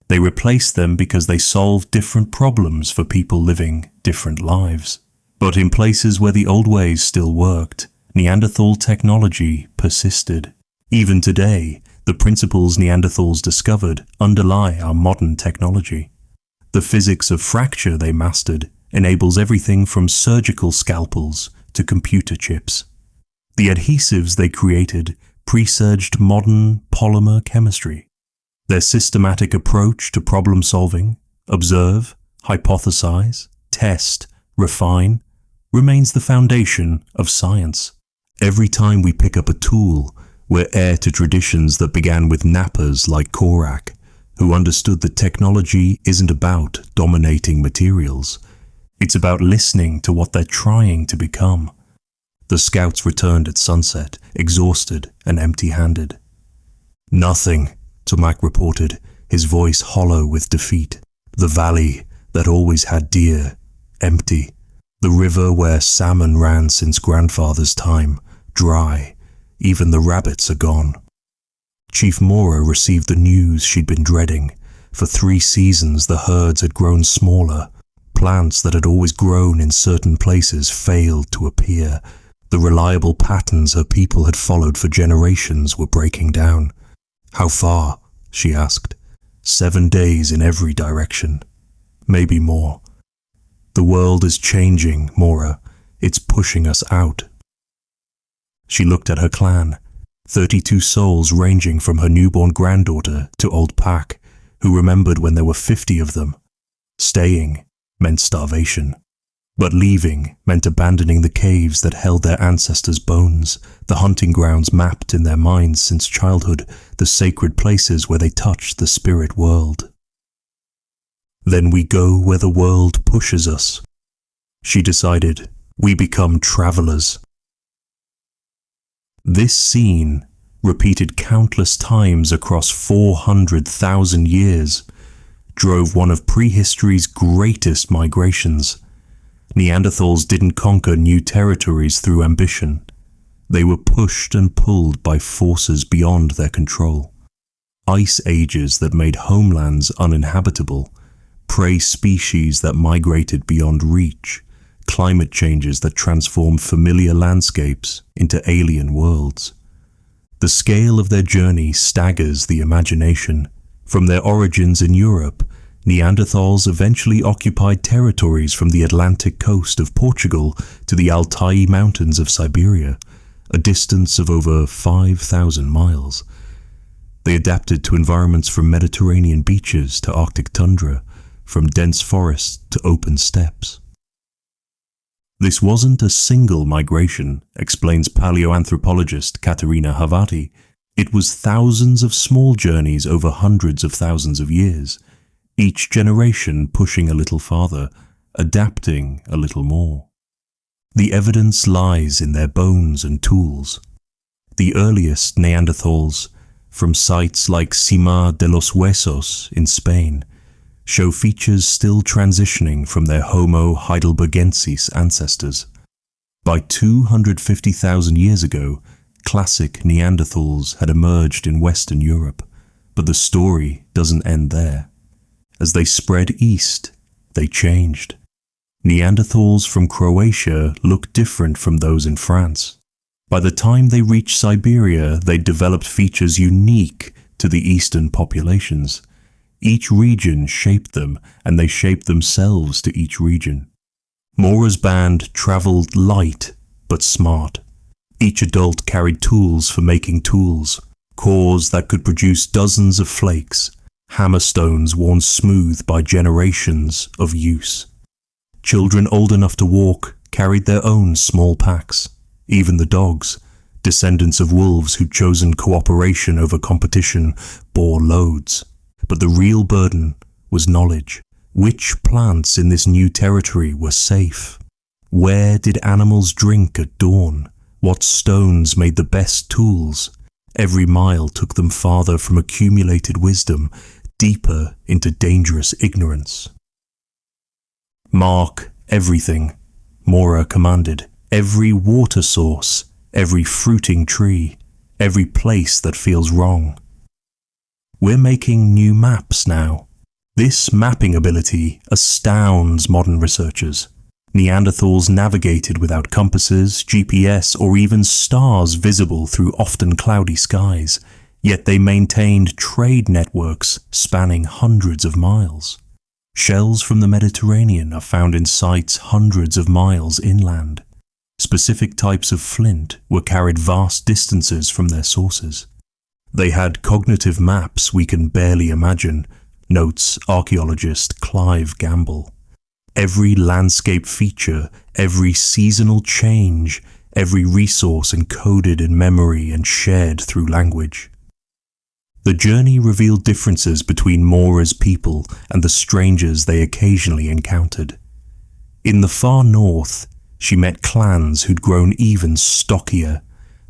They replaced them because they solved different problems for people living different lives. But in places where the old ways still worked, Neanderthal technology persisted. Even today, the principles Neanderthals discovered underlie our modern technology. The physics of fracture they mastered enables everything from surgical scalpels to computer chips. The adhesives they created presaged modern polymer chemistry. Their systematic approach to problem solving, observe, hypothesize, test, refine, remains the foundation of science. Every time we pick up a tool, we're heir to traditions that began with knappers like Korak, who understood that technology isn't about dominating materials. It's about listening to what they're trying to become. The scouts returned at sunset, exhausted and empty-handed. "Nothing," Tomac reported, his voice hollow with defeat. "The valley that always had deer, empty. The river where salmon ran since grandfather's time, dry. Even the rabbits are gone." Chief Mora received the news she'd been dreading. For 3 seasons the herds had grown smaller. Plants that had always grown in certain places failed to appear. The reliable patterns her people had followed for generations were breaking down. How far? She asked. 7 days in every direction. Maybe more. The world is changing, Mora. It's pushing us out. She looked at her clan, 32 souls ranging from her newborn granddaughter to Old Pack, who remembered when there were 50 of them. Staying meant starvation. But leaving meant abandoning the caves that held their ancestors' bones, the hunting grounds mapped in their minds since childhood, the sacred places where they touched the spirit world. Then we go where the world pushes us. She decided, we become travelers. This scene, repeated countless times across 400,000 years, drove one of prehistory's greatest migrations. Neanderthals didn't conquer new territories through ambition. They were pushed and pulled by forces beyond their control. Ice ages that made homelands uninhabitable, prey species that migrated beyond reach, climate changes that transformed familiar landscapes into alien worlds. The scale of their journey staggers the imagination. From their origins in Europe, Neanderthals eventually occupied territories from the Atlantic coast of Portugal to the Altai Mountains of Siberia, a distance of over 5,000 miles. They adapted to environments from Mediterranean beaches to Arctic tundra, from dense forests to open steppes. This wasn't a single migration, explains paleoanthropologist Katerina Havati. It was thousands of small journeys over hundreds of thousands of years, each generation pushing a little farther, adapting a little more. The evidence lies in their bones and tools. The earliest Neanderthals, from sites like Cima de los Huesos in Spain, show features still transitioning from their Homo heidelbergensis ancestors. By 250,000 years ago, classic Neanderthals had emerged in Western Europe, but the story doesn't end there. As they spread east, they changed. Neanderthals from Croatia looked different from those in France. By the time they reached Siberia, they developed features unique to the eastern populations. Each region shaped them, and they shaped themselves to each region. Mora's band traveled light but smart. Each adult carried tools for making tools, cores that could produce dozens of flakes, hammerstones worn smooth by generations of use. Children old enough to walk carried their own small packs. Even the dogs, descendants of wolves who'd chosen cooperation over competition, bore loads. But the real burden was knowledge. Which plants in this new territory were safe? Where did animals drink at dawn? What stones made the best tools? Every mile took them farther from accumulated wisdom, deeper into dangerous ignorance. Mark everything, Mora commanded. Every water source, every fruiting tree, every place that feels wrong. We're making new maps now. This mapping ability astounds modern researchers. Neanderthals navigated without compasses, GPS, or even stars visible through often cloudy skies, yet they maintained trade networks spanning hundreds of miles. Shells from the Mediterranean are found in sites hundreds of miles inland. Specific types of flint were carried vast distances from their sources. They had cognitive maps we can barely imagine, notes archaeologist Clive Gamble. Every landscape feature, every seasonal change, every resource encoded in memory and shared through language. The journey revealed differences between Mora's people and the strangers they occasionally encountered. In the far north, she met clans who'd grown even stockier,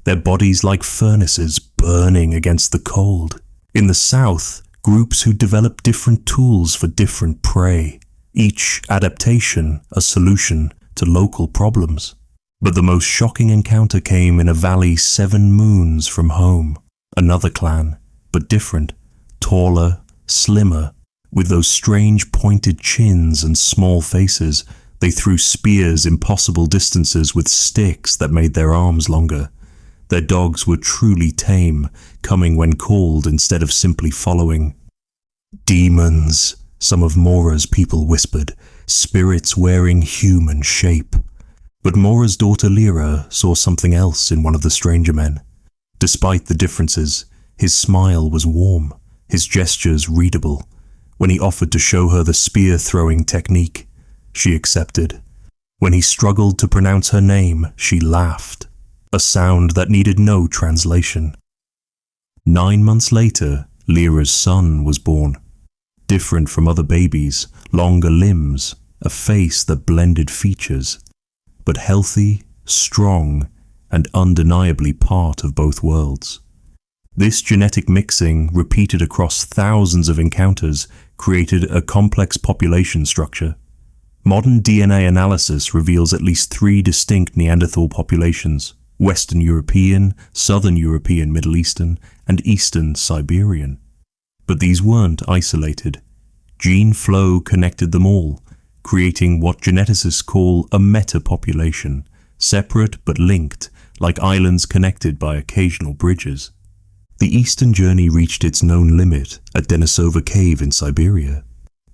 their bodies like furnaces burning against the cold. In the south, groups who developed different tools for different prey, each adaptation a solution to local problems. But the most shocking encounter came in a valley 7 moons from home. Another clan, but different, taller, slimmer, with those strange pointed chins and small faces. They threw spears impossible distances with sticks that made their arms longer. Their dogs were truly tame, coming when called instead of simply following. Demons, some of Mora's people whispered, spirits wearing human shape. But Mora's daughter Lyra saw something else in one of the stranger men. Despite the differences, his smile was warm, his gestures readable. When he offered to show her the spear-throwing technique, she accepted. When he struggled to pronounce her name, she laughed, a sound that needed no translation. 9 months later, Lyra's son was born. Different from other babies, longer limbs, a face that blended features, but healthy, strong, and undeniably part of both worlds. This genetic mixing, repeated across thousands of encounters, created a complex population structure. Modern DNA analysis reveals at least 3 distinct Neanderthal populations: Western European, Southern European Middle Eastern, and Eastern Siberian. But these weren't isolated. Gene flow connected them all, creating what geneticists call a meta-population, separate but linked, like islands connected by occasional bridges. The eastern journey reached its known limit at Denisova Cave in Siberia.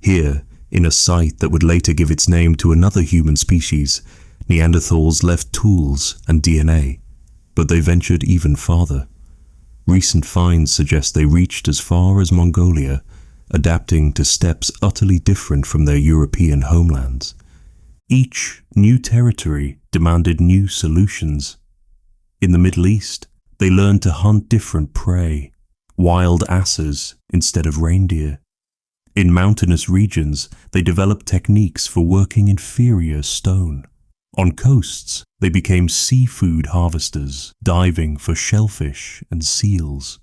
Here, in a site that would later give its name to another human species, Neanderthals left tools and DNA, but they ventured even farther. Recent finds suggest they reached as far as Mongolia, adapting to steppes utterly different from their European homelands. Each new territory demanded new solutions. In the Middle East, they learned to hunt different prey, wild asses instead of reindeer. In mountainous regions, they developed techniques for working inferior stone. On coasts, they became seafood harvesters, diving for shellfish and seals.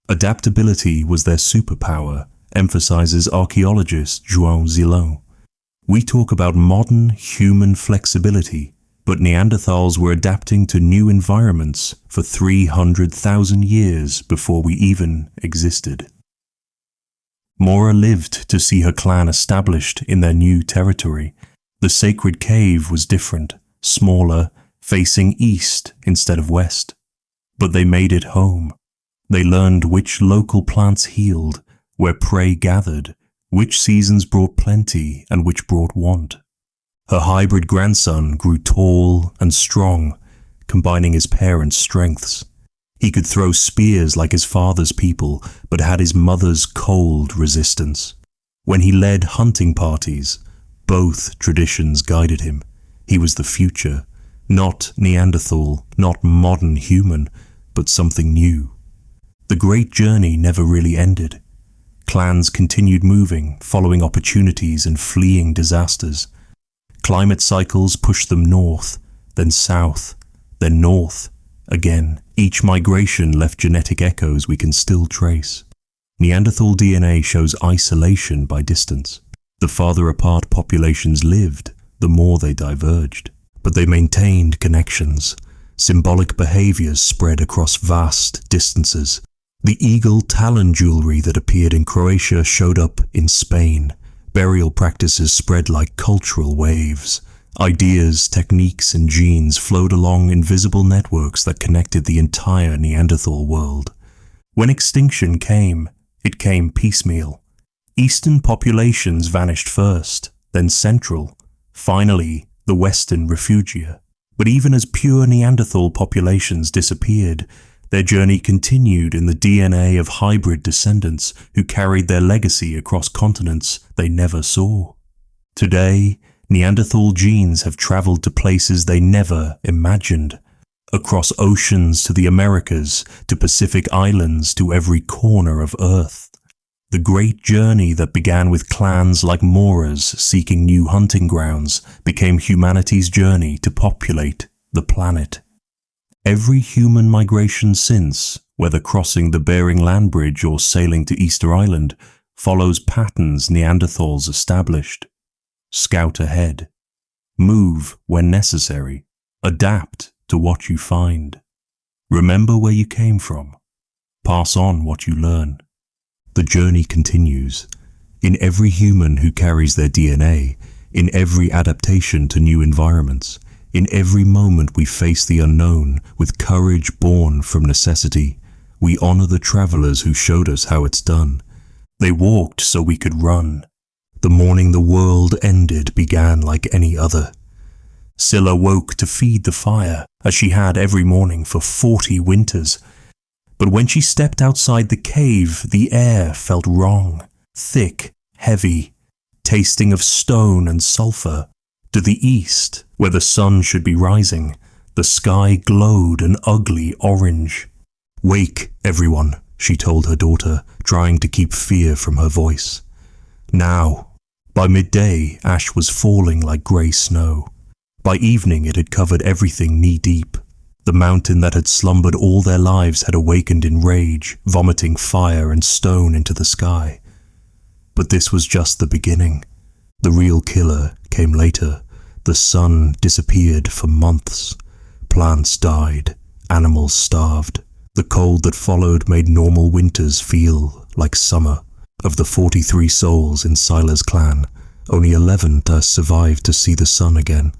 Adaptability was their superpower, emphasizes archaeologist João Zilão. We talk about modern human flexibility, but Neanderthals were adapting to new environments for 300,000 years before we even existed. Mora lived to see her clan established in their new territory. The sacred cave was different, smaller, facing east instead of west. But they made it home. They learned which local plants healed, where prey gathered, which seasons brought plenty and which brought want. Her hybrid grandson grew tall and strong, combining his parents' strengths. He could throw spears like his father's people, but had his mother's cold resistance. When he led hunting parties, both traditions guided him. He was the future, not Neanderthal, not modern human, but something new. The great journey never really ended. Clans continued moving, following opportunities and fleeing disasters. Climate cycles pushed them north, then south, then north, again. Each migration left genetic echoes we can still trace. Neanderthal DNA shows isolation by distance. The farther apart populations lived, the more they diverged. But they maintained connections. Symbolic behaviors spread across vast distances. The eagle talon jewelry that appeared in Croatia showed up in Spain. Burial practices spread like cultural waves. Ideas, techniques, and genes flowed along invisible networks that connected the entire Neanderthal world. When extinction came, it came piecemeal. Eastern populations vanished first, then Central, finally the Western refugia. But even as pure Neanderthal populations disappeared, their journey continued in the DNA of hybrid descendants who carried their legacy across continents they never saw. Today, Neanderthal genes have traveled to places they never imagined, across oceans to the Americas, to Pacific Islands, to every corner of Earth. The great journey that began with clans like Mora's seeking new hunting grounds became humanity's journey to populate the planet. Every human migration since, whether crossing the Bering Land Bridge or sailing to Easter Island, follows patterns Neanderthals established. Scout ahead. Move when necessary. Adapt to what you find. Remember where you came from. Pass on what you learn. The journey continues. In every human who carries their DNA, in every adaptation to new environments, In every moment we face the unknown with courage born from necessity. We honor the travelers who showed us how it's done. They walked so we could run. The morning the world ended began like any other. Scylla woke to feed the fire, as she had every morning for 40 winters. But when she stepped outside the cave, the air felt wrong, thick, heavy, tasting of stone and sulfur. To the east, where the sun should be rising, the sky glowed an ugly orange. "Wake, everyone," she told her daughter, trying to keep fear from her voice. Now. By midday, ash was falling like grey snow. By evening it had covered everything knee-deep. The mountain that had slumbered all their lives had awakened in rage, vomiting fire and stone into the sky. But this was just the beginning. The real killer came later. The sun disappeared for months. Plants died. Animals starved. The cold that followed made normal winters feel like summer. Of the 43 souls in Scylla's clan, only 11 survived to see the sun again.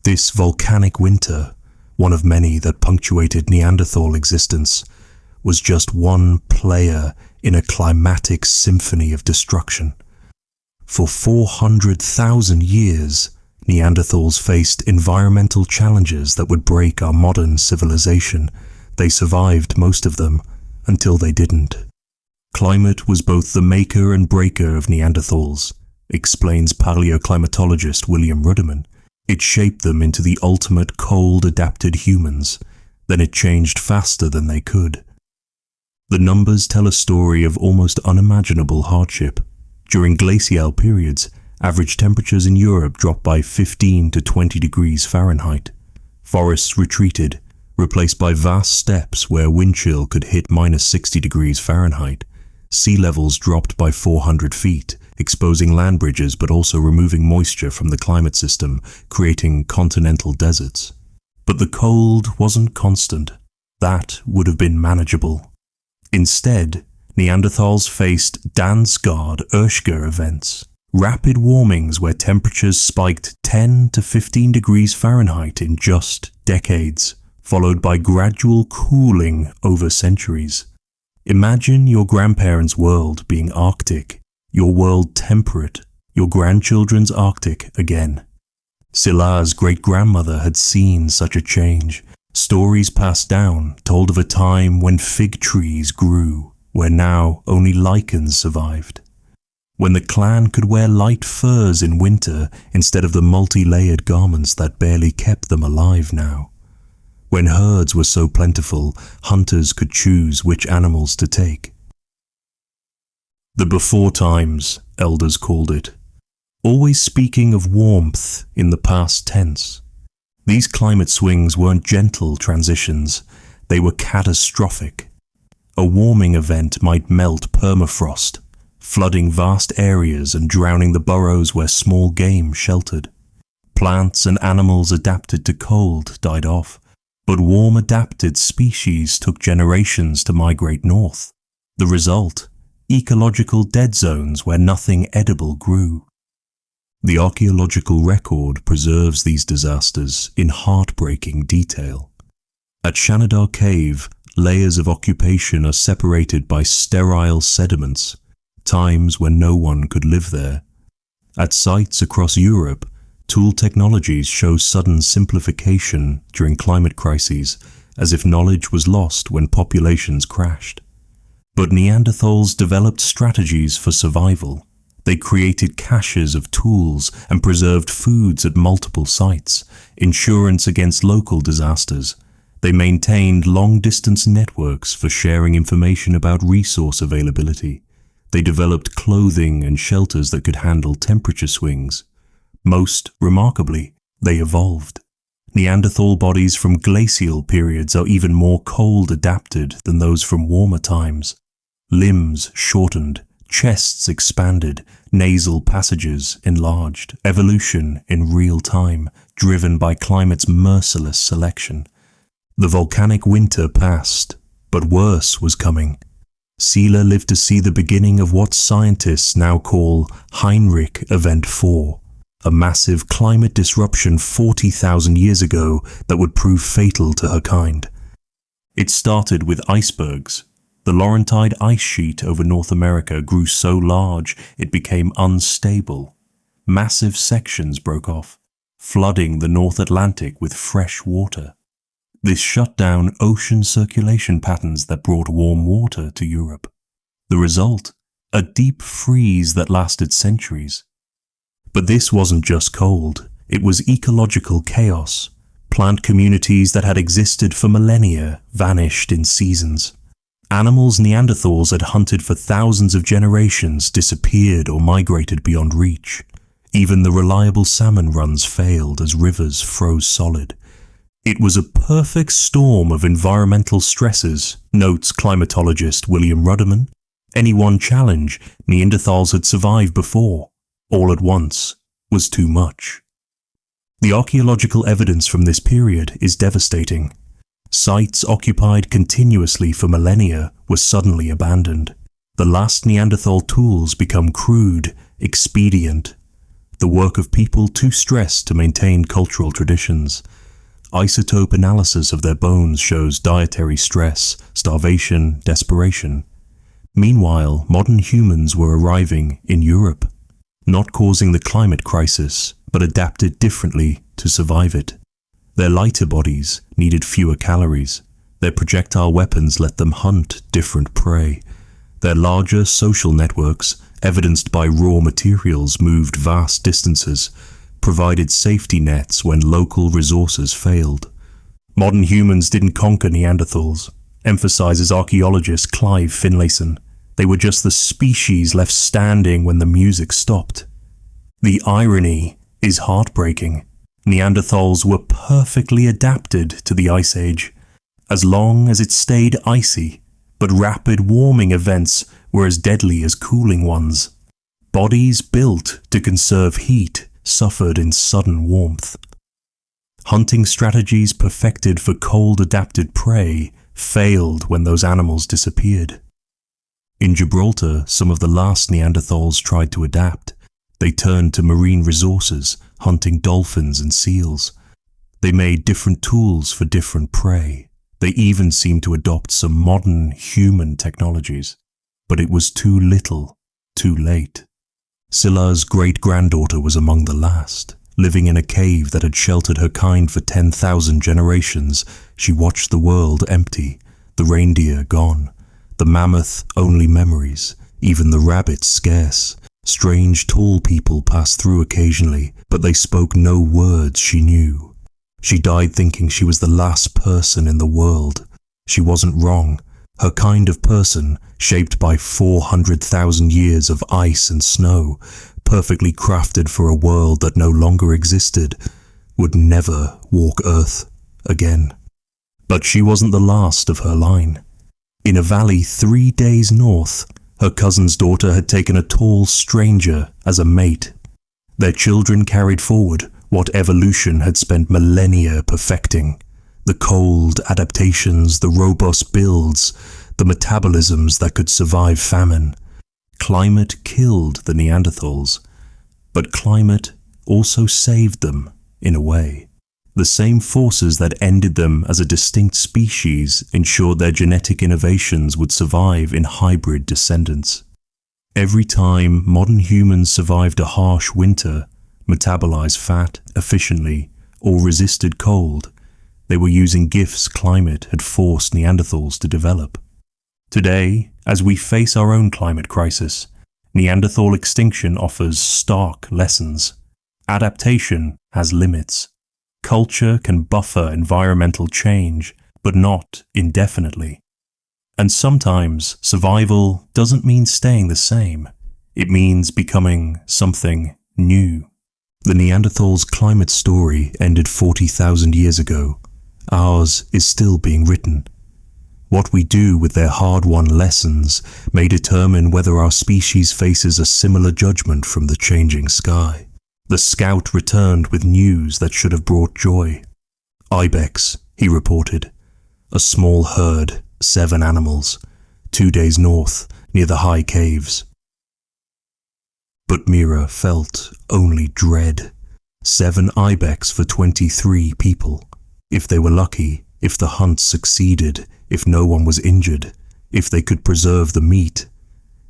This volcanic winter, one of many that punctuated Neanderthal existence, was just one player in a climatic symphony of destruction. For 400,000 years, Neanderthals faced environmental challenges that would break our modern civilization. They survived, most of them, until they didn't. Climate was both the maker and breaker of Neanderthals, explains paleoclimatologist William Ruderman. It shaped them into the ultimate cold-adapted humans. Then it changed faster than they could. The numbers tell a story of almost unimaginable hardship. During glacial periods, average temperatures in Europe dropped by 15 to 20 degrees Fahrenheit. Forests retreated, replaced by vast steppes where wind chill could hit minus 60 degrees Fahrenheit. Sea levels dropped by 400 feet, exposing land bridges but also removing moisture from the climate system, creating continental deserts. But the cold wasn't constant. That would have been manageable. Instead, Neanderthals faced Dansgaard-Oeschger events, rapid warmings where temperatures spiked 10 to 15 degrees Fahrenheit in just decades, followed by gradual cooling over centuries. Imagine your grandparents' world being Arctic, your world temperate, your grandchildren's Arctic again. Scylla's great-grandmother had seen such a change. Stories passed down told of a time when fig trees grew, where now only lichens survived. When the clan could wear light furs in winter instead of the multi-layered garments that barely kept them alive now. When herds were so plentiful, hunters could choose which animals to take. The before times, elders called it, always speaking of warmth in the past tense. These climate swings weren't gentle transitions, they were catastrophic. A warming event might melt permafrost, flooding vast areas and drowning the burrows where small game sheltered. Plants and animals adapted to cold died off. But warm-adapted species took generations to migrate north. The result? Ecological dead zones where nothing edible grew. The archaeological record preserves these disasters in heartbreaking detail. At Shanidar Cave, layers of occupation are separated by sterile sediments, times when no one could live there. At sites across Europe, tool technologies show sudden simplification during climate crises, as if knowledge was lost when populations crashed. But Neanderthals developed strategies for survival. They created caches of tools and preserved foods at multiple sites, insurance against local disasters. They maintained long-distance networks for sharing information about resource availability. They developed clothing and shelters that could handle temperature swings. Most remarkably, they evolved. Neanderthal bodies from glacial periods are even more cold-adapted than those from warmer times. Limbs shortened, chests expanded, nasal passages enlarged, evolution in real time, driven by climate's merciless selection. The volcanic winter passed, but worse was coming. Scylla lived to see the beginning of what scientists now call Heinrich Event 4. a massive climate disruption 40,000 years ago that would prove fatal to her kind. It started with icebergs. The Laurentide ice sheet over North America grew so large it became unstable. Massive sections broke off, flooding the North Atlantic with fresh water. This shut down ocean circulation patterns that brought warm water to Europe. The result? A deep freeze that lasted centuries. But this wasn't just cold, it was ecological chaos. Plant communities that had existed for millennia vanished in seasons. Animals Neanderthals had hunted for thousands of generations disappeared or migrated beyond reach. Even the reliable salmon runs failed as rivers froze solid. It was a perfect storm of environmental stresses, notes climatologist William Ruderman. Any one challenge Neanderthals had survived before, all at once, was too much. The archaeological evidence from this period is devastating. Sites occupied continuously for millennia were suddenly abandoned. The last Neanderthal tools become crude, expedient. The work of people too stressed to maintain cultural traditions. Isotope analysis of their bones shows dietary stress, starvation, desperation. Meanwhile, modern humans were arriving in Europe, not causing the climate crisis, but adapted differently to survive it. Their lighter bodies needed fewer calories. Their projectile weapons let them hunt different prey. Their larger social networks, evidenced by raw materials moved vast distances, provided safety nets when local resources failed. Modern humans didn't conquer Neanderthals, emphasizes archaeologist Clive Finlayson. They were just the species left standing when the music stopped. The irony is heartbreaking. Neanderthals were perfectly adapted to the Ice Age, as long as it stayed icy, but rapid warming events were as deadly as cooling ones. Bodies built to conserve heat suffered in sudden warmth. Hunting strategies perfected for cold-adapted prey failed when those animals disappeared. In Gibraltar, some of the last Neanderthals tried to adapt. They turned to marine resources, hunting dolphins and seals. They made different tools for different prey. They even seemed to adopt some modern human technologies. But it was too little, too late. Scylla's great-granddaughter was among the last. Living in a cave that had sheltered her kind for 10,000 generations, she watched the world empty, the reindeer gone, the mammoth only memories, even the rabbit scarce. Strange tall people passed through occasionally, but they spoke no words she knew. She died thinking she was the last person in the world. She wasn't wrong. Her kind of person, shaped by 400,000 years of ice and snow, perfectly crafted for a world that no longer existed, would never walk Earth again. But she wasn't the last of her line. In a valley 3 days north, her cousin's daughter had taken a tall stranger as a mate. Their children carried forward what evolution had spent millennia perfecting. The cold adaptations, the robust builds, the metabolisms that could survive famine. Climate killed the Neanderthals, but climate also saved them in a way. The same forces that ended them as a distinct species ensured their genetic innovations would survive in hybrid descendants. Every time modern humans survived a harsh winter, metabolized fat efficiently, or resisted cold, they were using gifts climate had forced Neanderthals to develop. Today, as we face our own climate crisis, Neanderthal extinction offers stark lessons. Adaptation has limits. Culture can buffer environmental change, but not indefinitely. And sometimes survival doesn't mean staying the same. It means becoming something new. The Neanderthals' climate story ended 40,000 years ago. Ours is still being written. What we do with their hard-won lessons may determine whether our species faces a similar judgment from the changing sky. The scout returned with news that should have brought joy. Ibex, he reported. A small herd, 7 animals, 2 days north, near the high caves. But Mira felt only dread. 7 ibex for 23 people. If they were lucky, if the hunt succeeded, if no one was injured, if they could preserve the meat,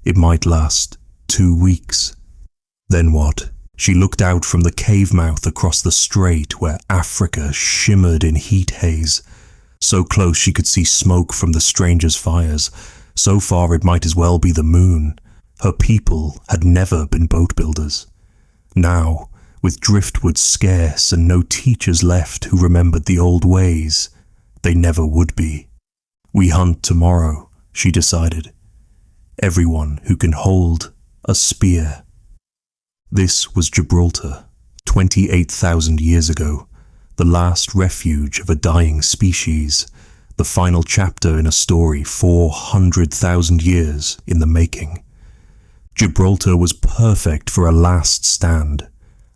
it might last 2 weeks. Then what? She looked out from the cave mouth across the strait where Africa shimmered in heat haze. So close she could see smoke from the strangers' fires. So far it might as well be the moon. Her people had never been boat builders. Now, with driftwood scarce and no teachers left who remembered the old ways, they never would be. We hunt tomorrow, she decided. Everyone who can hold a spear. This was Gibraltar, 28,000 years ago, the last refuge of a dying species, the final chapter in a story 400,000 years in the making. Gibraltar was perfect for a last stand.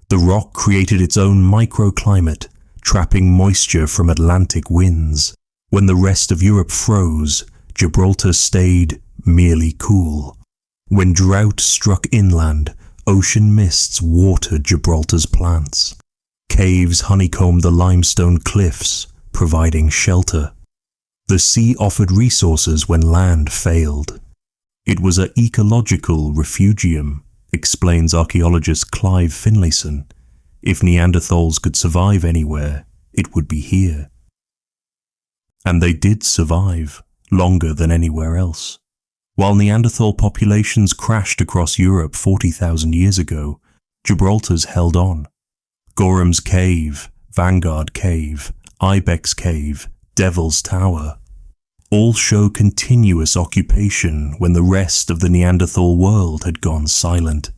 The rock created its own microclimate, trapping moisture from Atlantic winds. When the rest of Europe froze, Gibraltar stayed merely cool. When drought struck inland, ocean mists watered Gibraltar's plants. Caves honeycombed the limestone cliffs, providing shelter. The sea offered resources when land failed. It was an ecological refugium, explains archaeologist Clive Finlayson. If Neanderthals could survive anywhere, it would be here. And they did survive, longer than anywhere else. While Neanderthal populations crashed across Europe 40,000 years ago, Gibraltar's held on. Gorham's Cave, Vanguard Cave, Ibex Cave, Devil's Tower, all show continuous occupation when the rest of the Neanderthal world had gone silent.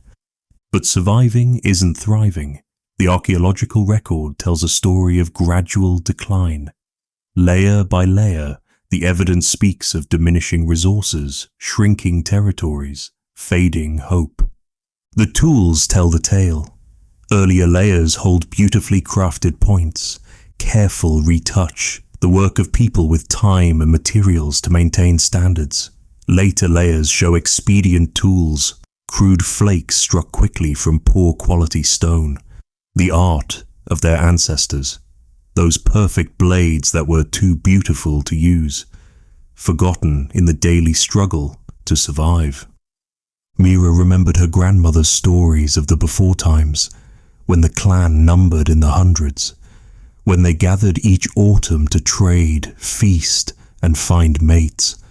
But surviving isn't thriving. The archaeological record tells a story of gradual decline. Layer by layer, the evidence speaks of diminishing resources, shrinking territories, fading hope. The tools tell the tale. Earlier layers hold beautifully crafted points, careful retouch, the work of people with time and materials to maintain standards. Later layers show expedient tools, crude flakes struck quickly from poor quality stone, the art of their ancestors, those perfect blades that were too beautiful to use, forgotten in the daily struggle to survive. Mira remembered her grandmother's stories of the before times, when the clan numbered in the hundreds, when they gathered each autumn to trade, feast, and find mates,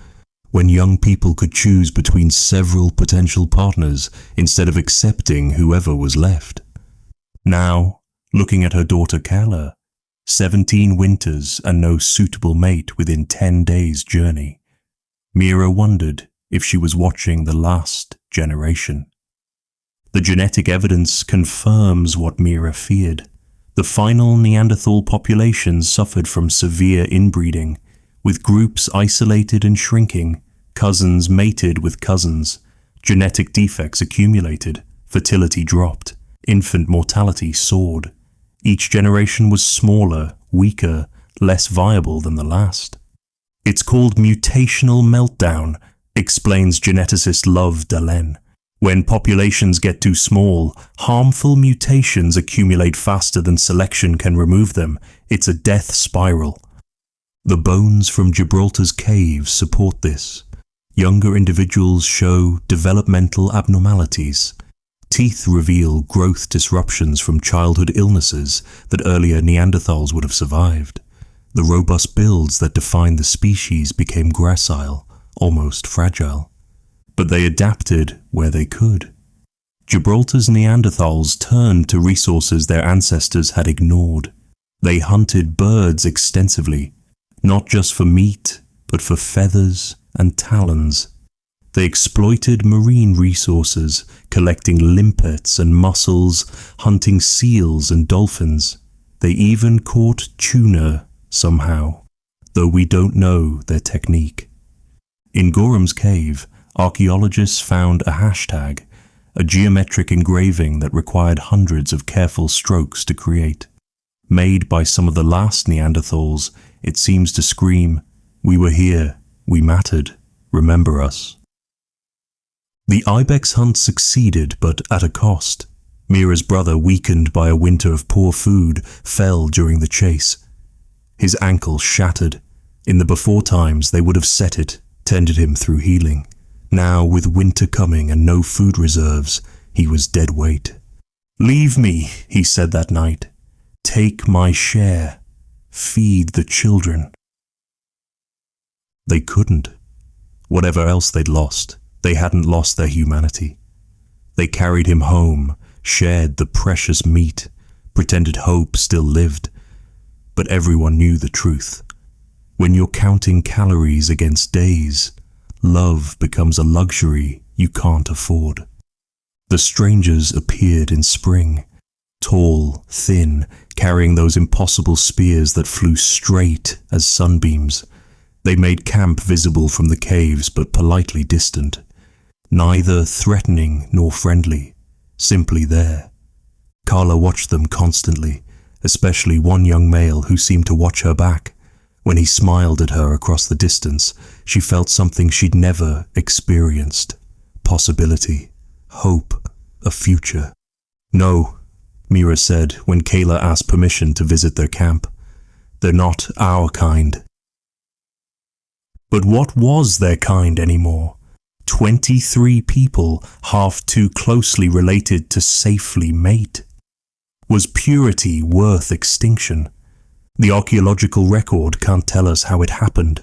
when young people could choose between several potential partners instead of accepting whoever was left. Now, looking at her daughter Kala, 17 winters and no suitable mate within 10 days' journey, Mira wondered if she was watching the last generation. The genetic evidence confirms what Mira feared. The final Neanderthal population suffered from severe inbreeding, with groups isolated and shrinking, cousins mated with cousins, genetic defects accumulated, fertility dropped, infant mortality soared. Each generation was smaller, weaker, less viable than the last. It's called mutational meltdown, explains geneticist Love Dalen. When populations get too small, harmful mutations accumulate faster than selection can remove them. It's a death spiral. The bones from Gibraltar's caves support this. Younger individuals show developmental abnormalities. Teeth reveal growth disruptions from childhood illnesses that earlier Neanderthals would have survived. The robust builds that defined the species became gracile, almost fragile. But they adapted where they could. Gibraltar's Neanderthals turned to resources their ancestors had ignored. They hunted birds extensively, not just for meat, but for feathers and talons. They exploited marine resources, collecting limpets and mussels, hunting seals and dolphins. They even caught tuna somehow, though we don't know their technique. In Gorham's Cave, archaeologists found a hashtag, a geometric engraving that required hundreds of careful strokes to create. Made by some of the last Neanderthals, it seems to scream, "We were here, we mattered, remember us." The ibex hunt succeeded, but at a cost. Mira's brother, weakened by a winter of poor food, fell during the chase. His ankle shattered. In the before times, they would have set it, tended him through healing. Now, with winter coming and no food reserves, he was dead weight. "Leave me," he said that night. "Take my share. Feed the children." They couldn't. Whatever else they'd lost, they hadn't lost their humanity. They carried him home, shared the precious meat, pretended hope still lived. But everyone knew the truth. When you're counting calories against days, love becomes a luxury you can't afford. The strangers appeared in spring, tall, thin, carrying those impossible spears that flew straight as sunbeams. They made camp visible from the caves, but politely distant. Neither threatening nor friendly, simply there. Carla watched them constantly, especially one young male who seemed to watch her back. When he smiled at her across the distance, she felt something she'd never experienced. Possibility, hope, a future. "No," Mira said when Kayla asked permission to visit their camp. "They're not our kind." But what was their kind anymore? 23 people, half too closely related to safely mate. Was purity worth extinction? The archaeological record can't tell us how it happened.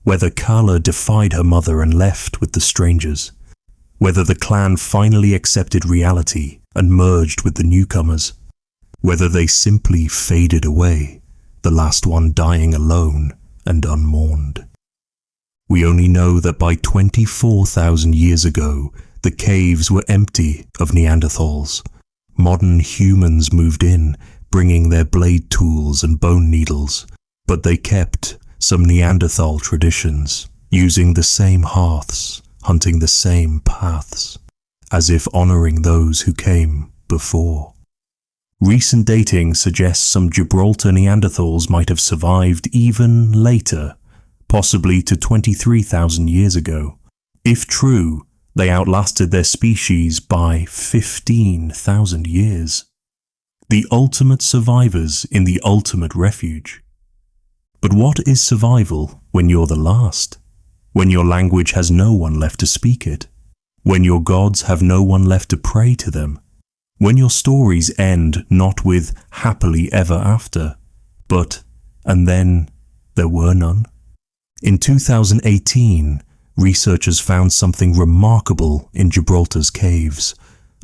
Whether Carla defied her mother and left with the strangers. Whether the clan finally accepted reality and merged with the newcomers. Whether they simply faded away, the last one dying alone and unmourned. We only know that by 24,000 years ago, the caves were empty of Neanderthals. Modern humans moved in, bringing their blade tools and bone needles, but they kept some Neanderthal traditions, using the same hearths, hunting the same paths, as if honoring those who came before. Recent dating suggests some Gibraltar Neanderthals might have survived even later, possibly to 23,000 years ago. If true, they outlasted their species by 15,000 years. The ultimate survivors in the ultimate refuge. But what is survival when you're the last? When your language has no one left to speak it? When your gods have no one left to pray to them? When your stories end not with happily ever after, but, and then, there were none? In 2018, researchers found something remarkable in Gibraltar's caves,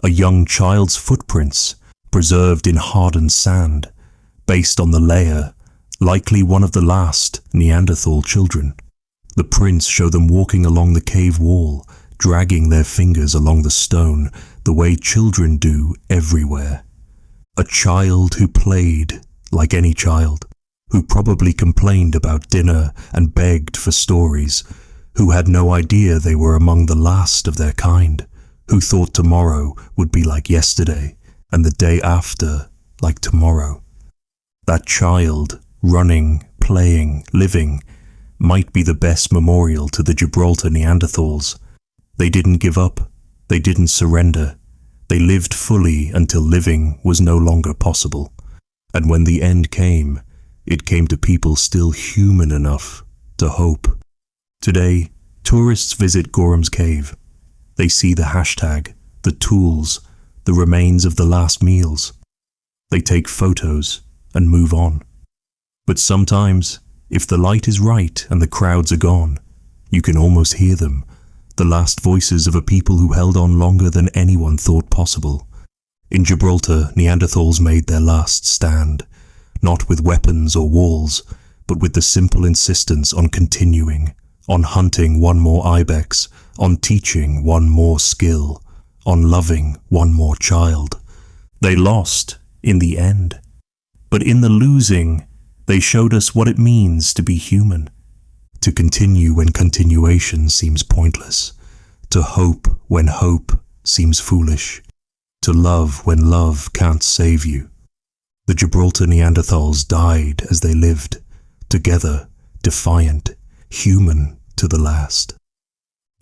a young child's footprints preserved in hardened sand, based on the layer, likely one of the last Neanderthal children. The prints show them walking along the cave wall, dragging their fingers along the stone, the way children do everywhere. A child who played like any child, who probably complained about dinner and begged for stories, who had no idea they were among the last of their kind, who thought tomorrow would be like yesterday, and the day after like tomorrow. That child, running, playing, living, might be the best memorial to the Gibraltar Neanderthals. They didn't give up, they didn't surrender, they lived fully until living was no longer possible. And when the end came, it came to people still human enough to hope. Today, tourists visit Gorham's Cave. They see the hashtag, the tools, the remains of the last meals. They take photos and move on. But sometimes, if the light is right and the crowds are gone, you can almost hear them, the last voices of a people who held on longer than anyone thought possible. In Gibraltar, Neanderthals made their last stand, not with weapons or walls, but with the simple insistence on continuing, on hunting one more ibex, on teaching one more skill, on loving one more child. They lost in the end, but in the losing, they showed us what it means to be human, to continue when continuation seems pointless, to hope when hope seems foolish, to love when love can't save you. The Gibraltar Neanderthals died as they lived, together, defiant, human to the last.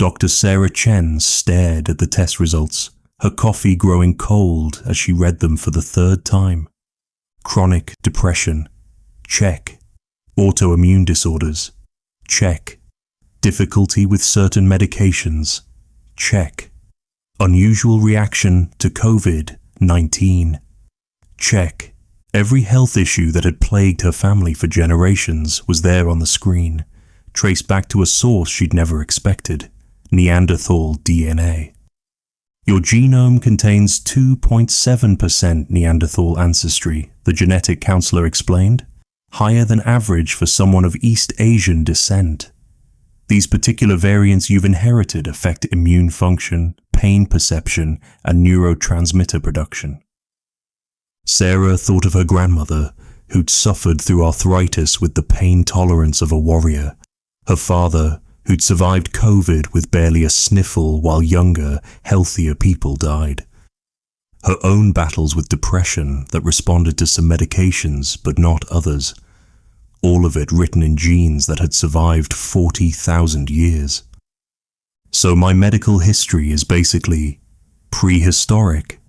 Dr. Sarah Chen stared at the test results, her coffee growing cold as she read them for the third time. Chronic depression. Check. Autoimmune disorders. Check. Difficulty with certain medications. Check. Unusual reaction to COVID-19. Check. Every health issue that had plagued her family for generations was there on the screen, traced back to a source she'd never expected, Neanderthal DNA. Your genome contains 2.7% Neanderthal ancestry, the genetic counselor explained, higher than average for someone of East Asian descent. These particular variants you've inherited affect immune function, pain perception, and neurotransmitter production. Sarah thought of her grandmother, who'd suffered through arthritis with the pain tolerance of a warrior, her father, who'd survived COVID with barely a sniffle while younger, healthier people died. Her own battles with depression that responded to some medications but not others. All of it written in genes that had survived 40,000 years. So my medical history is basically prehistoric.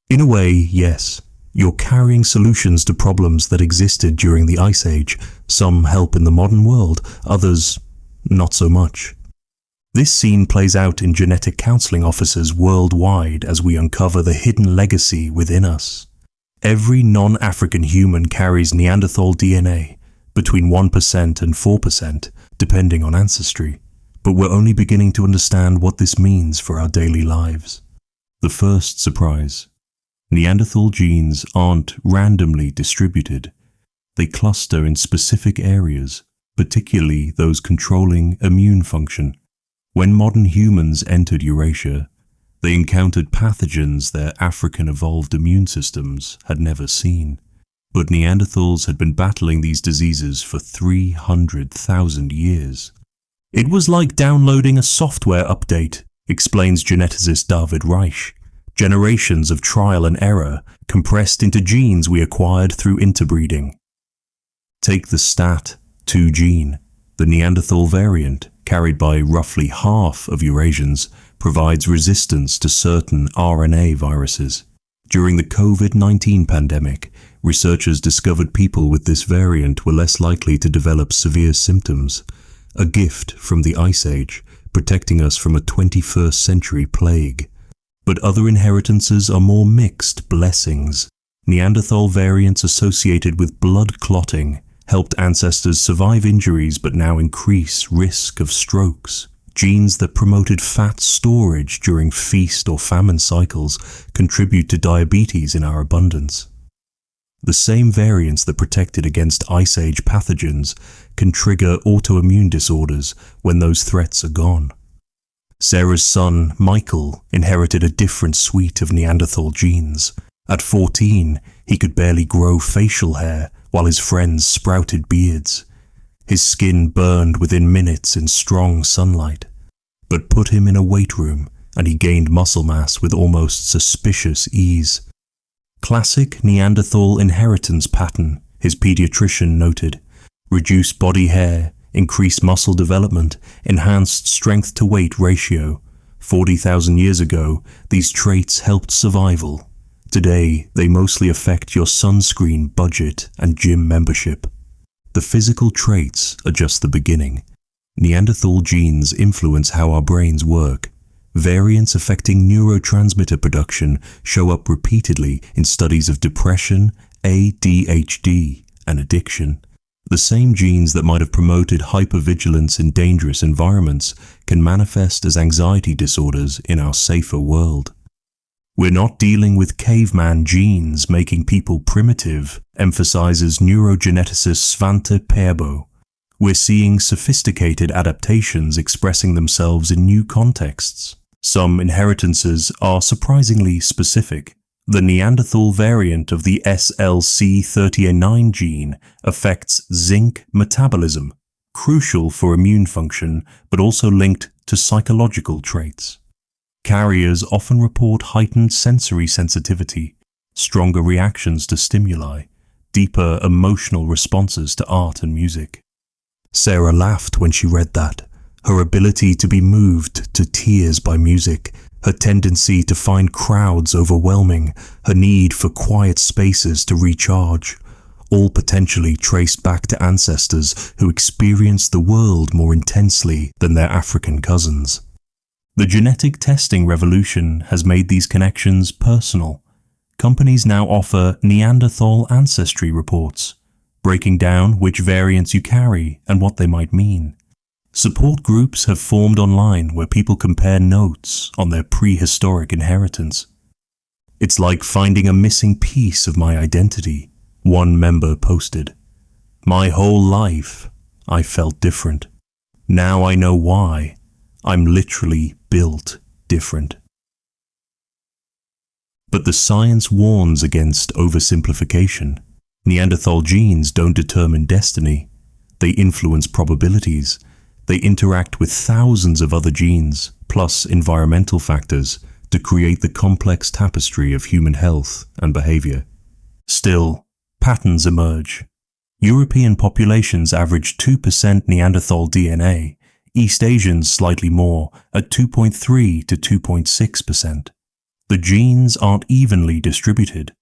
In a way, yes. You're carrying solutions to problems that existed during the Ice Age. Some help in the modern world, others not so much. This scene plays out in genetic counseling offices worldwide as we uncover the hidden legacy within us. Every non-African human carries Neanderthal DNA, between 1% and 4%, depending on ancestry. But we're only beginning to understand what this means for our daily lives. The first surprise. Neanderthal genes aren't randomly distributed. They cluster in specific areas, particularly those controlling immune function. When modern humans entered Eurasia, they encountered pathogens their African-evolved immune systems had never seen. But Neanderthals had been battling these diseases for 300,000 years. It was like downloading a software update, explains geneticist David Reich. Generations of trial and error compressed into genes we acquired through interbreeding. Take the STAT2 gene. The Neanderthal variant, carried by roughly half of Eurasians, provides resistance to certain RNA viruses. During the COVID-19 pandemic, researchers discovered people with this variant were less likely to develop severe symptoms, a gift from the Ice Age, protecting us from a 21st century plague. But other inheritances are more mixed blessings. Neanderthal variants associated with blood clotting helped ancestors survive injuries but now increase risk of strokes. Genes that promoted fat storage during feast or famine cycles contribute to diabetes in our abundance. The same variants that protected against Ice Age pathogens can trigger autoimmune disorders when those threats are gone. Sarah's son, Michael, inherited a different suite of Neanderthal genes. At 14, he could barely grow facial hair while his friends sprouted beards. His skin burned within minutes in strong sunlight. But put him in a weight room and he gained muscle mass with almost suspicious ease. Classic Neanderthal inheritance pattern, his pediatrician noted. Reduced body hair, increased muscle development, enhanced strength-to-weight ratio. 40,000 years ago, these traits helped survival. Today, they mostly affect your sunscreen budget and gym membership. The physical traits are just the beginning. Neanderthal genes influence how our brains work. Variants affecting neurotransmitter production show up repeatedly in studies of depression, ADHD, and addiction. The same genes that might have promoted hypervigilance in dangerous environments can manifest as anxiety disorders in our safer world. We're not dealing with caveman genes making people primitive, emphasizes neurogeneticist Svante Pääbo. We're seeing sophisticated adaptations expressing themselves in new contexts. Some inheritances are surprisingly specific. The Neanderthal variant of the SLC39 gene affects zinc metabolism, crucial for immune function but also linked to psychological traits. Carriers often report heightened sensory sensitivity, stronger reactions to stimuli, deeper emotional responses to art and music. Sarah laughed when she read that. Her ability to be moved to tears by music, her tendency to find crowds overwhelming, her need for quiet spaces to recharge, all potentially traced back to ancestors who experienced the world more intensely than their African cousins. The genetic testing revolution has made these connections personal. Companies now offer Neanderthal ancestry reports, breaking down which variants you carry and what they might mean. Support groups have formed online where people compare notes on their prehistoric inheritance. "It's like finding a missing piece of my identity," one member posted. "My whole life, I felt different. Now I know why. I'm literally built different." But the science warns against oversimplification. Neanderthal genes don't determine destiny. They influence probabilities. They interact with thousands of other genes, plus environmental factors, to create the complex tapestry of human health and behavior. Still, patterns emerge. European populations average 2% Neanderthal DNA, East Asians slightly more, at 2.3 to 2.6%. The genes aren't evenly distributed.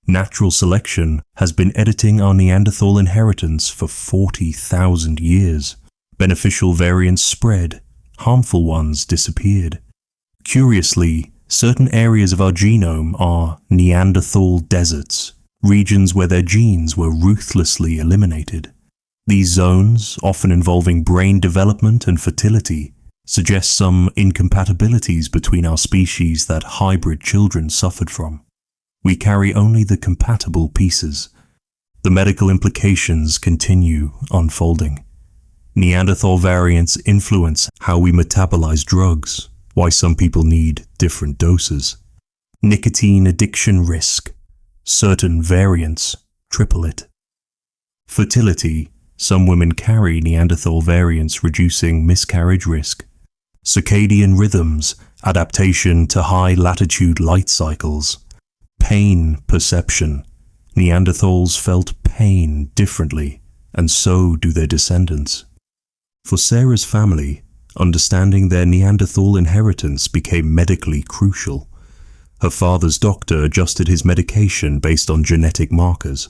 Natural selection has been editing our Neanderthal inheritance for 40,000 years. Beneficial variants spread, harmful ones disappeared. Curiously, certain areas of our genome are Neanderthal deserts, regions where their genes were ruthlessly eliminated. These zones, often involving brain development and fertility, suggest some incompatibilities between our species that hybrid children suffered from. We carry only the compatible pieces. The medical implications continue unfolding. Neanderthal variants influence how we metabolize drugs, why some people need different doses. Nicotine addiction risk. Certain variants triple it. Fertility. Some women carry Neanderthal variants, reducing miscarriage risk. Circadian rhythms. Adaptation to high-latitude light cycles. Pain perception. Neanderthals felt pain differently, and so do their descendants. For Sarah's family, understanding their Neanderthal inheritance became medically crucial. Her father's doctor adjusted his medication based on genetic markers.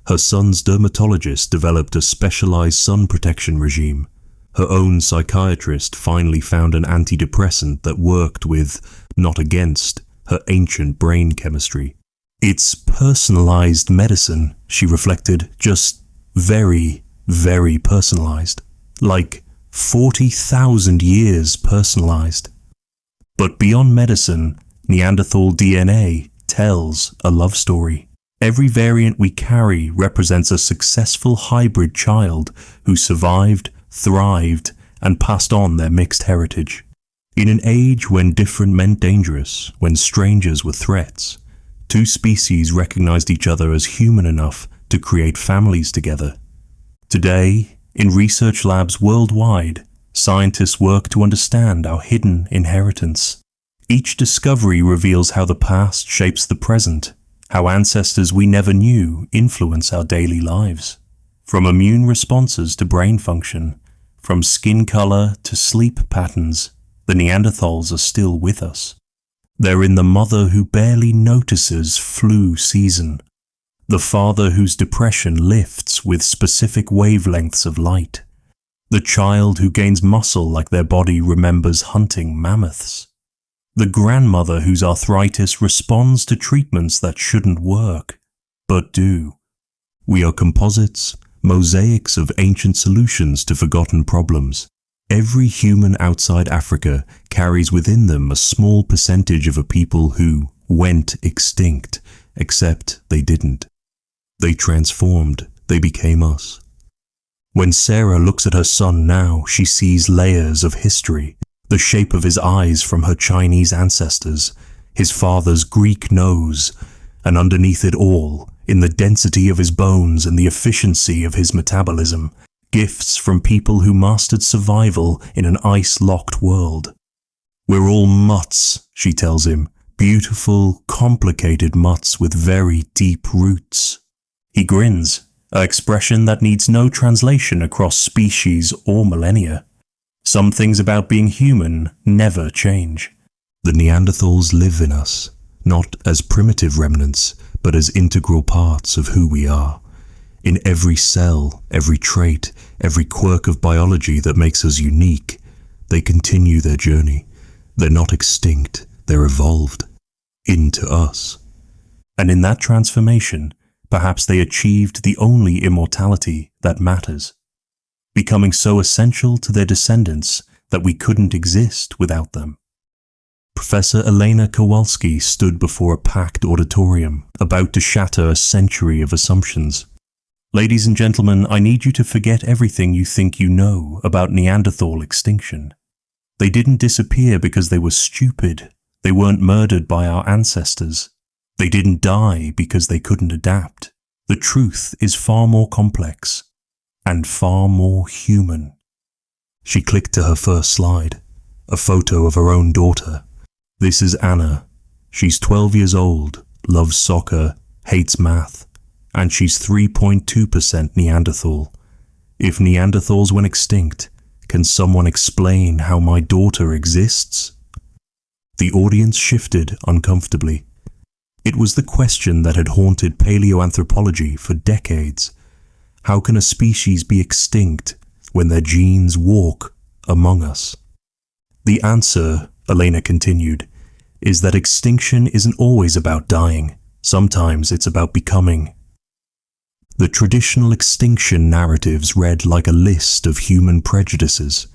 Her son's dermatologist developed a specialized sun protection regime. Her own psychiatrist finally found an antidepressant that worked with, not against, her ancient brain chemistry. "It's personalized medicine," she reflected, "just very, very personalized. Like 40,000 years personalized." But beyond medicine, Neanderthal DNA tells a love story. Every variant we carry represents a successful hybrid child who survived, thrived, and passed on their mixed heritage. In an age when different meant dangerous, when strangers were threats, two species recognized each other as human enough to create families together. Today, in research labs worldwide, scientists work to understand our hidden inheritance. Each discovery reveals how the past shapes the present, how ancestors we never knew influence our daily lives. From immune responses to brain function, from skin color to sleep patterns, the Neanderthals are still with us. They're in the mother who barely notices flu season, the father whose depression lifts with specific wavelengths of light, the child who gains muscle like their body remembers hunting mammoths, the grandmother whose arthritis responds to treatments that shouldn't work, but do. We are composites, mosaics of ancient solutions to forgotten problems. Every human outside Africa carries within them a small percentage of a people who went extinct, except they didn't. They transformed, they became us. When Sarah looks at her son now, she sees layers of history, the shape of his eyes from her Chinese ancestors, his father's Greek nose, and underneath it all, in the density of his bones and the efficiency of his metabolism, gifts from people who mastered survival in an ice-locked world. "We're all mutts," she tells him, "beautiful, complicated mutts with very deep roots." He grins, an expression that needs no translation across species or millennia. Some things about being human never change. The Neanderthals live in us, not as primitive remnants, but as integral parts of who we are. In every cell, every trait, every quirk of biology that makes us unique, they continue their journey. They're not extinct, they're evolved into us. And in that transformation, perhaps they achieved the only immortality that matters, becoming so essential to their descendants that we couldn't exist without them. Professor Elena Kowalski stood before a packed auditorium, about to shatter a century of assumptions. Ladies and gentlemen, I need you to forget everything you think you know about Neanderthal extinction. They didn't disappear because they were stupid. They weren't murdered by our ancestors. They didn't die because they couldn't adapt. The truth is far more complex and far more human. She clicked to her first slide, a photo of her own daughter. This is Anna. She's 12 years old, loves soccer, hates math, and she's 3.2% Neanderthal. If Neanderthals went extinct, can someone explain how my daughter exists? The audience shifted uncomfortably. It was the question that had haunted paleoanthropology for decades. How can a species be extinct when their genes walk among us? The answer, Elena continued, is that extinction isn't always about dying. Sometimes it's about becoming. The traditional extinction narratives read like a list of human prejudices.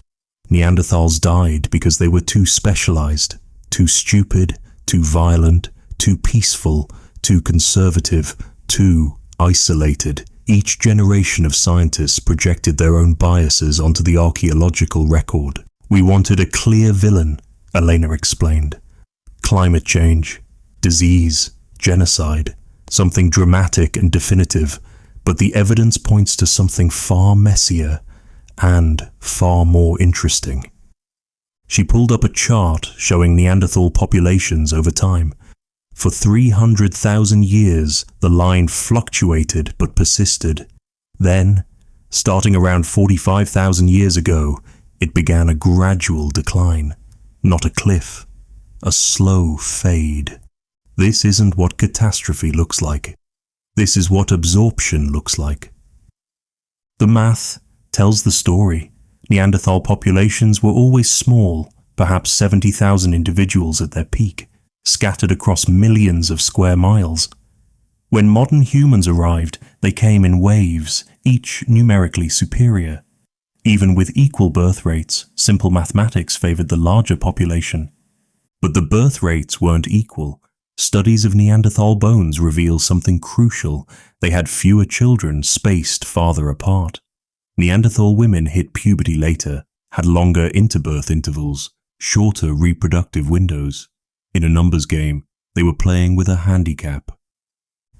Neanderthals died because they were too specialized, too stupid, too violent, too peaceful, too conservative, too isolated. Each generation of scientists projected their own biases onto the archaeological record. We wanted a clear villain, Elena explained. Climate change, disease, genocide, something dramatic and definitive, but the evidence points to something far messier and far more interesting. She pulled up a chart showing Neanderthal populations over time. For 300,000 years, the line fluctuated but persisted. Then, starting around 45,000 years ago, it began a gradual decline. Not a cliff, a slow fade. This isn't what catastrophe looks like. This is what absorption looks like. The math tells the story. Neanderthal populations were always small, perhaps 70,000 individuals at their peak, scattered across millions of square miles. When modern humans arrived, they came in waves, each numerically superior. Even with equal birth rates, simple mathematics favored the larger population. But the birth rates weren't equal. Studies of Neanderthal bones reveal something crucial. They had fewer children spaced farther apart. Neanderthal women hit puberty later, had longer interbirth intervals, shorter reproductive windows. In a numbers game, they were playing with a handicap.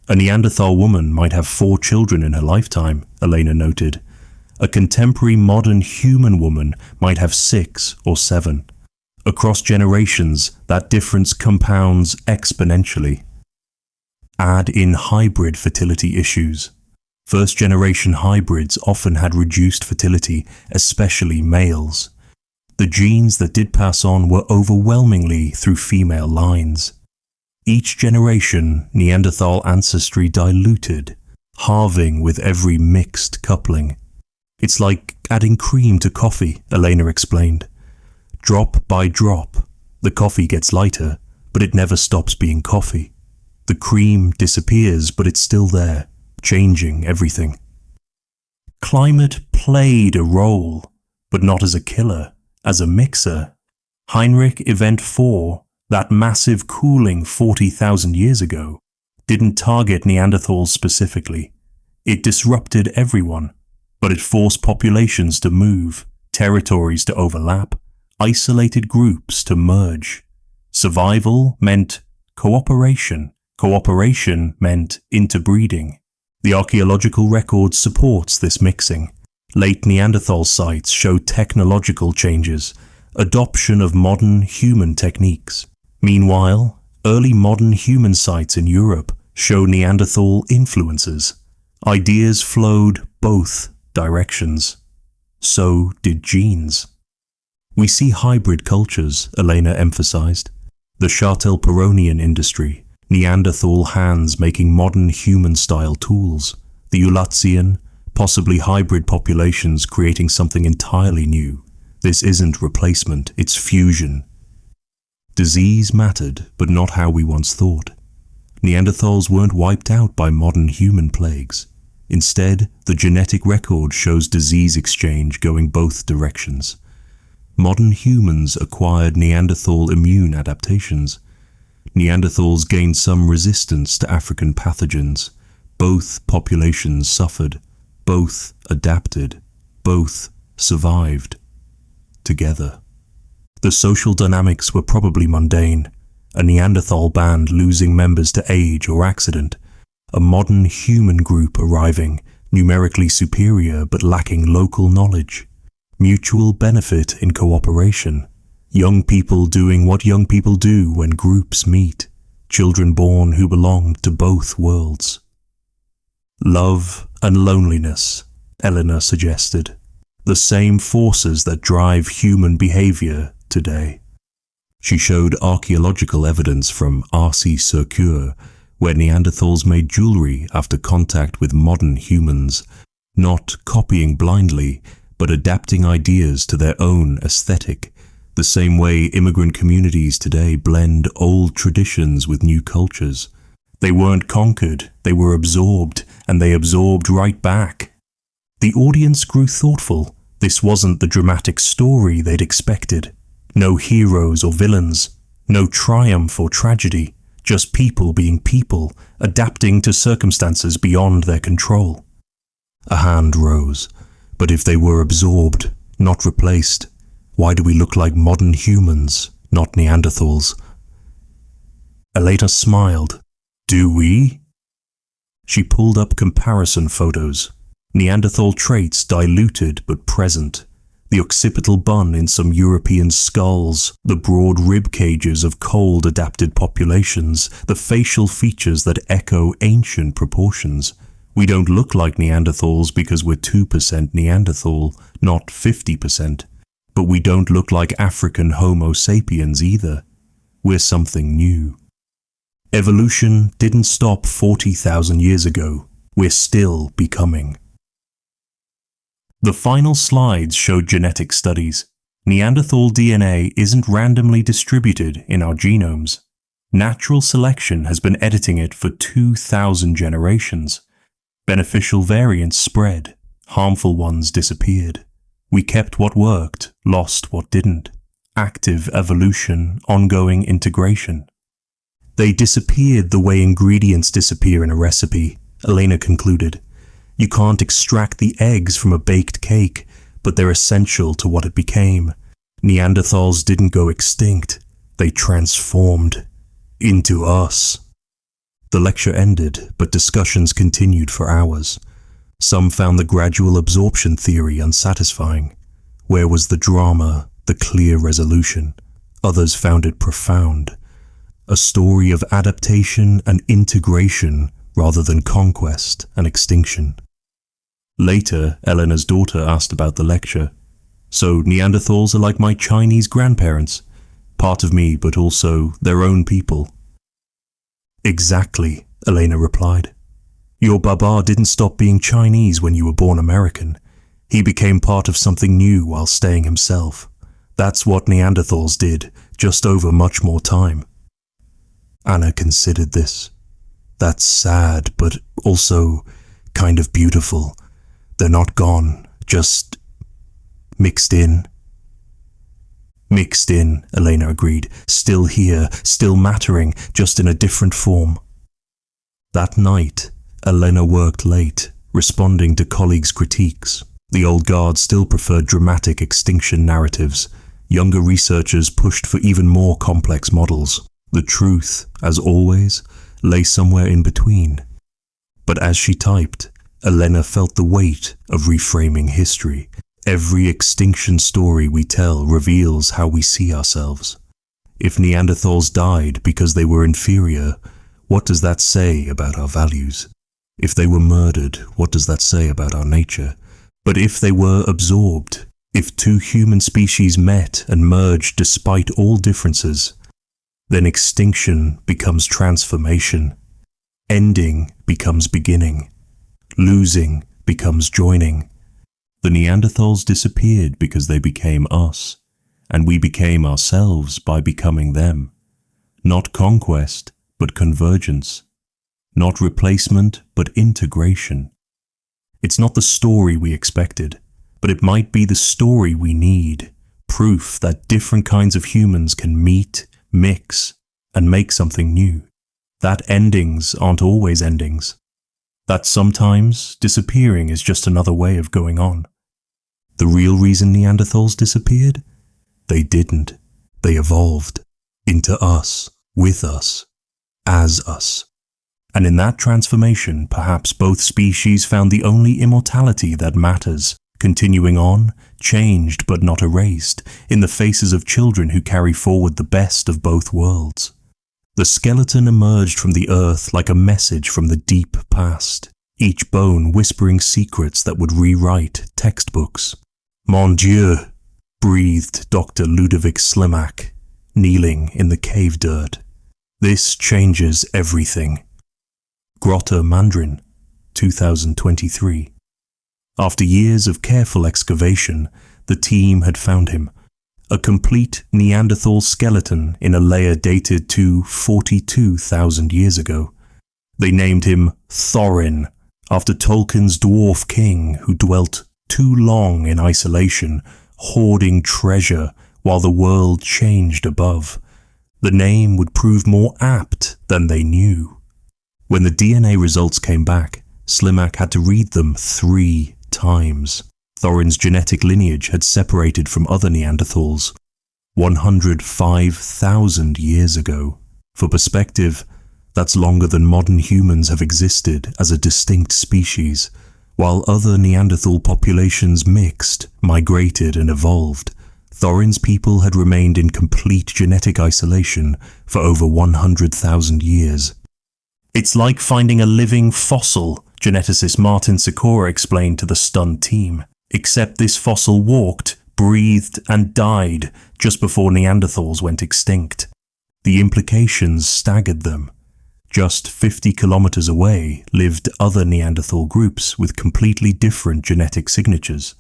A Neanderthal woman might have 4 children in her lifetime, Elena noted. A contemporary modern human woman might have 6 or 7. Across generations, that difference compounds exponentially. Add in hybrid fertility issues. First-generation hybrids often had reduced fertility, especially males. The genes that did pass on were overwhelmingly through female lines. Each generation, Neanderthal ancestry diluted, halving with every mixed coupling. It's like adding cream to coffee, Elena explained. Drop by drop, the coffee gets lighter, but it never stops being coffee. The cream disappears, but it's still there, changing everything. Climate played a role, but not as a killer, as a mixer. Heinrich Event 4, that massive cooling 40,000 years ago, didn't target Neanderthals specifically. It disrupted everyone, but it forced populations to move, territories to overlap, isolated groups to merge. Survival meant cooperation. Cooperation meant interbreeding. The archaeological record supports this mixing. Late Neanderthal sites show technological changes, adoption of modern human techniques. Meanwhile, early modern human sites in Europe show Neanderthal influences. Ideas flowed both directions. So did genes. We see hybrid cultures, Elena emphasized. The Châtel-Perronian industry, Neanderthal hands making modern human-style tools, the Ulatzian, possibly hybrid populations creating something entirely new. This isn't replacement, it's fusion. Disease mattered, but not how we once thought. Neanderthals weren't wiped out by modern human plagues. Instead, the genetic record shows disease exchange going both directions. Modern humans acquired Neanderthal immune adaptations. Neanderthals gained some resistance to African pathogens. Both populations suffered. Both adapted. Both survived. Together. The social dynamics were probably mundane. A Neanderthal band losing members to age or accident. A modern human group arriving, numerically superior but lacking local knowledge. Mutual benefit in cooperation. Young people doing what young people do when groups meet. Children born who belonged to both worlds. Love and loneliness, Eleanor suggested. The same forces that drive human behavior today. She showed archaeological evidence from Arcy-sur-Cure, where Neanderthals made jewelry after contact with modern humans, not copying blindly, but adapting ideas to their own aesthetic, the same way immigrant communities today blend old traditions with new cultures. They weren't conquered, they were absorbed, and they absorbed right back. The audience grew thoughtful. This wasn't the dramatic story they'd expected. No heroes or villains, no triumph or tragedy, just people being people, adapting to circumstances beyond their control. A hand rose. But if they were absorbed, not replaced, why do we look like modern humans, not Neanderthals? Elena smiled. Do we? She pulled up comparison photos. Neanderthal traits diluted but present. The occipital bun in some European skulls, the broad rib cages of cold-adapted populations, the facial features that echo ancient proportions. We don't look like Neanderthals because we're 2% Neanderthal, not 50%. But we don't look like African Homo sapiens either. We're something new. Evolution didn't stop 40,000 years ago. We're still becoming. The final slides showed genetic studies. Neanderthal DNA isn't randomly distributed in our genomes. Natural selection has been editing it for 2,000 generations. Beneficial variants spread, harmful ones disappeared. We kept what worked, lost what didn't. Active evolution, ongoing integration. They disappeared the way ingredients disappear in a recipe, Elena concluded. You can't extract the eggs from a baked cake, but they're essential to what it became. Neanderthals didn't go extinct, they transformed into us. The lecture ended, but discussions continued for hours. Some found the gradual absorption theory unsatisfying. Where was the drama, the clear resolution? Others found it profound. A story of adaptation and integration rather than conquest and extinction. Later, Eleanor's daughter asked about the lecture. So Neanderthals are like my Chinese grandparents, part of me but also their own people. Exactly, Elena replied. Your Baba didn't stop being Chinese when you were born American. He became part of something new while staying himself. That's what Neanderthals did, just over much more time. Anna considered this. That's sad, but also kind of beautiful. They're not gone, just mixed in. Mixed in, Elena agreed. Still here, still mattering, just in a different form. That night, Elena worked late, responding to colleagues' critiques. The old guard still preferred dramatic extinction narratives. Younger researchers pushed for even more complex models. The truth, as always, lay somewhere in between. But as she typed, Elena felt the weight of reframing history. Every extinction story we tell reveals how we see ourselves. If Neanderthals died because they were inferior, what does that say about our values? If they were murdered, what does that say about our nature? But if they were absorbed, If two human species met and merged despite all differences, then extinction becomes transformation. Ending becomes beginning. Losing becomes joining. The Neanderthals disappeared because they became us, and we became ourselves by becoming them. Not conquest, but convergence. Not replacement, but integration. It's not the story we expected, but it might be the story we need. Proof that different kinds of humans can meet, mix, and make something new. That endings aren't always endings. That sometimes disappearing is just another way of going on. The real reason Neanderthals disappeared? They didn't. They evolved into us, with us, as us. And in that transformation, perhaps both species found the only immortality that matters, continuing on, changed but not erased, in the faces of children who carry forward the best of both worlds. The skeleton emerged from the earth like a message from the deep past, each bone whispering secrets that would rewrite textbooks. Mon Dieu, breathed Dr. Ludovic Slimak, kneeling in the cave dirt. This changes everything. Grotta Mandarin, 2023. After years of careful excavation, the team had found him. A complete Neanderthal skeleton in a layer dated to 42,000 years ago. They named him Thorin, after Tolkien's dwarf king who dwelt too long in isolation, hoarding treasure while the world changed above. The name would prove more apt than they knew. When the DNA results came back, Slimak had to read them 3 times. Thorin's genetic lineage had separated from other Neanderthals 105,000 years ago. For perspective, that's longer than modern humans have existed as a distinct species. While other Neanderthal populations mixed, migrated and evolved, Thorin's people had remained in complete genetic isolation for over 100,000 years. It's like finding a living fossil, geneticist Martin Sikora explained to the stunned team. Except this fossil walked, breathed and died just before Neanderthals went extinct. The implications staggered them. Just 50 kilometers away lived other Neanderthal groups with completely different genetic signatures.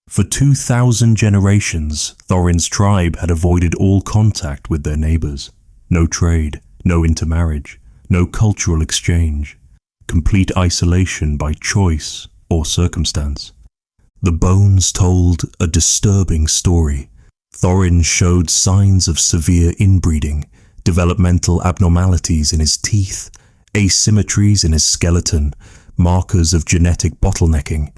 For 2,000 generations, Thorin's tribe had avoided all contact with their neighbors. No trade, no intermarriage, no cultural exchange. Complete isolation by choice or circumstance. The bones told a disturbing story. Thorin showed signs of severe inbreeding, developmental abnormalities in his teeth, asymmetries in his skeleton, markers of genetic bottlenecking.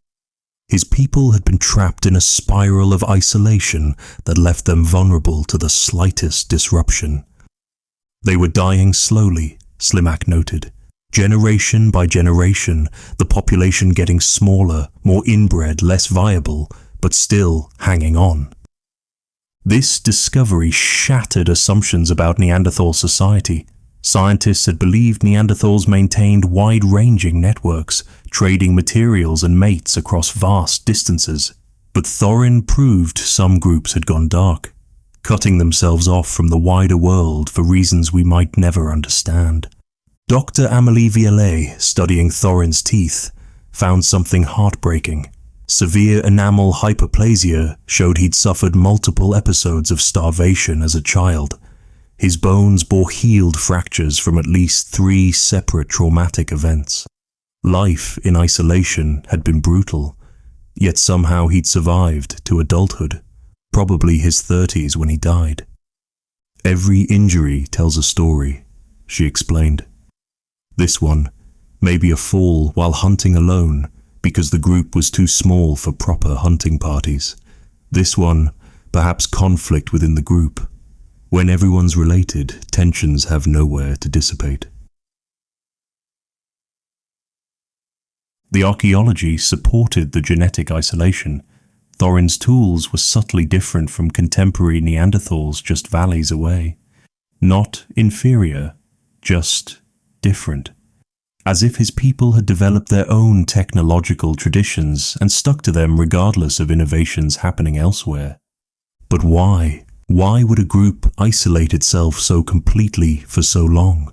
His people had been trapped in a spiral of isolation that left them vulnerable to the slightest disruption. They were dying slowly, Slimak noted. Generation by generation, the population getting smaller, more inbred, less viable, but still hanging on. This discovery shattered assumptions about Neanderthal society. Scientists had believed Neanderthals maintained wide-ranging networks, trading materials and mates across vast distances. But Thorin proved some groups had gone dark, cutting themselves off from the wider world for reasons we might never understand. Dr. Amélie Violet, studying Thorin's teeth, found something heartbreaking. Severe enamel hyperplasia showed he'd suffered multiple episodes of starvation as a child. His bones bore healed fractures from at least 3 separate traumatic events. Life in isolation had been brutal, yet somehow he'd survived to adulthood, probably his 30s when he died. Every injury tells a story, she explained. This one, maybe a fall while hunting alone because the group was too small for proper hunting parties. This one, perhaps conflict within the group. When everyone's related, tensions have nowhere to dissipate. The archaeology supported the genetic isolation. Thorin's tools were subtly different from contemporary Neanderthals just valleys away. Not inferior, just different. as if his people had developed their own technological traditions and stuck to them regardless of innovations happening elsewhere. But why? Why would a group isolate itself so completely for so long?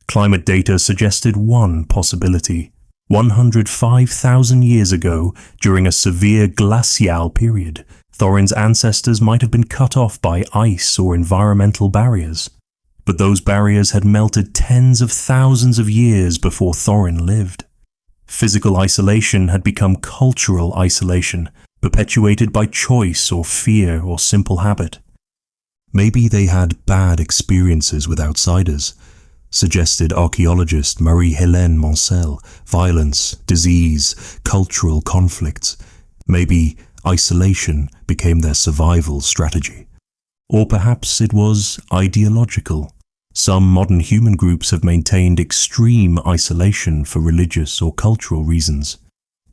Climate data suggested one possibility. 105,000 years ago, during a severe glacial period, Thorin's ancestors might have been cut off by ice or environmental barriers. But those barriers had melted tens of thousands of years before Thorin lived. Physical isolation had become cultural isolation, perpetuated by choice or fear or simple habit. Maybe they had bad experiences with outsiders, suggested archaeologist Marie-Hélène Moncel. Violence, disease, cultural conflicts. Maybe isolation became their survival strategy. Or perhaps it was ideological. Some modern human groups have maintained extreme isolation for religious or cultural reasons.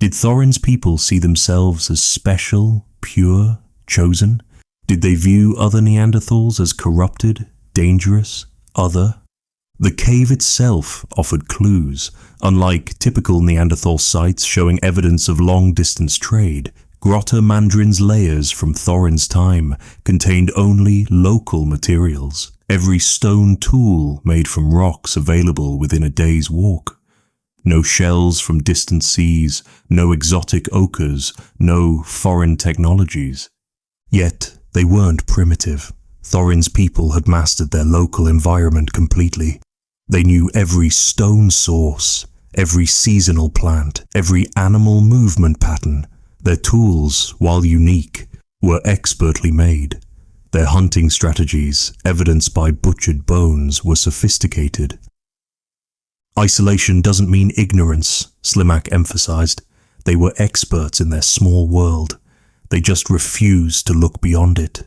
Did Thorin's people see themselves as special, pure, chosen? Did they view other Neanderthals as corrupted, dangerous, other? The cave itself offered clues. Unlike typical Neanderthal sites showing evidence of long-distance trade, Grotta Mandrin's layers from Thorin's time contained only local materials. Every stone tool made from rocks available within a day's walk. No shells from distant seas, no exotic ochres, no foreign technologies. Yet they weren't primitive. Thorin's people had mastered their local environment completely. They knew every stone source, every seasonal plant, every animal movement pattern. Their tools, while unique, were expertly made. Their hunting strategies, evidenced by butchered bones, were sophisticated. Isolation doesn't mean ignorance, Slimak emphasized. They were experts in their small world. They just refused to look beyond it.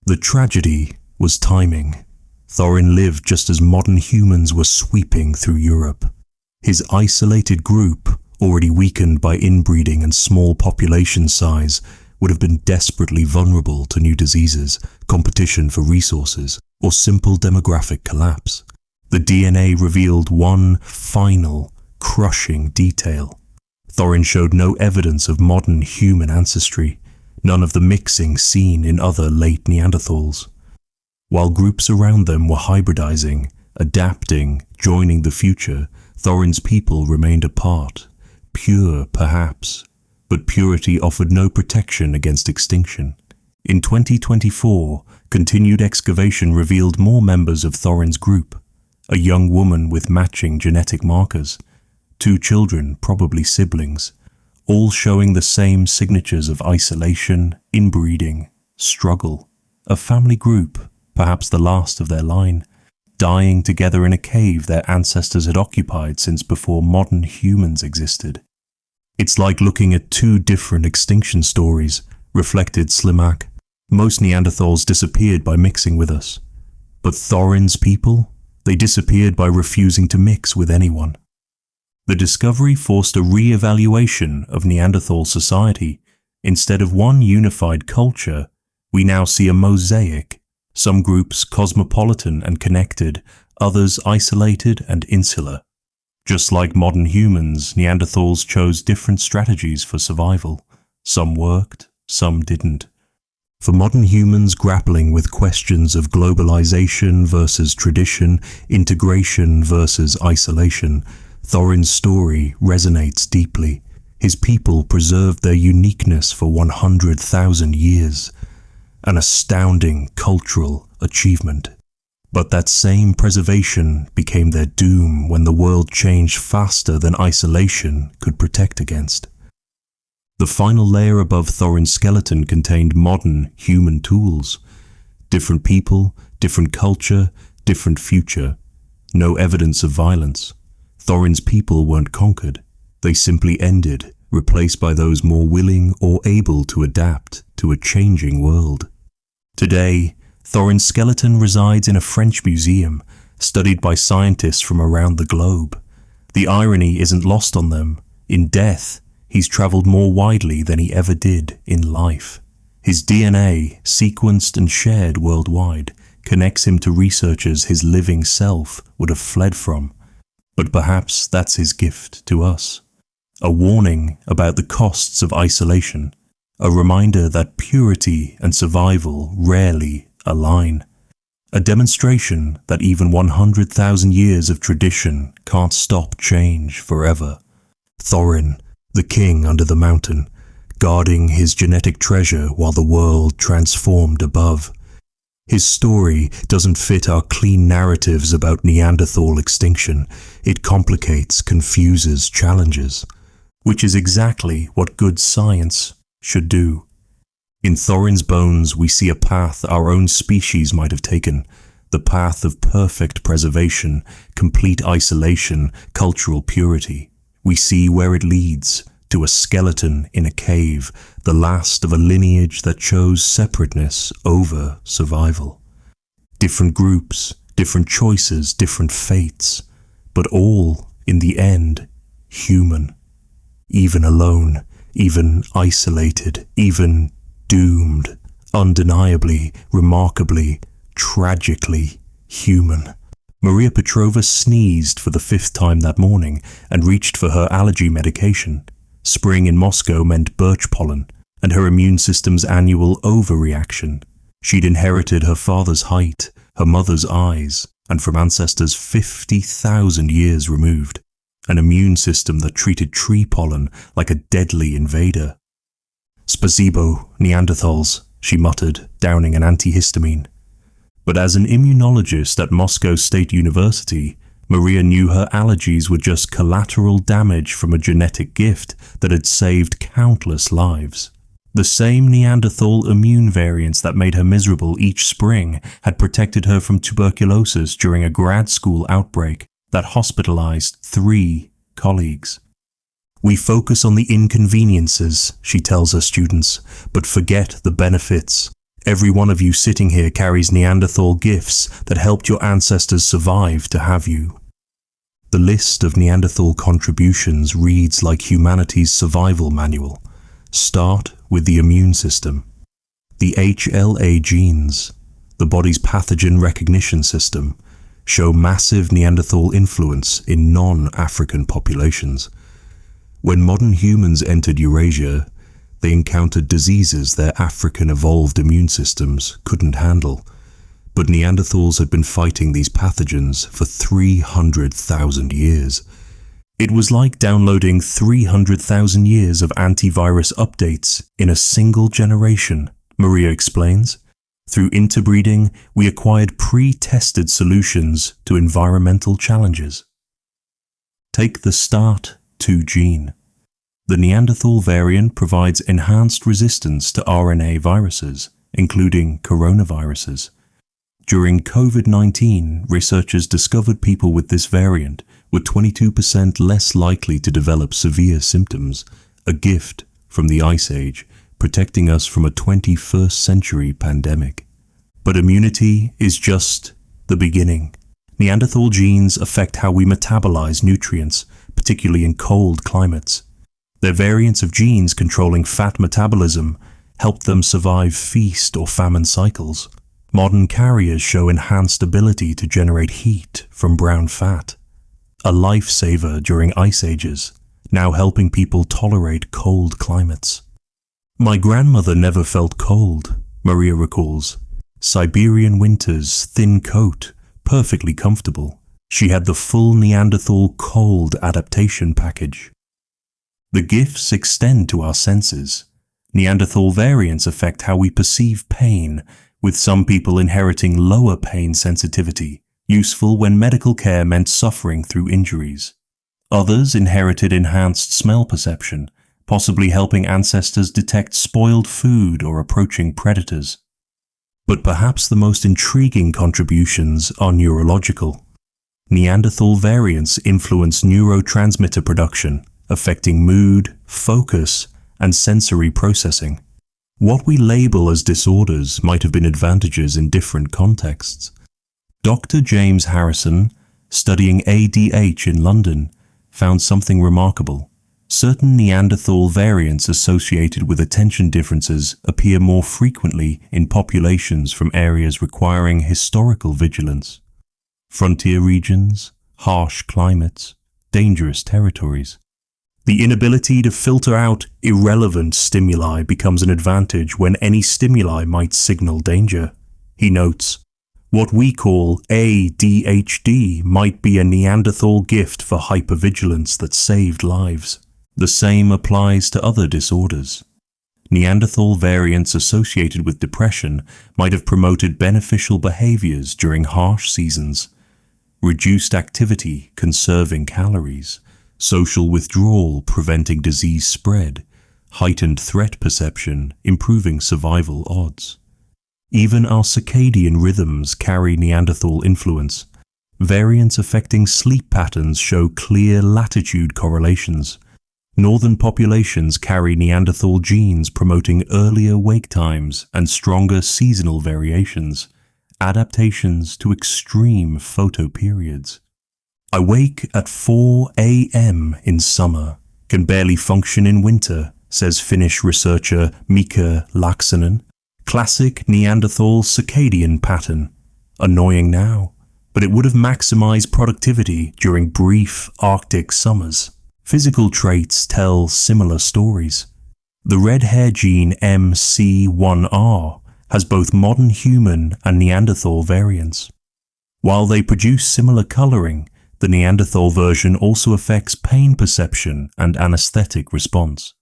The tragedy was timing. Thorin lived just as modern humans were sweeping through Europe. His isolated group, already weakened by inbreeding and small population size, would have been desperately vulnerable to new diseases, competition for resources, or simple demographic collapse. The DNA revealed one final, crushing detail. Thorin showed no evidence of modern human ancestry, none of the mixing seen in other late Neanderthals. While groups around them were hybridizing, adapting, joining the future, Thorin's people remained apart. Pure, perhaps, but purity offered no protection against extinction. In 2024, continued excavation revealed more members of Thorin's group. A young woman with matching genetic markers. 2 children, probably siblings, all showing the same signatures of isolation, inbreeding, struggle. A family group, perhaps the last of their line, dying together in a cave their ancestors had occupied since before modern humans existed. It's like looking at 2 different extinction stories, reflected Slimak. Most Neanderthals disappeared by mixing with us. But Thorin's people? They disappeared by refusing to mix with anyone. The discovery forced a re-evaluation of Neanderthal society. Instead of one unified culture, we now see a mosaic. Some groups cosmopolitan and connected, others isolated and insular. Just like modern humans, Neanderthals chose different strategies for survival. Some worked, some didn't. For modern humans grappling with questions of globalization versus tradition, integration versus isolation, Thorin's story resonates deeply. His people preserved their uniqueness for 100,000 years. An astounding cultural achievement. But that same preservation became their doom when the world changed faster than isolation could protect against. The final layer above Thorin's skeleton contained modern human tools. Different people, different culture, different future. No evidence of violence. Thorin's people weren't conquered. They simply ended, replaced by those more willing or able to adapt to a changing world. Today, Thorin's skeleton resides in a French museum, studied by scientists from around the globe. The irony isn't lost on them. In death, he's traveled more widely than he ever did in life. His DNA, sequenced and shared worldwide, connects him to researchers his living self would have fled from. But perhaps that's his gift to us. A warning about the costs of isolation, a reminder that purity and survival rarely align, a demonstration that even 100,000 years of tradition can't stop change forever. Thorin, the king under the mountain, guarding his genetic treasure while the world transformed above. His story doesn't fit our clean narratives about Neanderthal extinction. It complicates, confuses, challenges, which is exactly what good science should do. In Thorin's bones, we see a path our own species might have taken, the path of perfect preservation, complete isolation, cultural purity. We see where it leads, to a skeleton in a cave, the last of a lineage that chose separateness over survival. Different groups, different choices, different fates, but all, in the end, human. Even alone, even isolated, even doomed, undeniably, remarkably, tragically human. Maria Petrova sneezed for the 5th time that morning and reached for her allergy medication. Spring in Moscow meant birch pollen, and her immune system's annual overreaction. She'd inherited her father's height, her mother's eyes, and from ancestors 50,000 years removed, an immune system that treated tree pollen like a deadly invader. "Spasibo, Neanderthals," she muttered, downing an antihistamine. But as an immunologist at Moscow State University, Maria knew her allergies were just collateral damage from a genetic gift that had saved countless lives. The same Neanderthal immune variants that made her miserable each spring had protected her from tuberculosis during a grad school outbreak that hospitalized 3 colleagues. "We focus on the inconveniences," she tells her students, "but forget the benefits. Every one of you sitting here carries Neanderthal gifts that helped your ancestors survive to have you." The list of Neanderthal contributions reads like humanity's survival manual. Start with the immune system. The HLA genes, the body's pathogen recognition system, show massive Neanderthal influence in non-African populations. When modern humans entered Eurasia, they encountered diseases their African evolved immune systems couldn't handle. But Neanderthals had been fighting these pathogens for 300,000 years. It was like downloading 300,000 years of antivirus updates in a single generation, Maria explains. Through interbreeding, we acquired pre-tested solutions to environmental challenges. Take the START2 gene. The Neanderthal variant provides enhanced resistance to RNA viruses, including coronaviruses. During COVID-19, researchers discovered people with this variant were 22% less likely to develop severe symptoms, a gift from the Ice Age, protecting us from a 21st century pandemic. But immunity is just the beginning. Neanderthal genes affect how we metabolize nutrients, particularly in cold climates. Their variants of genes controlling fat metabolism help them survive feast or famine cycles. Modern carriers show enhanced ability to generate heat from brown fat, a lifesaver during ice ages, now helping people tolerate cold climates. "My grandmother never felt cold," Maria recalls. Siberian winters, thin coat, perfectly comfortable. She had the full Neanderthal cold adaptation package. The gifts extend to our senses. Neanderthal variants affect how we perceive pain, with some people inheriting lower pain sensitivity, useful when medical care meant suffering through injuries. Others inherited enhanced smell perception, possibly helping ancestors detect spoiled food or approaching predators. But perhaps the most intriguing contributions are neurological. Neanderthal variants influence neurotransmitter production, affecting mood, focus, and sensory processing. What we label as disorders might have been advantages in different contexts. Dr. James Harrison, studying ADH in London, found something remarkable. Certain Neanderthal variants associated with attention differences appear more frequently in populations from areas requiring historical vigilance. Frontier regions, harsh climates, dangerous territories. The inability to filter out irrelevant stimuli becomes an advantage when any stimuli might signal danger. He notes, what we call ADHD might be a Neanderthal gift for hypervigilance that saved lives. The same applies to other disorders. Neanderthal variants associated with depression might have promoted beneficial behaviors during harsh seasons, reduced activity conserving calories, social withdrawal preventing disease spread, heightened threat perception improving survival odds. Even our circadian rhythms carry Neanderthal influence. Variants affecting sleep patterns show clear latitude correlations. Northern populations carry Neanderthal genes promoting earlier wake times and stronger seasonal variations, adaptations to extreme photoperiods. I wake at 4 a.m. in summer, can barely function in winter, says Finnish researcher Mika Laaksonen. Classic Neanderthal circadian pattern. Annoying now, but it would have maximized productivity during brief Arctic summers. Physical traits tell similar stories. The red hair gene MC1R has both modern human and Neanderthal variants. While they produce similar coloring, the Neanderthal version also affects pain perception and anesthetic response.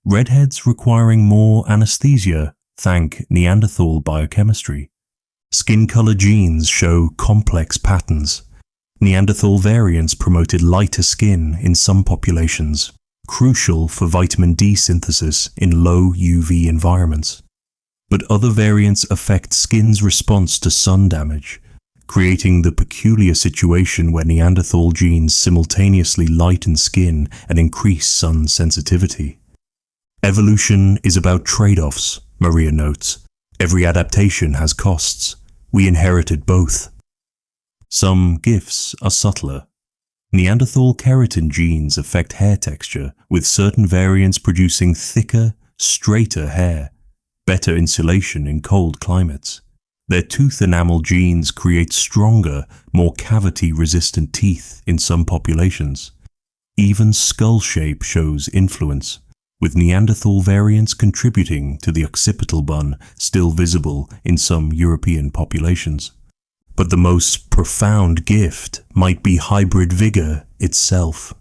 Redheads requiring more anesthesia thank Neanderthal biochemistry. Skin color genes show complex patterns. Neanderthal variants promoted lighter skin in some populations, crucial for vitamin D synthesis in low UV environments. But other variants affect skin's response to sun damage, creating the peculiar situation where Neanderthal genes simultaneously lighten skin and increase sun sensitivity. Evolution is about trade-offs, Maria notes. Every adaptation has costs. We inherited both. Some gifts are subtler. Neanderthal keratin genes affect hair texture, with certain variants producing thicker, straighter hair, better insulation in cold climates. Their tooth enamel genes create stronger, more cavity-resistant teeth in some populations. Even skull shape shows influence, with Neanderthal variants contributing to the occipital bun still visible in some European populations. But the most profound gift might be hybrid vigor itself.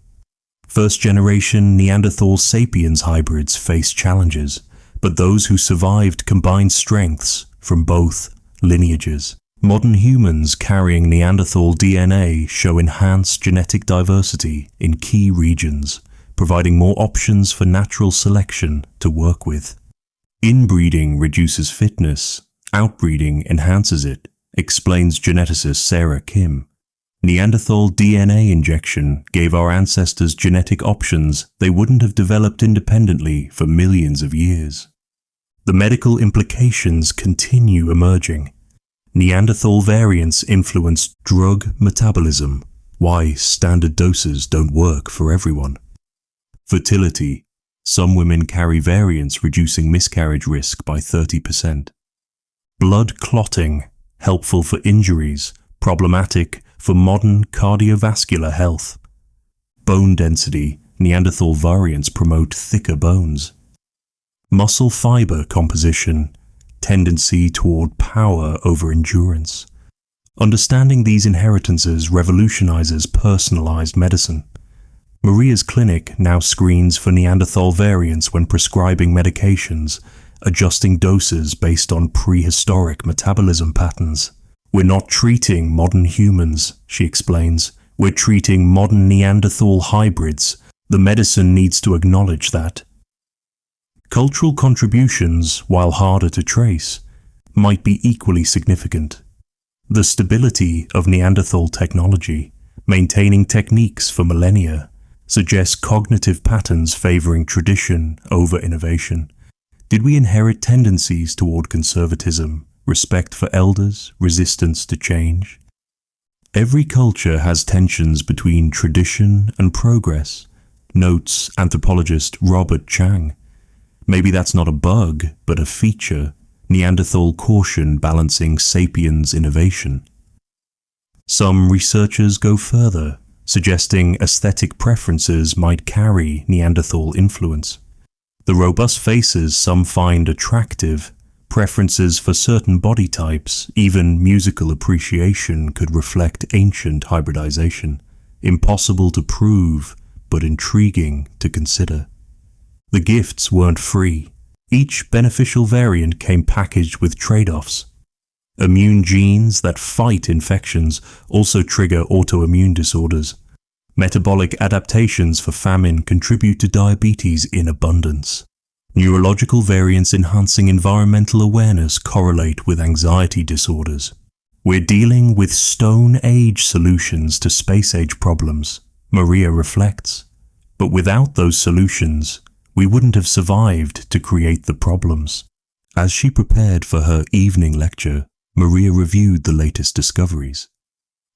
First-generation Neanderthal sapiens hybrids face challenges, but those who survived combined strengths from both lineages. Modern humans carrying Neanderthal DNA show enhanced genetic diversity in key regions, providing more options for natural selection to work with. Inbreeding reduces fitness, outbreeding enhances it, explains geneticist Sarah Kim. Neanderthal DNA injection gave our ancestors genetic options they wouldn't have developed independently for millions of years. The medical implications continue emerging. Neanderthal variants influence drug metabolism, why standard doses don't work for everyone. Fertility. Some women carry variants reducing miscarriage risk by 30%. Blood clotting. Helpful for injuries, problematic for modern cardiovascular health. Bone density. Neanderthal variants promote thicker bones. Muscle fiber composition. Tendency toward power over endurance. Understanding these inheritances revolutionizes personalized medicine. Maria's clinic now screens for Neanderthal variants when prescribing medications, adjusting doses based on prehistoric metabolism patterns. We're not treating modern humans, she explains. We're treating modern Neanderthal hybrids. The medicine needs to acknowledge that. Cultural contributions, while harder to trace, might be equally significant. The stability of Neanderthal technology, maintaining techniques for millennia, suggests cognitive patterns favoring tradition over innovation. Did we inherit tendencies toward conservatism, respect for elders, resistance to change? Every culture has tensions between tradition and progress, notes anthropologist Robert Chang. Maybe that's not a bug, but a feature, Neanderthal caution balancing sapiens innovation. Some researchers go further, suggesting aesthetic preferences might carry Neanderthal influence. The robust faces some find attractive, preferences for certain body types, even musical appreciation could reflect ancient hybridization. Impossible to prove, but intriguing to consider. The gifts weren't free. Each beneficial variant came packaged with trade-offs. Immune genes that fight infections also trigger autoimmune disorders. Metabolic adaptations for famine contribute to diabetes in abundance. Neurological variants enhancing environmental awareness correlate with anxiety disorders. We're dealing with Stone Age solutions to Space Age problems, Maria reflects. But without those solutions, we wouldn't have survived to create the problems. As she prepared for her evening lecture, Maria reviewed the latest discoveries.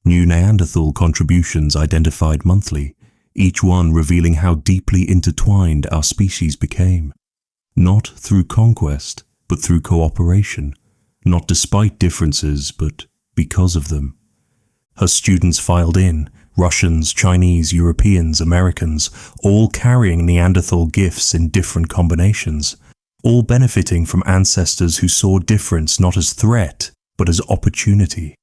New Neanderthal contributions identified monthly, each one revealing how deeply intertwined our species became. Not through conquest, but through cooperation. Not despite differences, but because of them. Her students filed in, Russians, Chinese, Europeans, Americans, all carrying Neanderthal gifts in different combinations, all benefiting from ancestors who saw difference not as threat, but as opportunity.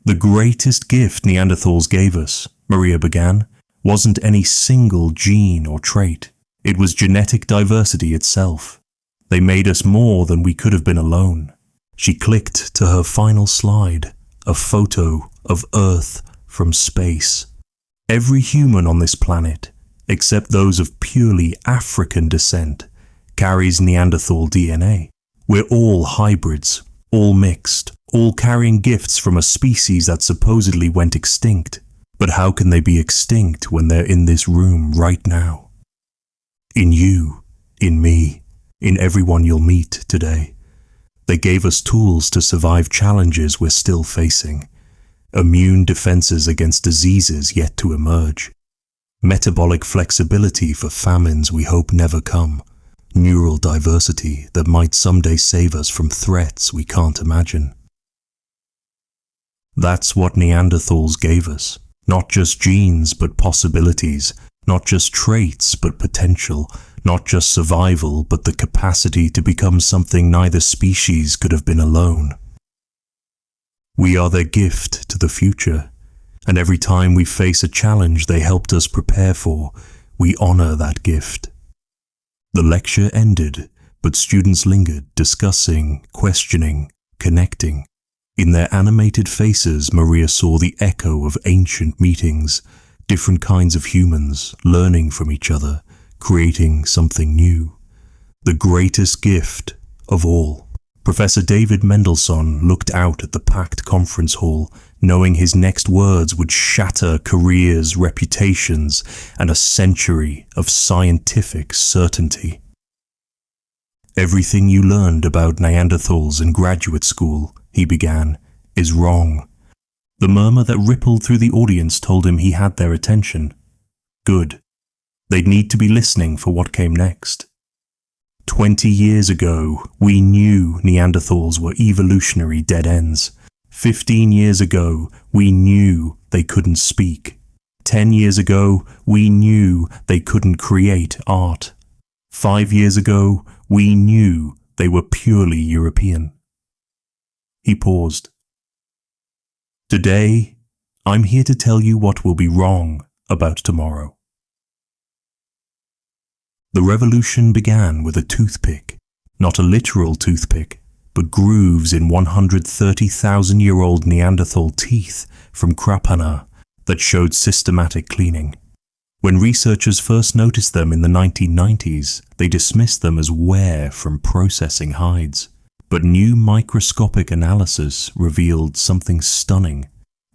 The greatest gift Neanderthals gave us, Maria began, wasn't any single gene or trait. It was genetic diversity itself. They made us more than we could have been alone. She clicked to her final slide, a photo of Earth from space. Every human on this planet, except those of purely African descent, carries Neanderthal DNA. We're all hybrids, all mixed, all carrying gifts from a species that supposedly went extinct. But how can they be extinct when they're in this room right now? In you, in me, in everyone you'll meet today. They gave us tools to survive challenges we're still facing. Immune defenses against diseases yet to emerge. Metabolic flexibility for famines we hope never come. Neural diversity that might someday save us from threats we can't imagine. That's what Neanderthals gave us. Not just genes, but possibilities. Not just traits, but potential. Not just survival, but the capacity to become something neither species could have been alone. We are their gift to the future, and every time we face a challenge they helped us prepare for, we honor that gift. The lecture ended, but students lingered, discussing, questioning, connecting. In their animated faces, Maria saw the echo of ancient meetings, different kinds of humans learning from each other, creating something new. The greatest gift of all. Professor David Mendelsohn looked out at the packed conference hall, knowing his next words would shatter careers, reputations, and a century of scientific certainty. Everything you learned about Neanderthals in graduate school, he began, is wrong. The murmur that rippled through the audience told him he had their attention. Good. They'd need to be listening for what came next. 20 years ago, we knew Neanderthals were evolutionary dead ends. 15 years ago, we knew they couldn't speak. 10 years ago, we knew they couldn't create art. 5 years ago, we knew they were purely European. He paused. Today, I'm here to tell you what will be wrong about tomorrow. The revolution began with a toothpick, not a literal toothpick, but grooves in 130,000-year-old Neanderthal teeth from Krapana that showed systematic cleaning. When researchers first noticed them in the 1990s, they dismissed them as wear from processing hides. But new microscopic analysis revealed something stunning.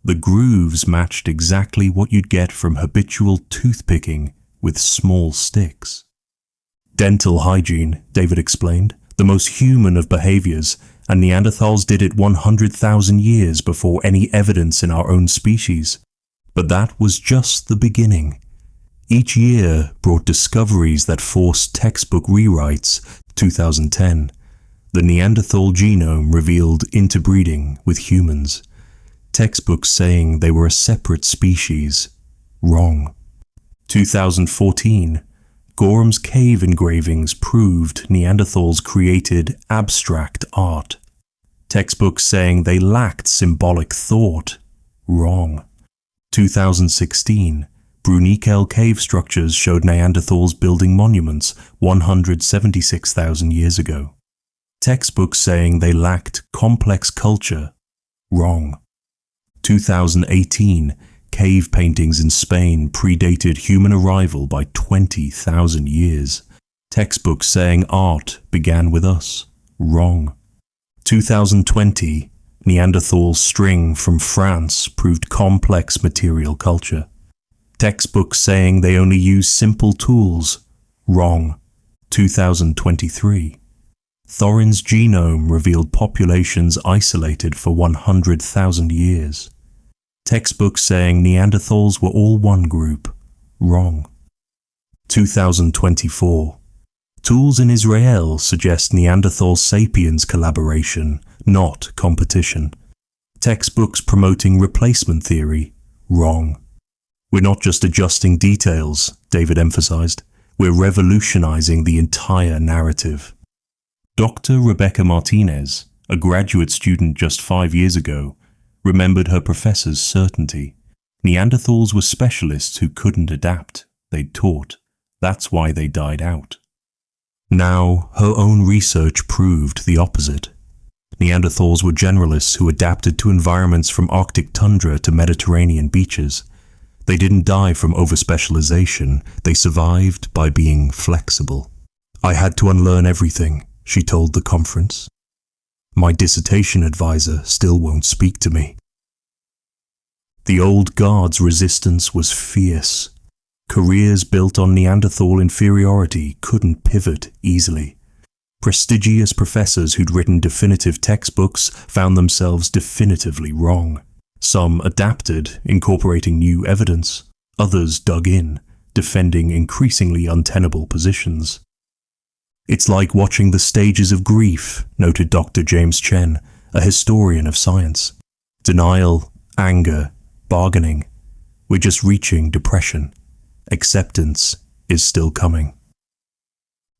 The grooves matched exactly what you'd get from habitual toothpicking with small sticks. Dental hygiene, David explained, the most human of behaviors, and Neanderthals did it 100,000 years before any evidence in our own species. But that was just the beginning. Each year brought discoveries that forced textbook rewrites. 2010. The Neanderthal genome revealed interbreeding with humans. Textbooks saying they were a separate species. Wrong. 2014, Gorham's cave engravings proved Neanderthals created abstract art. Textbooks saying they lacked symbolic thought. Wrong. 2016, Bruniquel cave structures showed Neanderthals building monuments 176,000 years ago. Textbooks saying they lacked complex culture. Wrong. 2018, cave paintings in Spain predated human arrival by 20,000 years. Textbooks saying art began with us. Wrong. 2020, Neanderthal string from France proved complex material culture. Textbooks saying they only use simple tools. Wrong. 2023. Thorin's genome revealed populations isolated for 100,000 years. Textbooks saying Neanderthals were all one group. Wrong. 2024. Tools in Israel suggest Neanderthal-sapiens collaboration, not competition. Textbooks promoting replacement theory. Wrong. We're not just adjusting details, David emphasized. We're revolutionizing the entire narrative. Dr. Rebecca Martinez, a graduate student just 5 years ago, remembered her professor's certainty. Neanderthals were specialists who couldn't adapt, they'd taught. That's why they died out. Now, her own research proved the opposite. Neanderthals were generalists who adapted to environments from Arctic tundra to Mediterranean beaches. They didn't die from overspecialization, they survived by being flexible. I had to unlearn everything, she told the conference. My dissertation advisor still won't speak to me. The old guard's resistance was fierce. Careers built on Neanderthal inferiority couldn't pivot easily. Prestigious professors who'd written definitive textbooks found themselves definitively wrong. Some adapted, incorporating new evidence. Others dug in, defending increasingly untenable positions. It's like watching the stages of grief, noted Dr. James Chen, a historian of science. Denial, anger, bargaining. We're just reaching depression. Acceptance is still coming.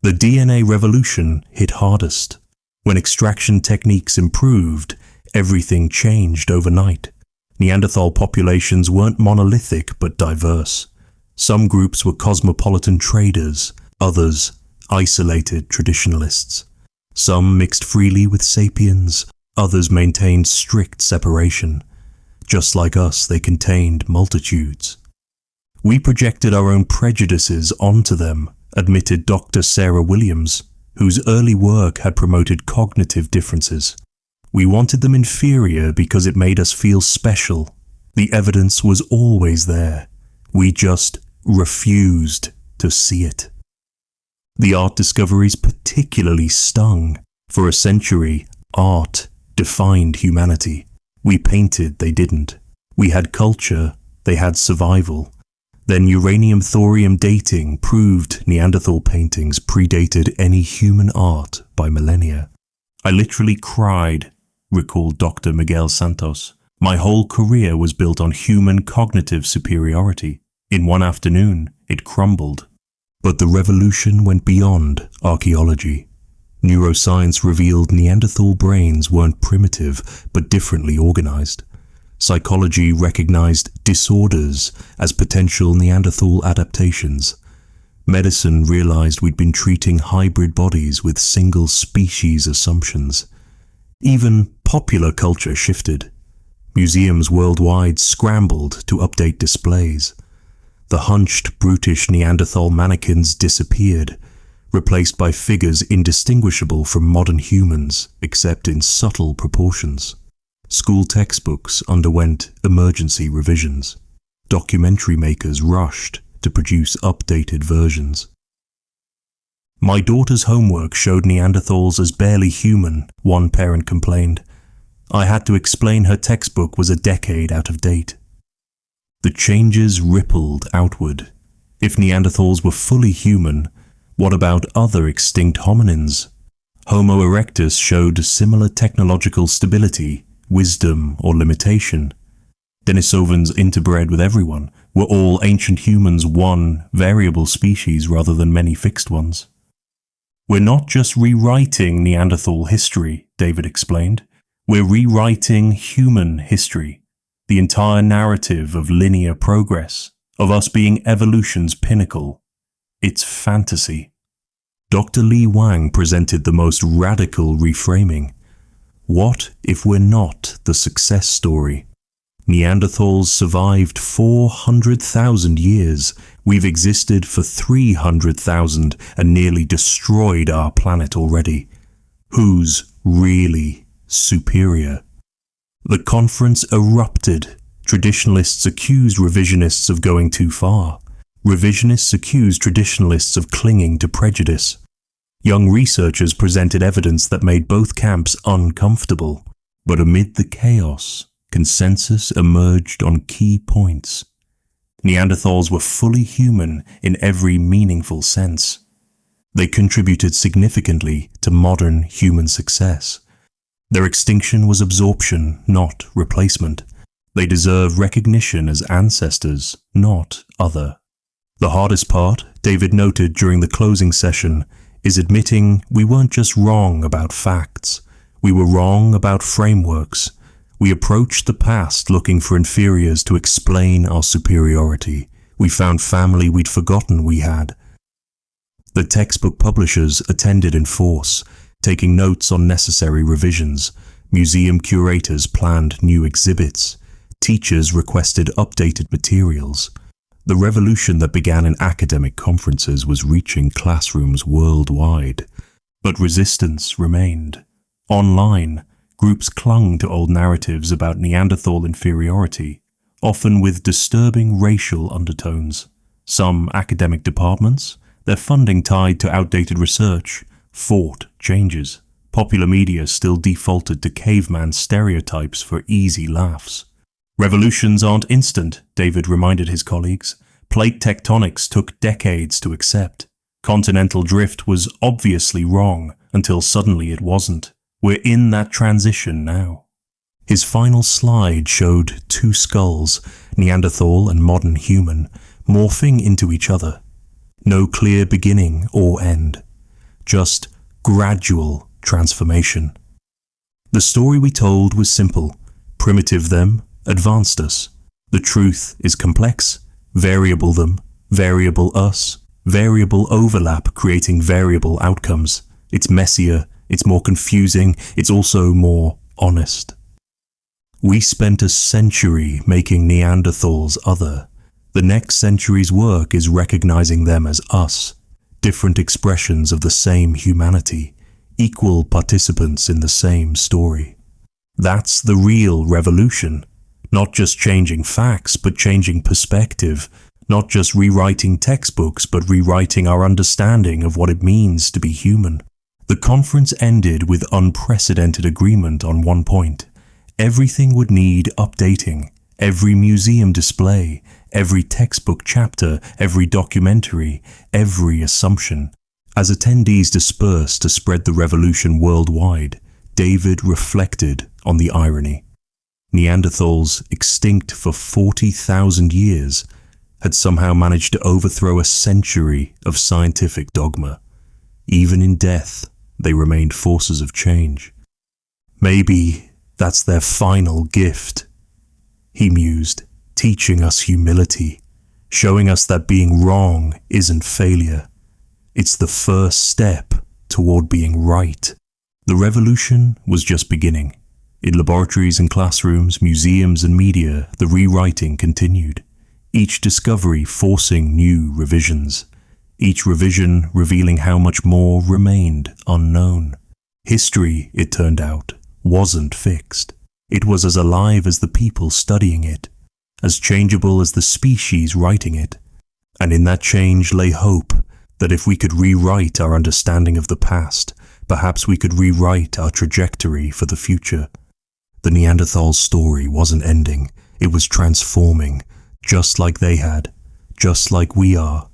The DNA revolution hit hardest. When extraction techniques improved, everything changed overnight. Neanderthal populations weren't monolithic but diverse. Some groups were cosmopolitan traders, others isolated traditionalists. Some mixed freely with sapiens, others maintained strict separation. Just like us, they contained multitudes. We projected our own prejudices onto them, admitted Dr. Sarah Williams, whose early work had promoted cognitive differences. We wanted them inferior because it made us feel special. The evidence was always there. We just refused to see it. The art discoveries particularly stung. For a century, art defined humanity. We painted, they didn't. We had culture, they had survival. Then uranium-thorium dating proved Neanderthal paintings predated any human art by millennia. I literally cried, recalled Dr. Miguel Santos. My whole career was built on human cognitive superiority. In one afternoon, it crumbled. But the revolution went beyond archaeology. Neuroscience revealed Neanderthal brains weren't primitive, but differently organized. Psychology recognized disorders as potential Neanderthal adaptations. Medicine realized we'd been treating hybrid bodies with single-species assumptions. Even popular culture shifted. Museums worldwide scrambled to update displays. The hunched, brutish Neanderthal mannequins disappeared, replaced by figures indistinguishable from modern humans, except in subtle proportions. School textbooks underwent emergency revisions. Documentary makers rushed to produce updated versions. My daughter's homework showed Neanderthals as barely human, one parent complained. I had to explain her textbook was a decade out of date. The changes rippled outward. If Neanderthals were fully human, what about other extinct hominins? Homo erectus showed similar technological stability, wisdom, or limitation. Denisovans interbred with everyone. Were all ancient humans one variable species rather than many fixed ones? We're not just rewriting Neanderthal history, David explained. We're rewriting human history. The entire narrative of linear progress, of us being evolution's pinnacle. It's fantasy. Dr. Li Wang presented the most radical reframing. What if we're not the success story? Neanderthals survived 400,000 years. We've existed for 300,000 and nearly destroyed our planet already. Who's really superior? The conference erupted. Traditionalists accused revisionists of going too far. Revisionists accused traditionalists of clinging to prejudice. Young researchers presented evidence that made both camps uncomfortable. But amid the chaos, consensus emerged on key points. Neanderthals were fully human in every meaningful sense. They contributed significantly to modern human success. Their extinction was absorption, not replacement. They deserve recognition as ancestors, not other. The hardest part, David noted during the closing session, is admitting we weren't just wrong about facts. We were wrong about frameworks. We approached the past looking for inferiors to explain our superiority. We found family we'd forgotten we had. The textbook publishers attended in force, taking notes on necessary revisions. Museum curators planned new exhibits. Teachers requested updated materials. The revolution that began in academic conferences was reaching classrooms worldwide. But resistance remained. Online, groups clung to old narratives about Neanderthal inferiority, often with disturbing racial undertones. Some academic departments, their funding tied to outdated research, fought changes. Popular media still defaulted to caveman stereotypes for easy laughs. Revolutions aren't instant, David reminded his colleagues. Plate tectonics took decades to accept. Continental drift was obviously wrong until suddenly it wasn't. We're in that transition now. His final slide showed two skulls, Neanderthal and modern human, morphing into each other. No clear beginning or end, just gradual transformation. The story we told was simple. Primitive them advanced us. The truth is complex. Variable them, variable us, variable overlap creating variable outcomes. It's messier, it's more confusing, it's also more honest. We spent a century making Neanderthals other. The next century's work is recognizing them as us, different expressions of the same humanity, equal participants in the same story. That's the real revolution. Not just changing facts, but changing perspective. Not just rewriting textbooks, but rewriting our understanding of what it means to be human. The conference ended with unprecedented agreement on one point. Everything would need updating. Every museum display, every textbook chapter, every documentary, every assumption. As attendees dispersed to spread the revolution worldwide, David reflected on the irony. Neanderthals, extinct for 40,000 years, had somehow managed to overthrow a century of scientific dogma. Even in death, they remained forces of change. Maybe that's their final gift, he mused, teaching us humility, showing us that being wrong isn't failure. It's the first step toward being right. The revolution was just beginning. In laboratories and classrooms, museums and media, the rewriting continued. Each discovery forcing new revisions. Each revision revealing how much more remained unknown. History, it turned out, wasn't fixed. It was as alive as the people studying it, as changeable as the species writing it. And in that change lay hope that if we could rewrite our understanding of the past, perhaps we could rewrite our trajectory for the future. The Neanderthal story wasn't ending, it was transforming, just like they had, just like we are,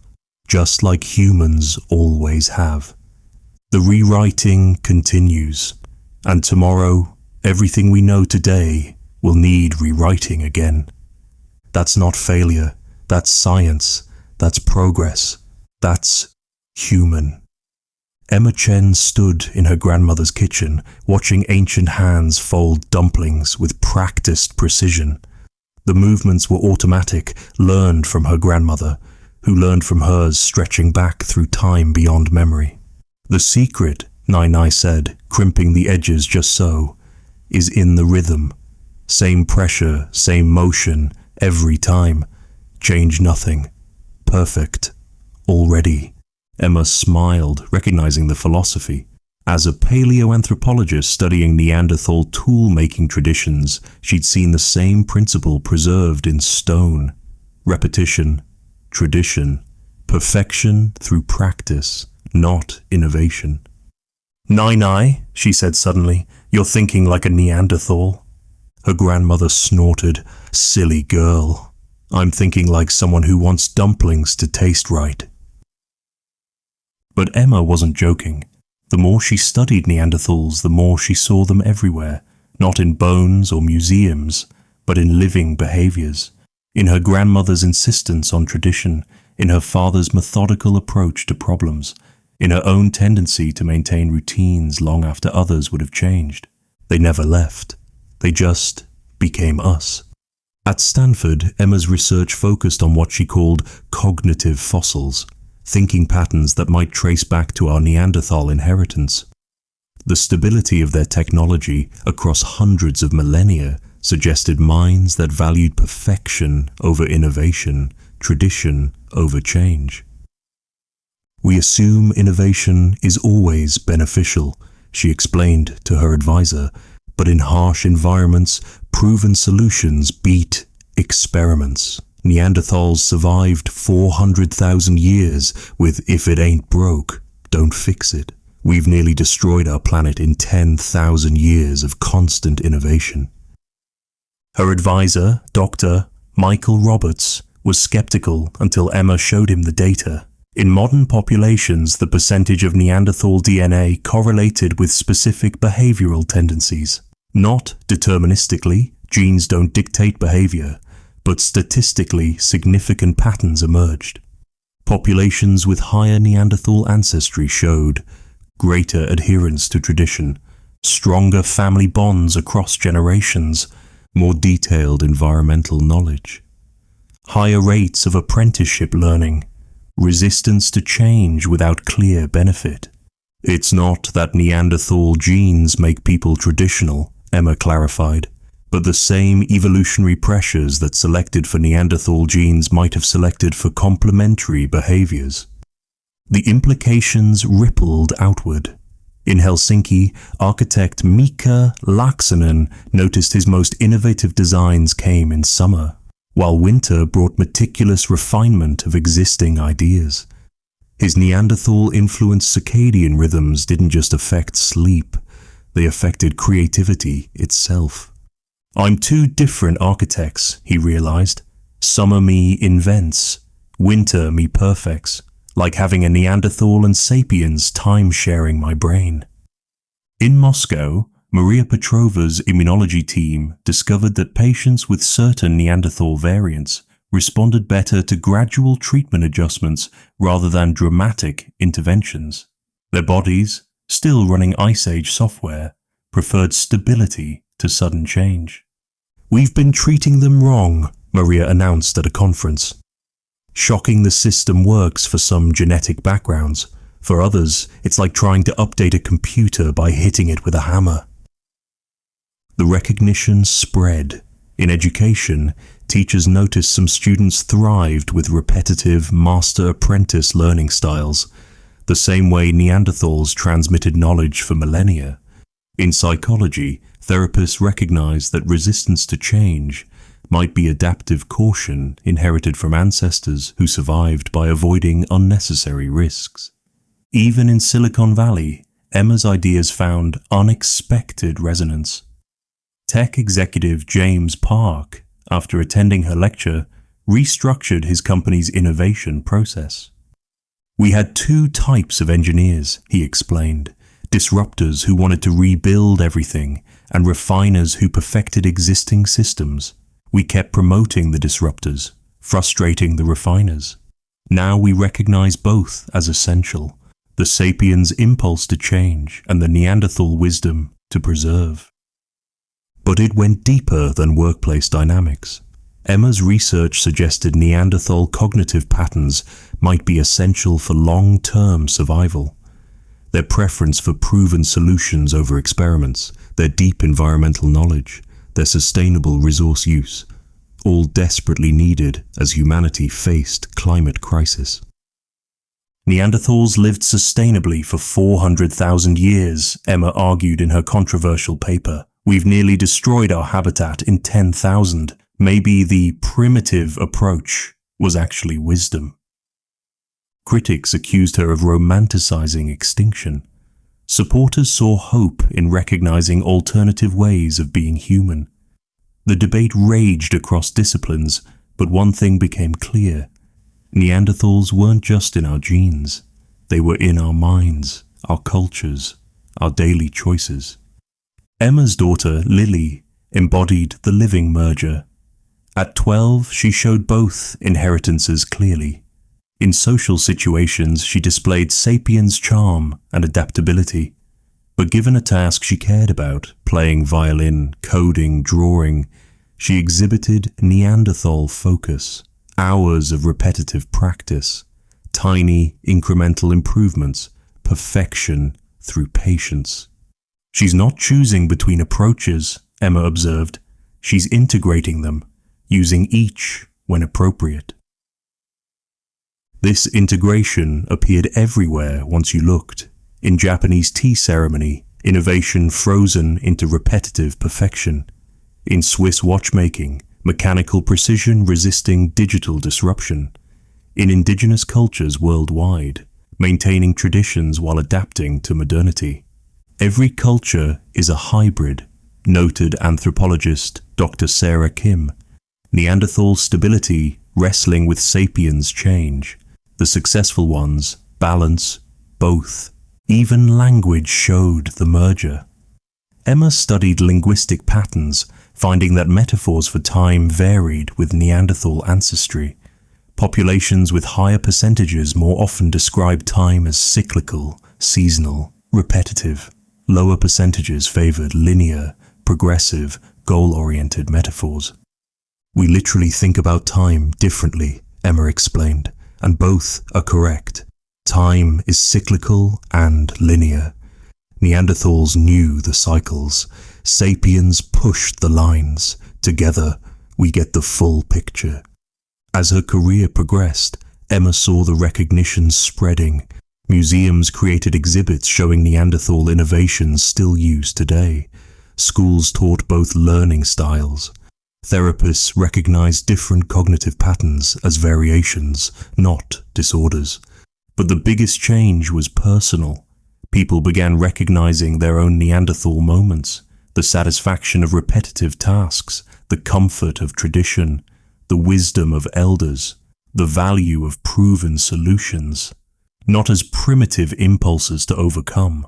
just like humans always have. The rewriting continues, and tomorrow, everything we know today will need rewriting again. That's not failure. That's science. That's progress. That's human. Emma Chen stood in her grandmother's kitchen, watching ancient hands fold dumplings with practiced precision. The movements were automatic, learned from her grandmother, who learned from hers, stretching back through time beyond memory. The secret, Nai said, crimping the edges just so, is in the rhythm. Same pressure, same motion, every time. Change nothing. Perfect. Already. Emma smiled, recognizing the philosophy. As a paleoanthropologist studying Neanderthal tool-making traditions, she'd seen the same principle preserved in stone. Repetition, tradition, perfection through practice, not innovation. Nai, she said suddenly, you're thinking like a Neanderthal. Her grandmother snorted, silly girl. I'm thinking like someone who wants dumplings to taste right. But Emma wasn't joking. The more she studied Neanderthals, the more she saw them everywhere, not in bones or museums, but in living behaviors, in her grandmother's insistence on tradition, in her father's methodical approach to problems, in her own tendency to maintain routines long after others would have changed. They never left. They just became us. At Stanford, Emma's research focused on what she called cognitive fossils, thinking patterns that might trace back to our Neanderthal inheritance. The stability of their technology across hundreds of millennia suggested minds that valued perfection over innovation, tradition over change. We assume innovation is always beneficial, she explained to her advisor, but in harsh environments, proven solutions beat experiments. Neanderthals survived 400,000 years with "if it ain't broke, don't fix it." We've nearly destroyed our planet in 10,000 years of constant innovation. Her advisor, Dr. Michael Roberts, was skeptical until Emma showed him the data. In modern populations, the percentage of Neanderthal DNA correlated with specific behavioral tendencies. Not deterministically, genes don't dictate behavior, but statistically significant patterns emerged. Populations with higher Neanderthal ancestry showed greater adherence to tradition, stronger family bonds across generations, more detailed environmental knowledge, higher rates of apprenticeship learning, resistance to change without clear benefit. It's not that Neanderthal genes make people traditional, Emma clarified, but the same evolutionary pressures that selected for Neanderthal genes might have selected for complementary behaviors. The implications rippled outward. In Helsinki, architect Mika Laaksonen noticed his most innovative designs came in summer, while winter brought meticulous refinement of existing ideas. His Neanderthal-influenced circadian rhythms didn't just affect sleep, they affected creativity itself. I'm two different architects, he realized. Summer me invents, winter me perfects, like having a Neanderthal and sapiens time-sharing my brain. In Moscow, Maria Petrova's immunology team discovered that patients with certain Neanderthal variants responded better to gradual treatment adjustments rather than dramatic interventions. Their bodies, still running Ice Age software, preferred stability to sudden change. We've been treating them wrong, Maria announced at a conference. Shocking the system works for some genetic backgrounds. For others, it's like trying to update a computer by hitting it with a hammer. The recognition spread. In education, teachers noticed some students thrived with repetitive master-apprentice learning styles, the same way Neanderthals transmitted knowledge for millennia. In psychology, therapists recognized that resistance to change might be adaptive caution inherited from ancestors who survived by avoiding unnecessary risks. Even in Silicon Valley, Emma's ideas found unexpected resonance. Tech executive James Park, after attending her lecture, restructured his company's innovation process. We had two types of engineers, he explained. Disruptors who wanted to rebuild everything, and refiners who perfected existing systems. We kept promoting the disruptors, frustrating the refiners. Now we recognize both as essential, the sapiens' impulse to change and the Neanderthal wisdom to preserve. But it went deeper than workplace dynamics. Emma's research suggested Neanderthal cognitive patterns might be essential for long-term survival. Their preference for proven solutions over experiments, their deep environmental knowledge, their sustainable resource use, all desperately needed as humanity faced climate crisis. Neanderthals lived sustainably for 400,000 years, Emma argued in her controversial paper. We've nearly destroyed our habitat in 10,000. Maybe the primitive approach was actually wisdom. Critics accused her of romanticizing extinction. Supporters saw hope in recognizing alternative ways of being human. The debate raged across disciplines, but one thing became clear. Neanderthals weren't just in our genes. They were in our minds, our cultures, our daily choices. Emma's daughter, Lily, embodied the living merger. At 12, she showed both inheritances clearly. In social situations, she displayed sapiens' charm and adaptability. But given a task she cared about, playing violin, coding, drawing, she exhibited Neanderthal focus, hours of repetitive practice, tiny incremental improvements, perfection through patience. She's not choosing between approaches, Emma observed. She's integrating them, using each when appropriate. This integration appeared everywhere once you looked. In Japanese tea ceremony, innovation frozen into repetitive perfection. In Swiss watchmaking, mechanical precision resisting digital disruption. In indigenous cultures worldwide, maintaining traditions while adapting to modernity. Every culture is a hybrid, noted anthropologist Dr. Sarah Kim. Neanderthal stability wrestling with sapiens change. The successful ones balance both. Even language showed the merger. Emma studied linguistic patterns, finding that metaphors for time varied with Neanderthal ancestry. Populations with higher percentages more often describe time as cyclical, seasonal, repetitive. Lower percentages favored linear, progressive, goal-oriented metaphors. We literally think about time differently, Emma explained, and both are correct. Time is cyclical and linear. Neanderthals knew the cycles. Sapiens pushed the lines. Together, we get the full picture. As her career progressed, Emma saw the recognition spreading. Museums created exhibits showing Neanderthal innovations still used today. Schools taught both learning styles. Therapists recognized different cognitive patterns as variations, not disorders. But the biggest change was personal. People began recognizing their own Neanderthal moments, the satisfaction of repetitive tasks, the comfort of tradition, the wisdom of elders, the value of proven solutions, not as primitive impulses to overcome,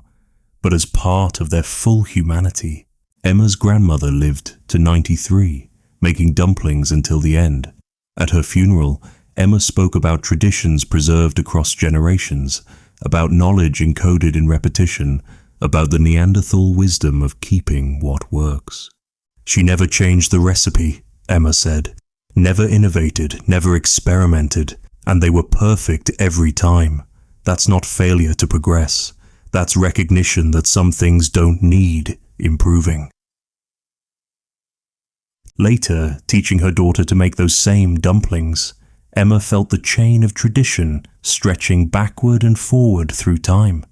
but as part of their full humanity. Emma's grandmother lived to 93, making dumplings until the end. At her funeral, Emma spoke about traditions preserved across generations, about knowledge encoded in repetition, about the Neanderthal wisdom of keeping what works. She never changed the recipe, Emma said, never innovated, never experimented, and they were perfect every time. That's not failure to progress. That's recognition that some things don't need improving. Later, teaching her daughter to make those same dumplings, Emma felt the chain of tradition stretching backward and forward through time,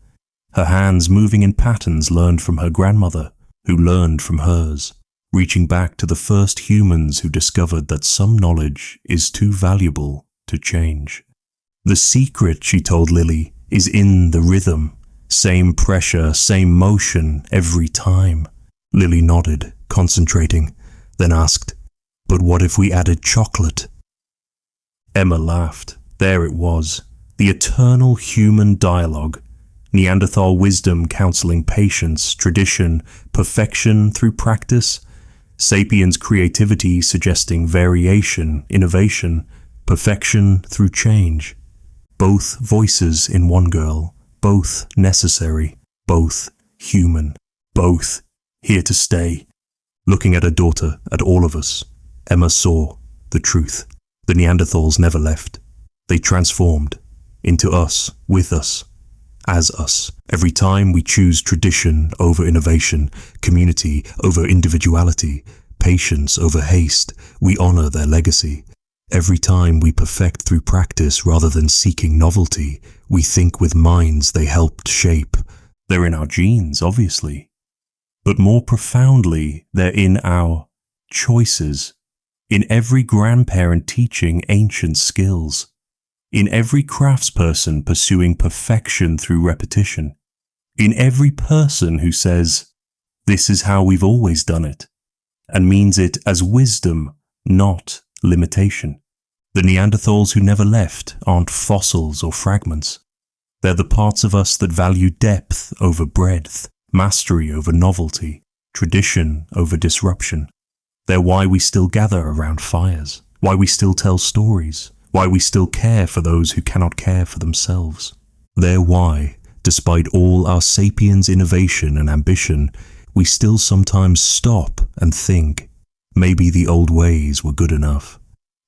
her hands moving in patterns learned from her grandmother, who learned from hers, reaching back to the first humans who discovered that some knowledge is too valuable to change. The secret, she told Lily, is in the rhythm. Same pressure, same motion every time. Lily nodded, concentrating, then asked, "But what if we added chocolate?" Emma laughed. There it was, the eternal human dialogue. Neanderthal wisdom counseling patience, tradition, perfection through practice. Sapiens' creativity suggesting variation, innovation, perfection through change. Both voices in one girl, both necessary, both human, both here to stay. Looking at her daughter, at all of us, Emma saw the truth. The Neanderthals never left. They transformed into us, with us, as us. Every time we choose tradition over innovation, community over individuality, patience over haste, we honor their legacy. Every time we perfect through practice rather than seeking novelty, we think with minds they helped shape. They're in our genes, obviously. But more profoundly, they're in our choices. In every grandparent teaching ancient skills. In every craftsperson pursuing perfection through repetition. In every person who says, "This is how we've always done it," and means it as wisdom, not limitation. The Neanderthals who never left aren't fossils or fragments. They're the parts of us that value depth over breadth, mastery over novelty, tradition over disruption. They're why we still gather around fires, why we still tell stories, why we still care for those who cannot care for themselves. They're why, despite all our sapiens' innovation and ambition, we still sometimes stop and think, maybe the old ways were good enough.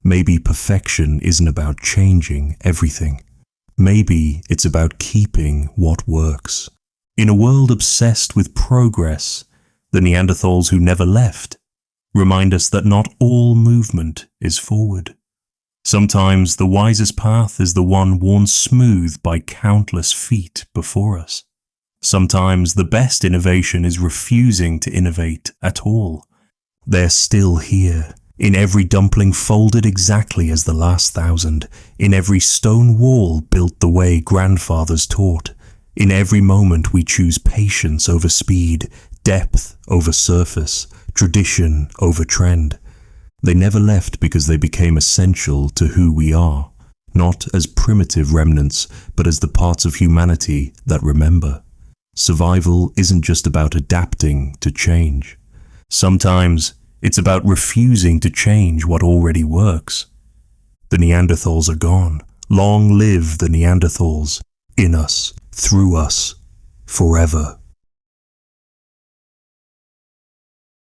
Maybe perfection isn't about changing everything. Maybe it's about keeping what works. In a world obsessed with progress, the Neanderthals who never left remind us that not all movement is forward. Sometimes the wisest path is the one worn smooth by countless feet before us. Sometimes the best innovation is refusing to innovate at all. They're still here, in every dumpling folded exactly as the last 1,000, in every stone wall built the way grandfathers taught. In every moment we choose patience over speed, depth over surface, tradition over trend. They never left because they became essential to who we are, not as primitive remnants, but as the parts of humanity that remember. Survival isn't just about adapting to change. Sometimes it's about refusing to change what already works. The Neanderthals are gone. Long live the Neanderthals, in us, through us, forever.